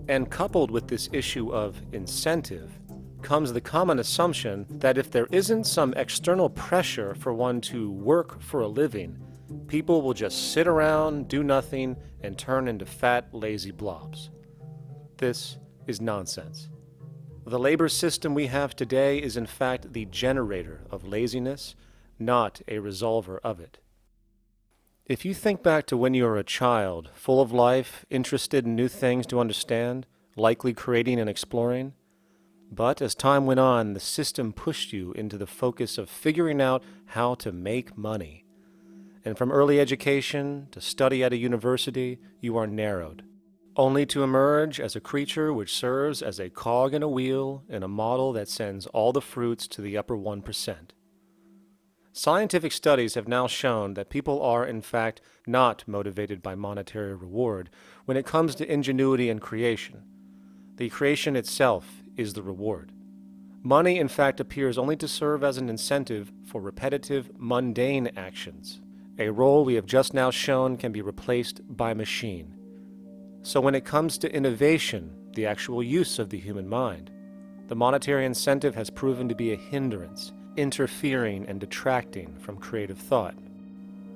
And coupled with this issue of incentive comes the common assumption that if there isn't some external pressure for one to work for a living, people will just sit around, do nothing, and turn into fat, lazy blobs. This is nonsense. The labor system we have today is in fact the generator of laziness, not a resolver of it. If you think back to when you were a child, full of life, interested in new things to understand, likely creating and exploring, but as time went on, the system pushed you into the focus of figuring out how to make money. And from early education to study at a university, you are narrowed, only to emerge as a creature which serves as a cog in a wheel in a model that sends all the fruits to the upper 1%. Scientific studies have now shown that people are, in fact, not motivated by monetary reward when it comes to ingenuity and creation. The creation itself is the reward. Money, in fact, appears only to serve as an incentive for repetitive, mundane actions, a role we have just now shown can be replaced by machine. So when it comes to innovation, the actual use of the human mind, the monetary incentive has proven to be a hindrance, interfering and detracting from creative thought.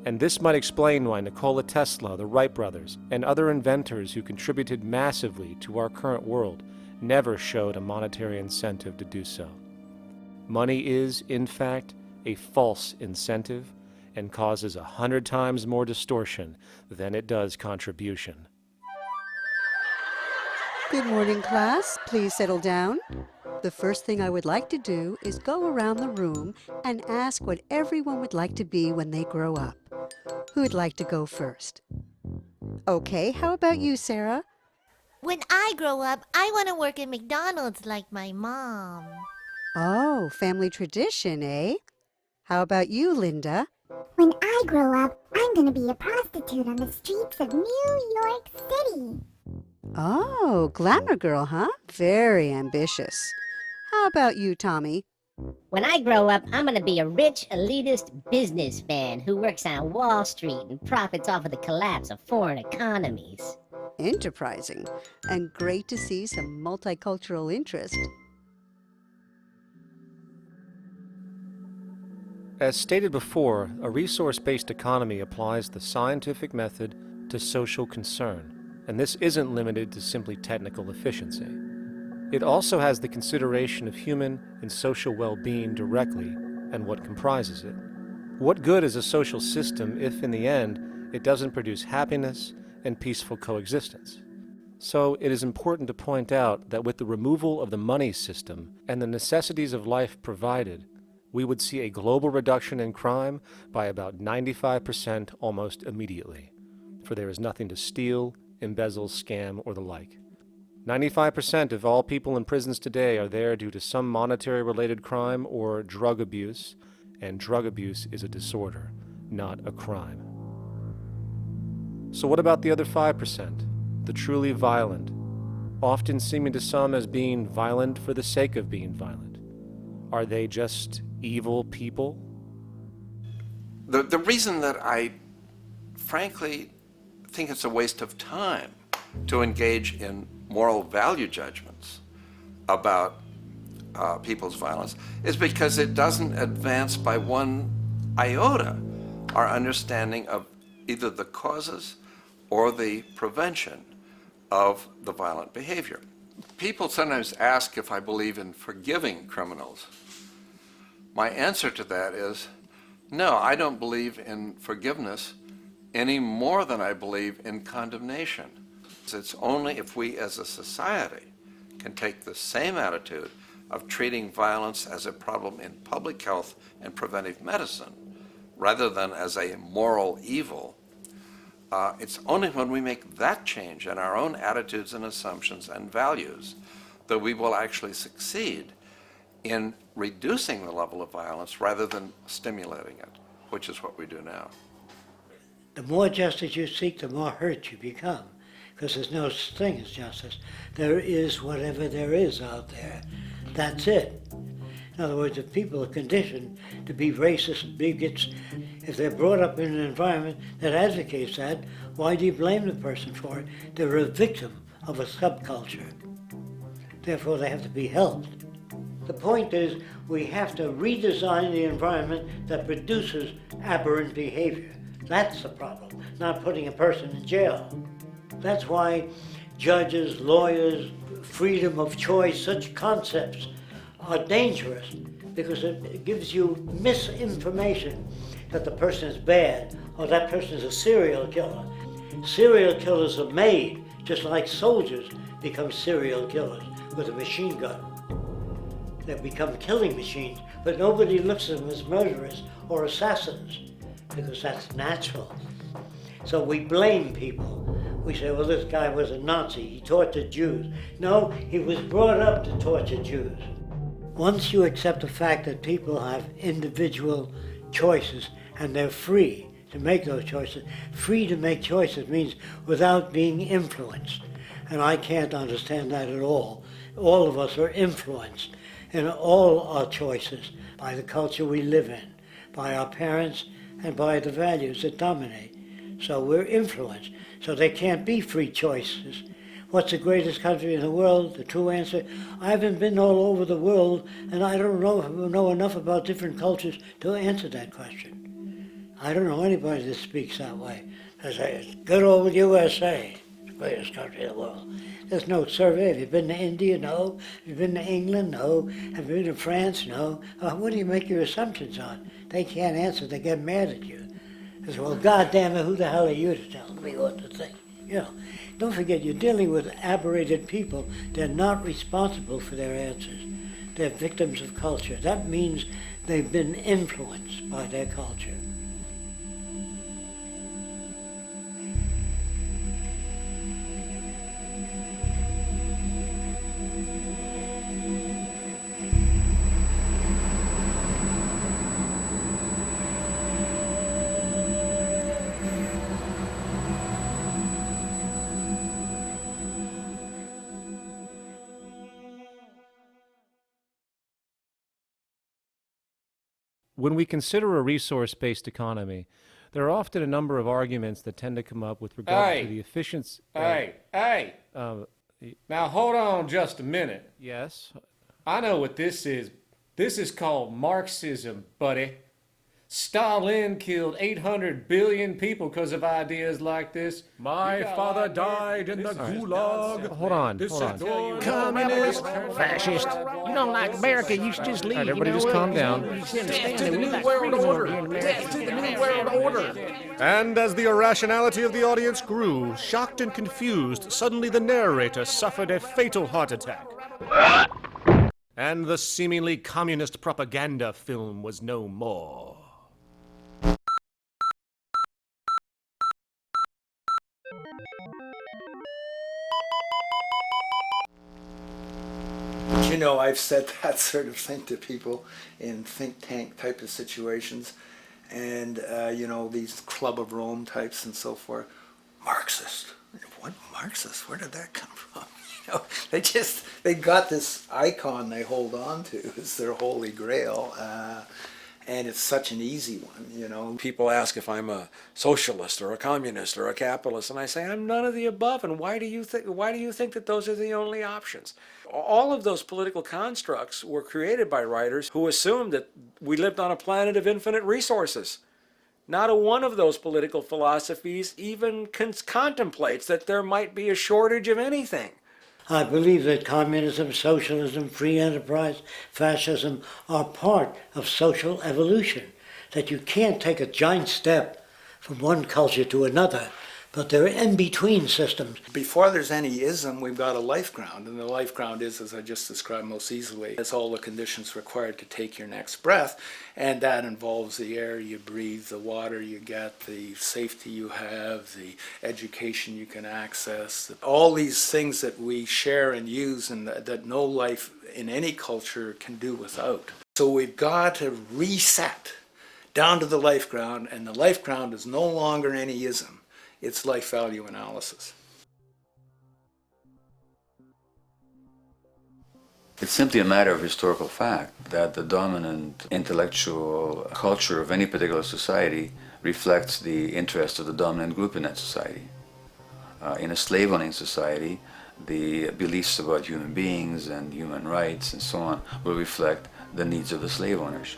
And this might explain why Nikola Tesla, the Wright brothers, and other inventors who contributed massively to our current world never showed a monetary incentive to do so. Money is, in fact, a false incentive and causes 100 times more distortion than it does contribution. Good morning, class. Please settle down. The first thing I would like to do is go around the room and ask what everyone would like to be when they grow up. Who'd like to go first? Okay, how about you, Sarah? When I grow up, I want to work at McDonald's like my mom. Oh, family tradition, eh? How about you, Linda? When I grow up, I'm going to be a prostitute on the streets of New York City. Oh, glamour girl, huh? Very ambitious. How about you, Tommy? When I grow up, I'm going to be a rich, elitist businessman who works on Wall Street and profits off of the collapse of foreign economies. Enterprising, and great to see some multicultural interest. As stated before, a resource-based economy applies the scientific method to social concern, and this isn't limited to simply technical efficiency. It also has the consideration of human and social well-being directly and what comprises it. What good is a social system if, in the end, it doesn't produce happiness and peaceful coexistence? So it is important to point out that with the removal of the money system and the necessities of life provided, we would see a global reduction in crime by about 95% almost immediately, for there is nothing to steal, embezzle, scam, or the like. 95% of all people in prisons today are there due to some monetary-related crime or drug abuse, and drug abuse is a disorder, not a crime. So what about the other 5%, the truly violent, often seeming to some as being violent for the sake of being violent? Are they just evil people? The reason that I frankly think it's a waste of time to engage in moral value judgments about people's violence is because it doesn't advance by one iota our understanding of either the causes or the prevention of the violent behavior. People sometimes ask if I believe in forgiving criminals. My answer to that is, no, I don't believe in forgiveness any more than I believe in condemnation. It's only if we as a society can take the same attitude of treating violence as a problem in public health and preventive medicine rather than as a moral evil. It's only when we make that change in our own attitudes and assumptions and values that we will actually succeed in reducing the level of violence rather than stimulating it, which is what we do now. The more justice you seek, the more hurt you become, because there's no such thing as justice. There is whatever there is out there. That's it. In other words, if people are conditioned to be racist, bigots, if they're brought up in an environment that advocates that, why do you blame the person for it? They're a victim of a subculture. Therefore, they have to be helped. The point is, we have to redesign the environment that produces aberrant behavior, That's the problem, not putting a person in jail. That's why judges, lawyers, freedom of choice, such concepts are dangerous because it gives you misinformation that the person is bad or that person is a serial killer. Serial killers are made just like soldiers become serial killers with a machine gun. They become killing machines, but nobody looks at them as murderers or assassins because that's natural. So we blame people. We say, well, this guy was a Nazi, he tortured Jews. No, he was brought up to torture Jews. Once you accept the fact that people have individual choices and they're free to make those choices, free to make choices means without being influenced. And I can't understand that at all. All of us are influenced in all our choices by the culture we live in, by our parents, and by the values that dominate. So we're influenced. So there can't be free choices. What's the greatest country in the world? The true answer, I haven't been all over the world, and I don't know enough about different cultures to answer that question. I don't know anybody that speaks that way. They say, good old USA, the greatest country in the world. There's no survey. Have you been to India? No. Have you been to England? No. Have you been to France? No. What do you make your assumptions on? They can't answer. They get mad at you. They say, well, goddamn it, who the hell are you to tell me what to think? You know, don't forget, you're dealing with aberrated people. They're not responsible for their answers. They're victims of culture. That means they've been influenced by their culture. When we consider a resource-based economy, there are often a number of arguments that tend to come up with regard to the efficiency. Now hold on just a minute. Yes? I know what this is. This is called Marxism, buddy. Stalin killed 800 billion people because of ideas like this. My father died in the gulag. Hold on. Communist, fascist. You don't like America, you should just leave. All right, everybody just calm down. Death to the New World Order. Death to the New World Order. And as the irrationality of the audience grew, shocked and confused, suddenly the narrator suffered a fatal heart attack. And the seemingly communist propaganda film was no more. You know, I've said that sort of thing to people in think tank type of situations, and you know, these Club of Rome types and so forth. Marxist? What Marxist? Where did that come from? You know, they got this icon they hold on to as their holy grail, and it's such an easy one, you know. People ask if I'm a socialist or a communist or a capitalist, and I say I'm none of the above. And why do you think that those are the only options? All of those political constructs were created by writers who assumed that we lived on a planet of infinite resources. Not a one of those political philosophies even contemplates that there might be a shortage of anything. I believe that communism, socialism, free enterprise, fascism are part of social evolution, that you can't take a giant step from one culture to another, but they're in-between systems. Before there's any ism, we've got a life ground, and the life ground is, as I just described most easily, it's all the conditions required to take your next breath, and that involves the air you breathe, the water you get, the safety you have, the education you can access, all these things that we share and use and that no life in any culture can do without. So we've got to reset down to the life ground, and the life ground is no longer any ism. It's life value analysis. It's simply a matter of historical fact that the dominant intellectual culture of any particular society reflects the interest of the dominant group in that society. In a slave-owning society, the beliefs about human beings and human rights and so on will reflect the needs of the slave owners.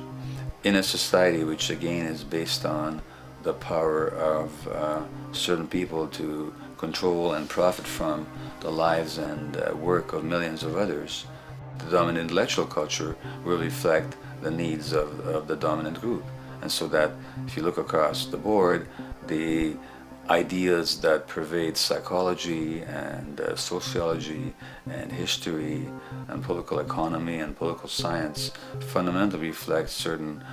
In a society which again is based on the power of certain people to control and profit from the lives and work of millions of others, the dominant intellectual culture will reflect the needs of the dominant group. And so that if you look across the board, the ideas that pervade psychology and sociology and history and political economy and political science fundamentally reflect certain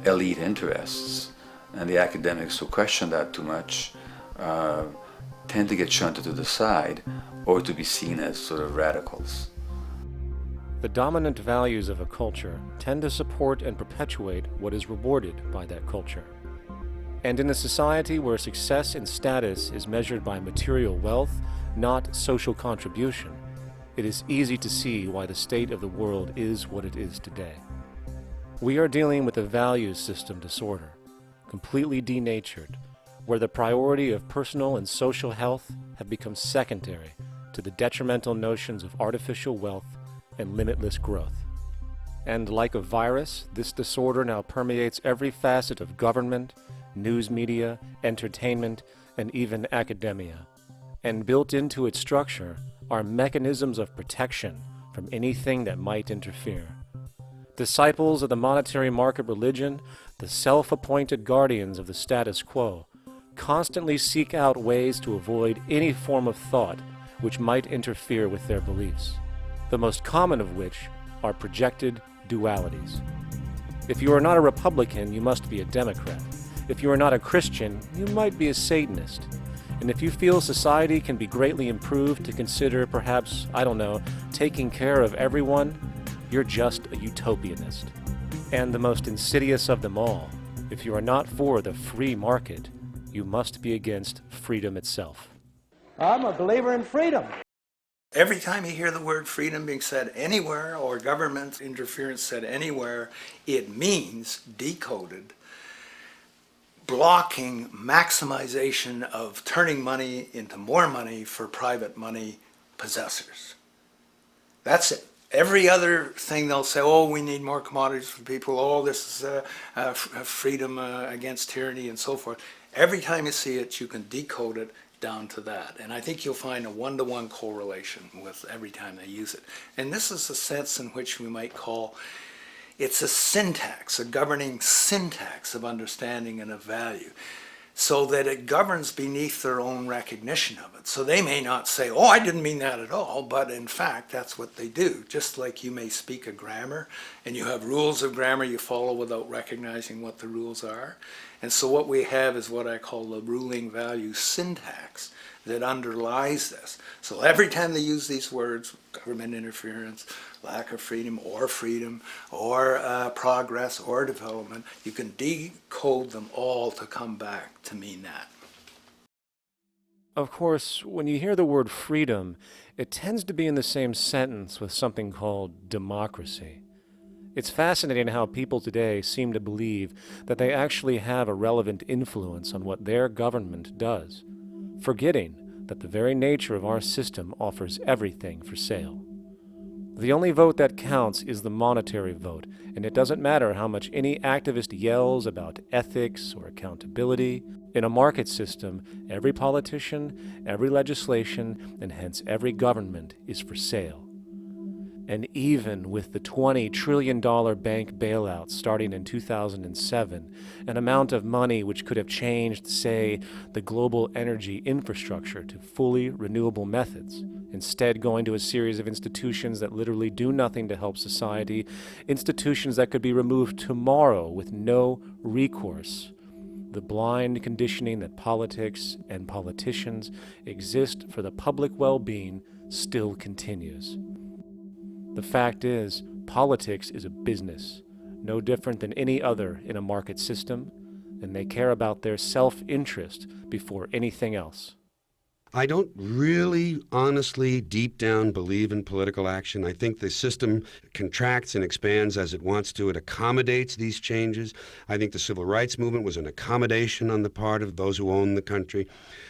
elite interests. And the academics who question that too much tend to get shunted to the side or to be seen as sort of radicals. The dominant values of a culture tend to support and perpetuate what is rewarded by that culture. And in a society where success and status is measured by material wealth, not social contribution, it is easy to see why the state of the world is what it is today. We are dealing with a values system disorder, completely denatured, where the priority of personal and social health have become secondary to the detrimental notions of artificial wealth and limitless growth. And like a virus, this disorder now permeates every facet of government, news media, entertainment, and even academia. And built into its structure are mechanisms of protection from anything that might interfere. Disciples of the monetary market religion, the self-appointed guardians of the status quo, constantly seek out ways to avoid any form of thought which might interfere with their beliefs, the most common of which are projected dualities. If you are not a Republican, you must be a Democrat. If you are not a Christian, you might be a Satanist. And if you feel society can be greatly improved to consider perhaps, I don't know, taking care of everyone, you're just a utopianist. And the most insidious of them all, if you are not for the free market, you must be against freedom itself. I'm a believer in freedom. Every time you hear the word freedom being said anywhere or government interference said anywhere, it means, decoded, blocking maximization of turning money into more money for private money possessors. That's it. Every other thing they'll say, oh, we need more commodities for people, oh, this is freedom against tyranny and so forth. Every time you see it, you can decode it down to that. And I think you'll find a one-to-one correlation with every time they use it. And this is a sense in which we might call it's a syntax, a governing syntax of understanding and of value, so that it governs beneath their own recognition of it. So they may not say, oh, I didn't mean that at all, but in fact, that's what they do. Just like you may speak a grammar, and you have rules of grammar you follow without recognizing what the rules are. And so what we have is what I call the ruling value syntax that underlies this. So every time they use these words, government interference, lack of freedom, or progress, or development, you can decode them all to come back to mean that. Of course, when you hear the word freedom, it tends to be in the same sentence with something called democracy. It's fascinating how people today seem to believe that they actually have a relevant influence on what their government does, forgetting that the very nature of our system offers everything for sale. The only vote that counts is the monetary vote, and it doesn't matter how much any activist yells about ethics or accountability. In a market system, every politician, every legislation, and hence every government is for sale. And even with the $20 trillion bank bailout starting in 2007, an amount of money which could have changed, say, the global energy infrastructure to fully renewable methods, instead going to a series of institutions that literally do nothing to help society, institutions that could be removed tomorrow with no recourse. The blind conditioning that politics and politicians exist for the public well-being still continues. The fact is, politics is a business, no different than any other in a market system, and they care about their self-interest before anything else. I don't really, honestly, deep down believe in political action. I think the system contracts and expands as it wants to. It accommodates these changes. I think the civil rights movement was an accommodation on the part of those who own the country.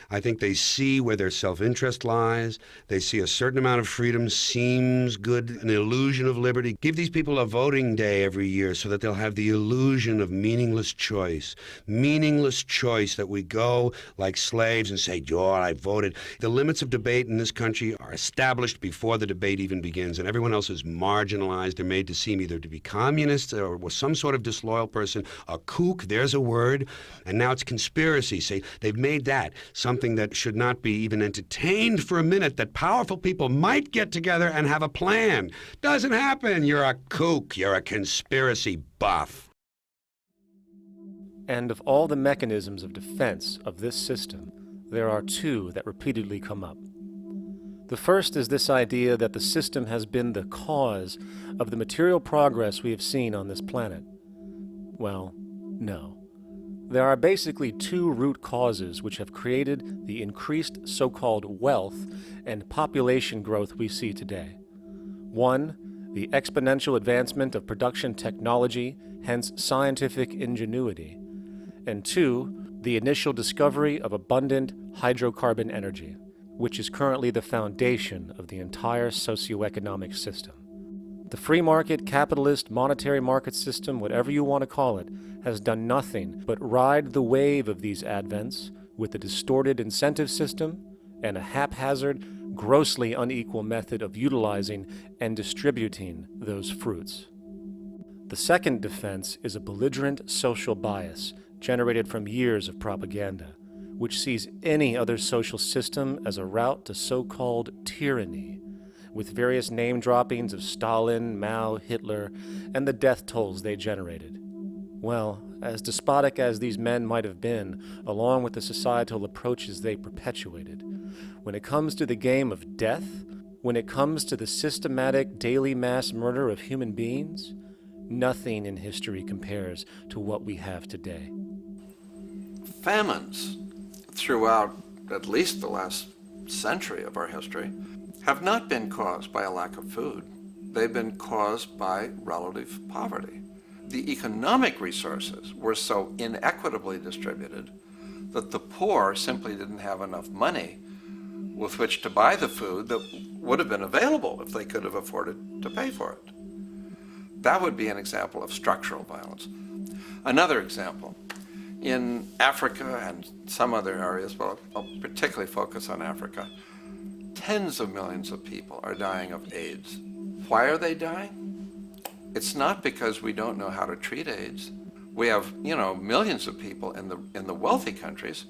I think they see where their self-interest lies. They see a certain amount of freedom seems good, an illusion of liberty. Give these people a voting day every year so that they'll have the illusion of meaningless choice. Meaningless choice that we go like slaves and say, "Joel, I voted." The limits of debate in this country are established before the debate even begins, and everyone else is marginalized. They're made to seem either to be communists or some sort of disloyal person, a kook, there's a word, and now it's conspiracy. See, they've made that something that should not be even entertained for a minute, that powerful people might get together and have a plan. Doesn't happen. You're a kook. You're a conspiracy buff. And of all the mechanisms of defense of this system, there are two that repeatedly come up. The first is this idea that the system has been the cause of the material progress we have seen on this planet. Well, no. There are basically two root causes which have created the increased so-called wealth and population growth we see today. One, the exponential advancement of production technology, hence scientific ingenuity. And two, the initial discovery of abundant hydrocarbon energy, which is currently the foundation of the entire socioeconomic system. The free market, capitalist, monetary market system, whatever you want to call it, has done nothing but ride the wave of these advents with a distorted incentive system and a haphazard, grossly unequal method of utilizing and distributing those fruits. The second defense is a belligerent social bias generated from years of propaganda, which sees any other social system as a route to so-called tyranny, with various name droppings of Stalin, Mao, Hitler, and the death tolls they generated. Well, as despotic as these men might have been, along with the societal approaches they perpetuated, when it comes to the game of death, when it comes to the systematic daily mass murder of human beings, nothing in history compares to what we have today. Famines throughout at least the last century of our history have not been caused by a lack of food. They've been caused by relative poverty. The economic resources were so inequitably distributed that the poor simply didn't have enough money with which to buy the food that would have been available if they could have afforded to pay for it. That would be an example of structural violence. Another example, in Africa and some other areas, but I'll particularly focus on Africa, tens of millions of people are dying of AIDS. Why are they dying? It's not because we don't know how to treat AIDS. We have, millions of people in the wealthy countries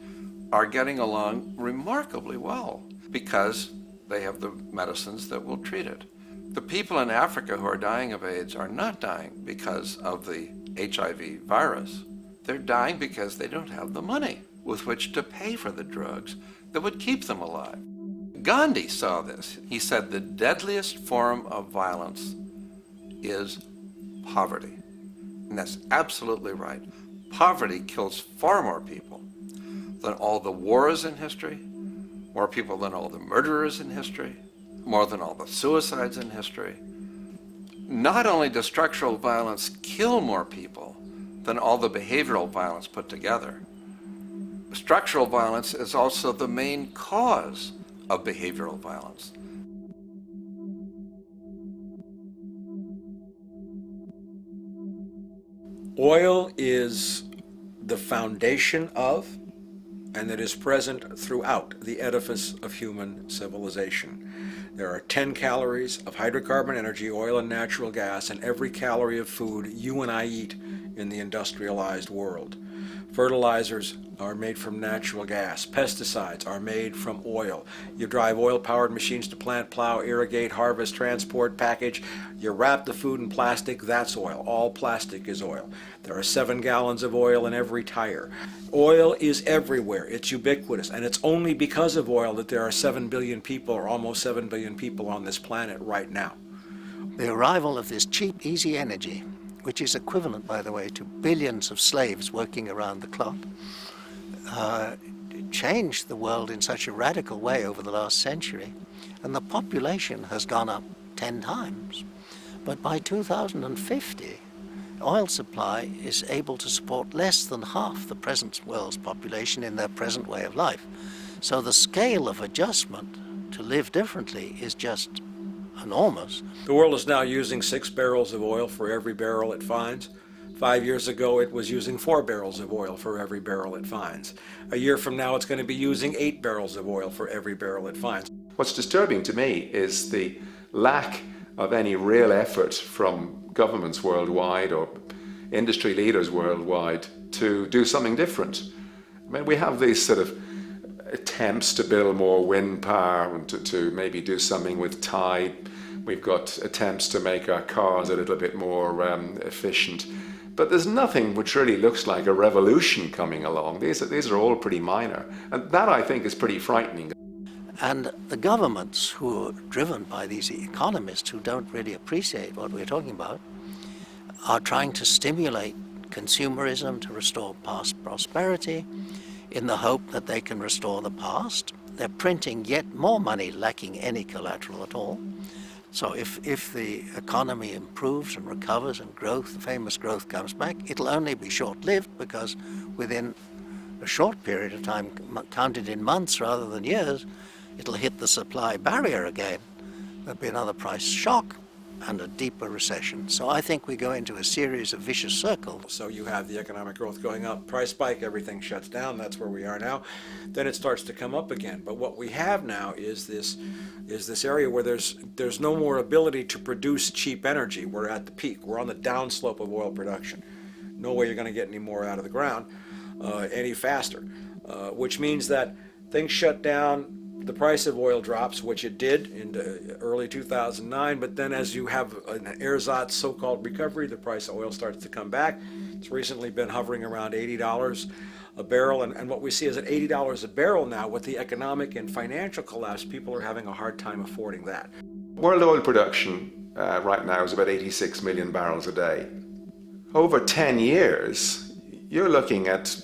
are getting along remarkably well because they have the medicines that will treat it. The people in Africa who are dying of AIDS are not dying because of the HIV virus. They're dying because they don't have the money with which to pay for the drugs that would keep them alive. Gandhi saw this. He said the deadliest form of violence is poverty. And that's absolutely right. Poverty kills far more people than all the wars in history, more people than all the murderers in history, more than all the suicides in history. Not only does structural violence kill more people than all the behavioral violence put together, structural violence is also the main cause of behavioral violence. Oil is the foundation of, and it is present throughout the edifice of human civilization. There are 10 calories of hydrocarbon energy, oil and natural gas, in every calorie of food you and I eat in the industrialized world. Fertilizers are made from natural gas. Pesticides are made from oil. You drive oil-powered machines to plant, plow, irrigate, harvest, transport, package. You wrap the food in plastic, that's oil. All plastic is oil. There are 7 gallons of oil in every tire. Oil is everywhere. It's ubiquitous. And it's only because of oil that there are 7 billion people, or almost 7 billion people on this planet right now. The arrival of this cheap, easy energy, which is equivalent, by the way, to billions of slaves working around the clock, changed the world in such a radical way over the last century, and the population has gone up 10 times. But by 2050, oil supply is able to support less than half the present world's population in their present way of life. So the scale of adjustment to live differently is just enormous. The world is now using 6 barrels of oil for every barrel it finds. 5 years ago, it was using 4 barrels of oil for every barrel it finds. A year from now, it's going to be using 8 barrels of oil for every barrel it finds. What's disturbing to me is the lack of any real effort from governments worldwide or industry leaders worldwide to do something different. I mean, we have these sort of attempts to build more wind power and to maybe do something with tide. We've got attempts to make our cars a little bit more efficient. But there's nothing which really looks like a revolution coming along. These are all pretty minor. And that, I think, is pretty frightening. And the governments who are driven by these economists who don't really appreciate what we're talking about are trying to stimulate consumerism to restore past prosperity in the hope that they can restore the past. They're printing yet more money lacking any collateral at all. So if the economy improves and recovers and growth, the famous growth comes back, it'll only be short-lived because within a short period of time, counted in months rather than years, it'll hit the supply barrier again. There'll be another price shock and a deeper recession. So I think we go into a series of vicious circles. So you have the economic growth going up, price spike, everything shuts down, that's where we are now. Then it starts to come up again. But what we have now is this area where there's no more ability to produce cheap energy. We're at the peak. We're on the downslope of oil production. No way you're going to get any more out of the ground any faster, which means that things shut down. The price of oil drops, which it did in early 2009, but then as you have an ersatz so-called recovery, the price of oil starts to come back. It's recently been hovering around $80 a barrel, and what we see is at $80 a barrel now, with the economic and financial collapse, people are having a hard time affording that. World oil production right now is about 86 million barrels a day. Over 10 years, you're looking at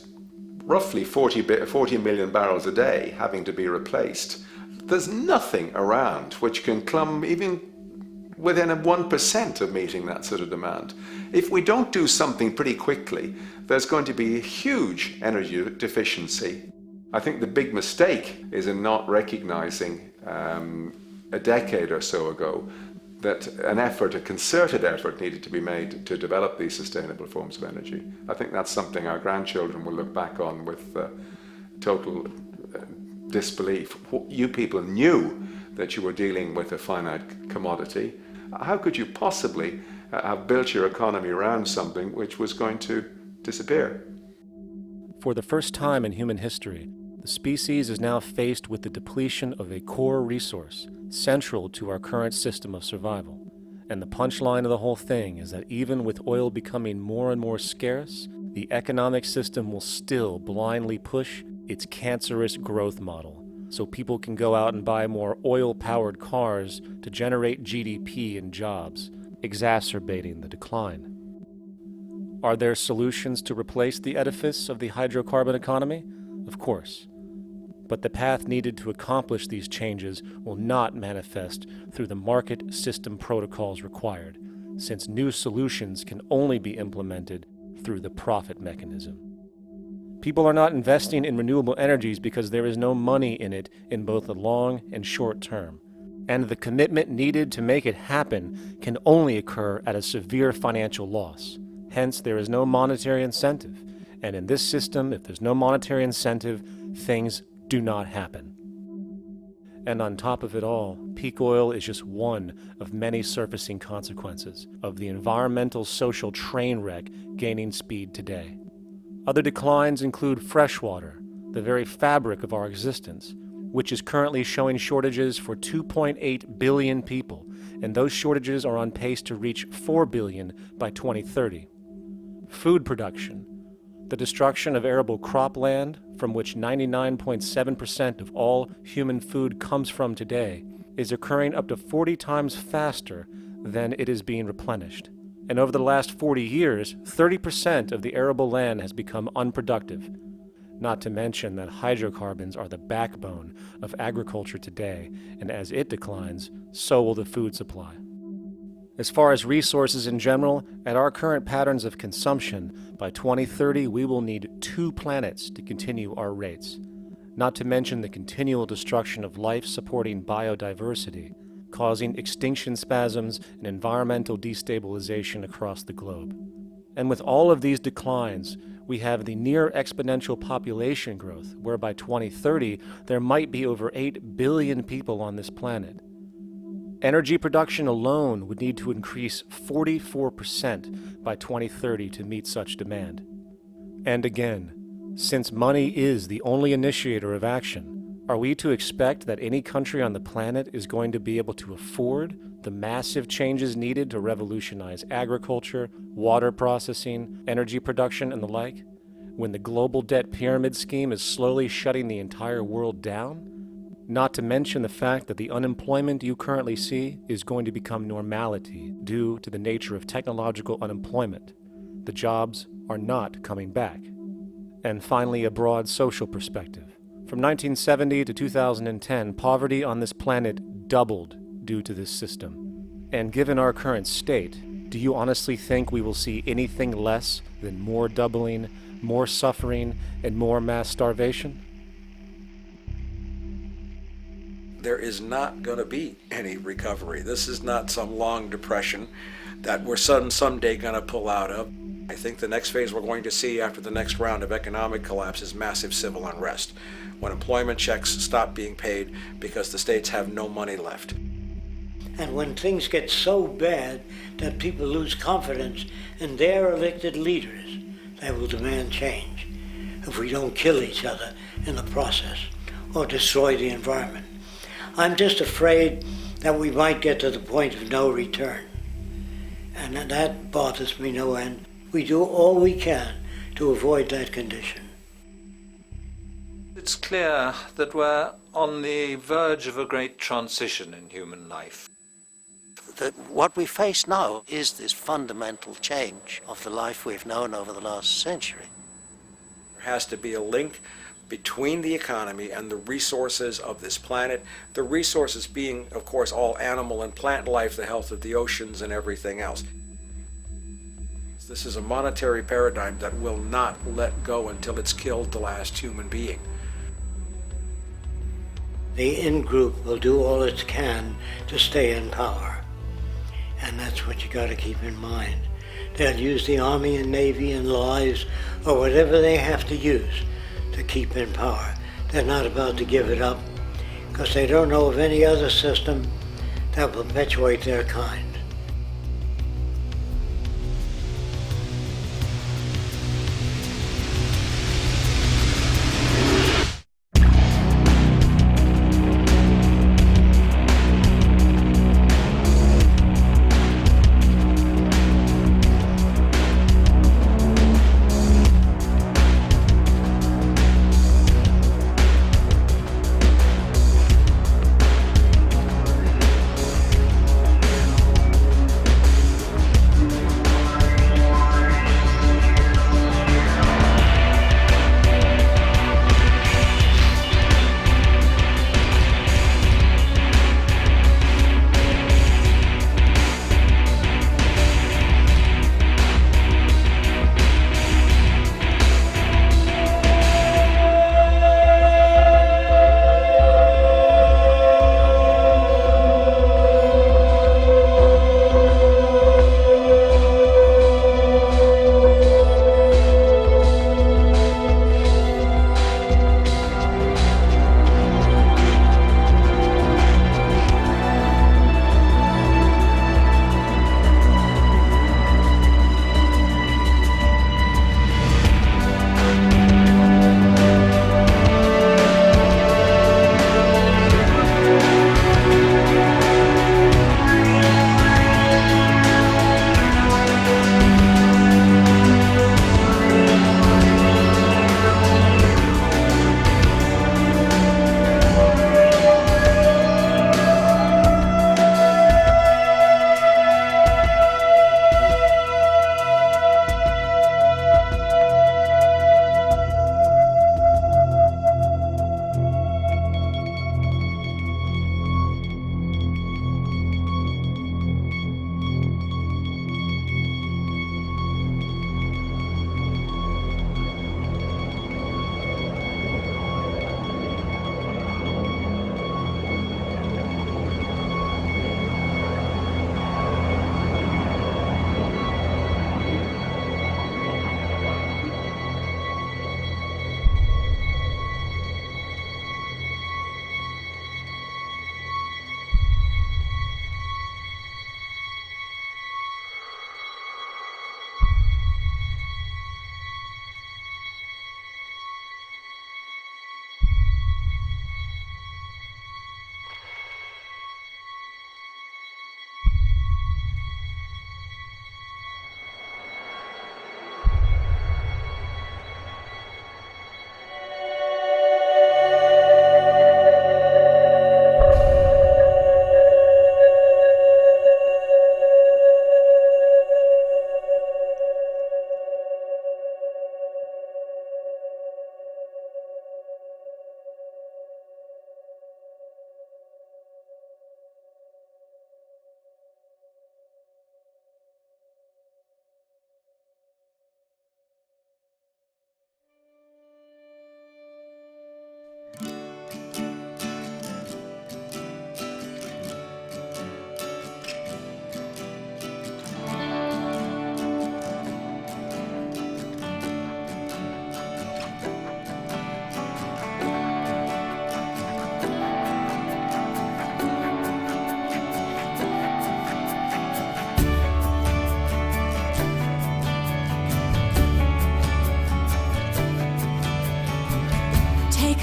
roughly 40 million barrels a day having to be replaced. There's nothing around which can come even within 1% of meeting that sort of demand. If we don't do something pretty quickly, there's going to be a huge energy deficiency. I think the big mistake is in not recognizing a decade or so ago that a concerted effort needed to be made to develop these sustainable forms of energy. I think that's something our grandchildren will look back on with total disbelief. You people knew that you were dealing with a finite commodity. How could you possibly have built your economy around something which was going to disappear? For the first time in human history, the species is now faced with the depletion of a core resource central to our current system of survival. And the punchline of the whole thing is that even with oil becoming more and more scarce, the economic system will still blindly push its cancerous growth model, so people can go out and buy more oil-powered cars to generate GDP and jobs, exacerbating the decline. Are there solutions to replace the edifice of the hydrocarbon economy? Of course. But the path needed to accomplish these changes will not manifest through the market system protocols required, since new solutions can only be implemented through the profit mechanism. People are not investing in renewable energies because there is no money in it in both the long and short term, and the commitment needed to make it happen can only occur at a severe financial loss. Hence, there is no monetary incentive, and in this system, if there's no monetary incentive, things do not happen. And on top of it all, peak oil is just one of many surfacing consequences of the environmental social train wreck gaining speed today. Other declines include freshwater, the very fabric of our existence, which is currently showing shortages for 2.8 billion people, and those shortages are on pace to reach 4 billion by 2030. Food production, the destruction of arable cropland, from which 99.7% of all human food comes from today, is occurring up to 40 times faster than it is being replenished. And over the last 40 years, 30% of the arable land has become unproductive. not to mention that hydrocarbons are the backbone of agriculture today, and as it declines, so will the food supply. As far as resources in general, at our current patterns of consumption, by 2030 we will need 2 planets to continue our rates, not to mention the continual destruction of life-supporting biodiversity, causing extinction spasms and environmental destabilization across the globe. And with all of these declines, we have the near exponential population growth, where by 2030 there might be over 8 billion people on this planet. Energy production alone would need to increase 44% by 2030 to meet such demand. And again, since money is the only initiator of action, are we to expect that any country on the planet is going to be able to afford the massive changes needed to revolutionize agriculture, water processing, energy production, and the like, when the global debt pyramid scheme is slowly shutting the entire world down? Not to mention the fact that the unemployment you currently see is going to become normality due to the nature of technological unemployment. The jobs are not coming back. And finally, a broad social perspective. From 1970 to 2010, poverty on this planet doubled due to this system. And given our current state, do you honestly think we will see anything less than more doubling, more suffering, and more mass starvation? There is not going to be any recovery. This is not some long depression that we're someday going to pull out of. I think the next phase we're going to see after the next round of economic collapse is massive civil unrest, when employment checks stop being paid because the states have no money left. And when things get so bad that people lose confidence in their elected leaders, they will demand change if we don't kill each other in the process or destroy the environment. I'm just afraid that we might get to the point of no return. And that bothers me no end. We do all we can to avoid that condition. It's clear that we're on the verge of a great transition in human life. That what we face now is this fundamental change of the life we've known over the last century. There has to be a link between the economy and the resources of this planet, the resources being, of course, all animal and plant life, the health of the oceans and everything else. This is a monetary paradigm that will not let go until it's killed the last human being. The in-group will do all it can to stay in power. And that's what you got to keep in mind. They'll use the Army and Navy and lies or whatever they have to use to keep in power. They're not about to give it up because they don't know of any other system that will perpetuate their kind.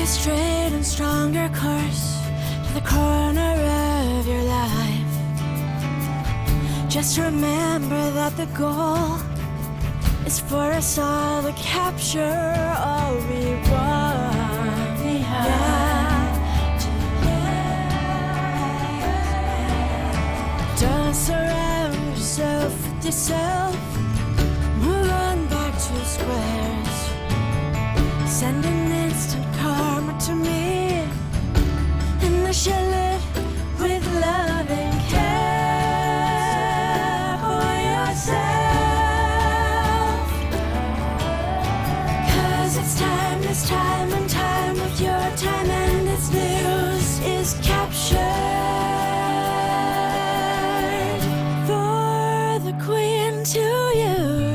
straight and stronger course to the corner of your life. Just remember that the goal is for us all to capture all we want. We have to don't surround yourself with yourself. Move on back to squares. Send an instant karma to me, and I shall live with love and care for yourself. 'Cause it's time and time of your time, and its news is captured for the Queen to use.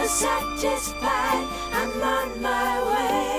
Satisfied, I'm on my way.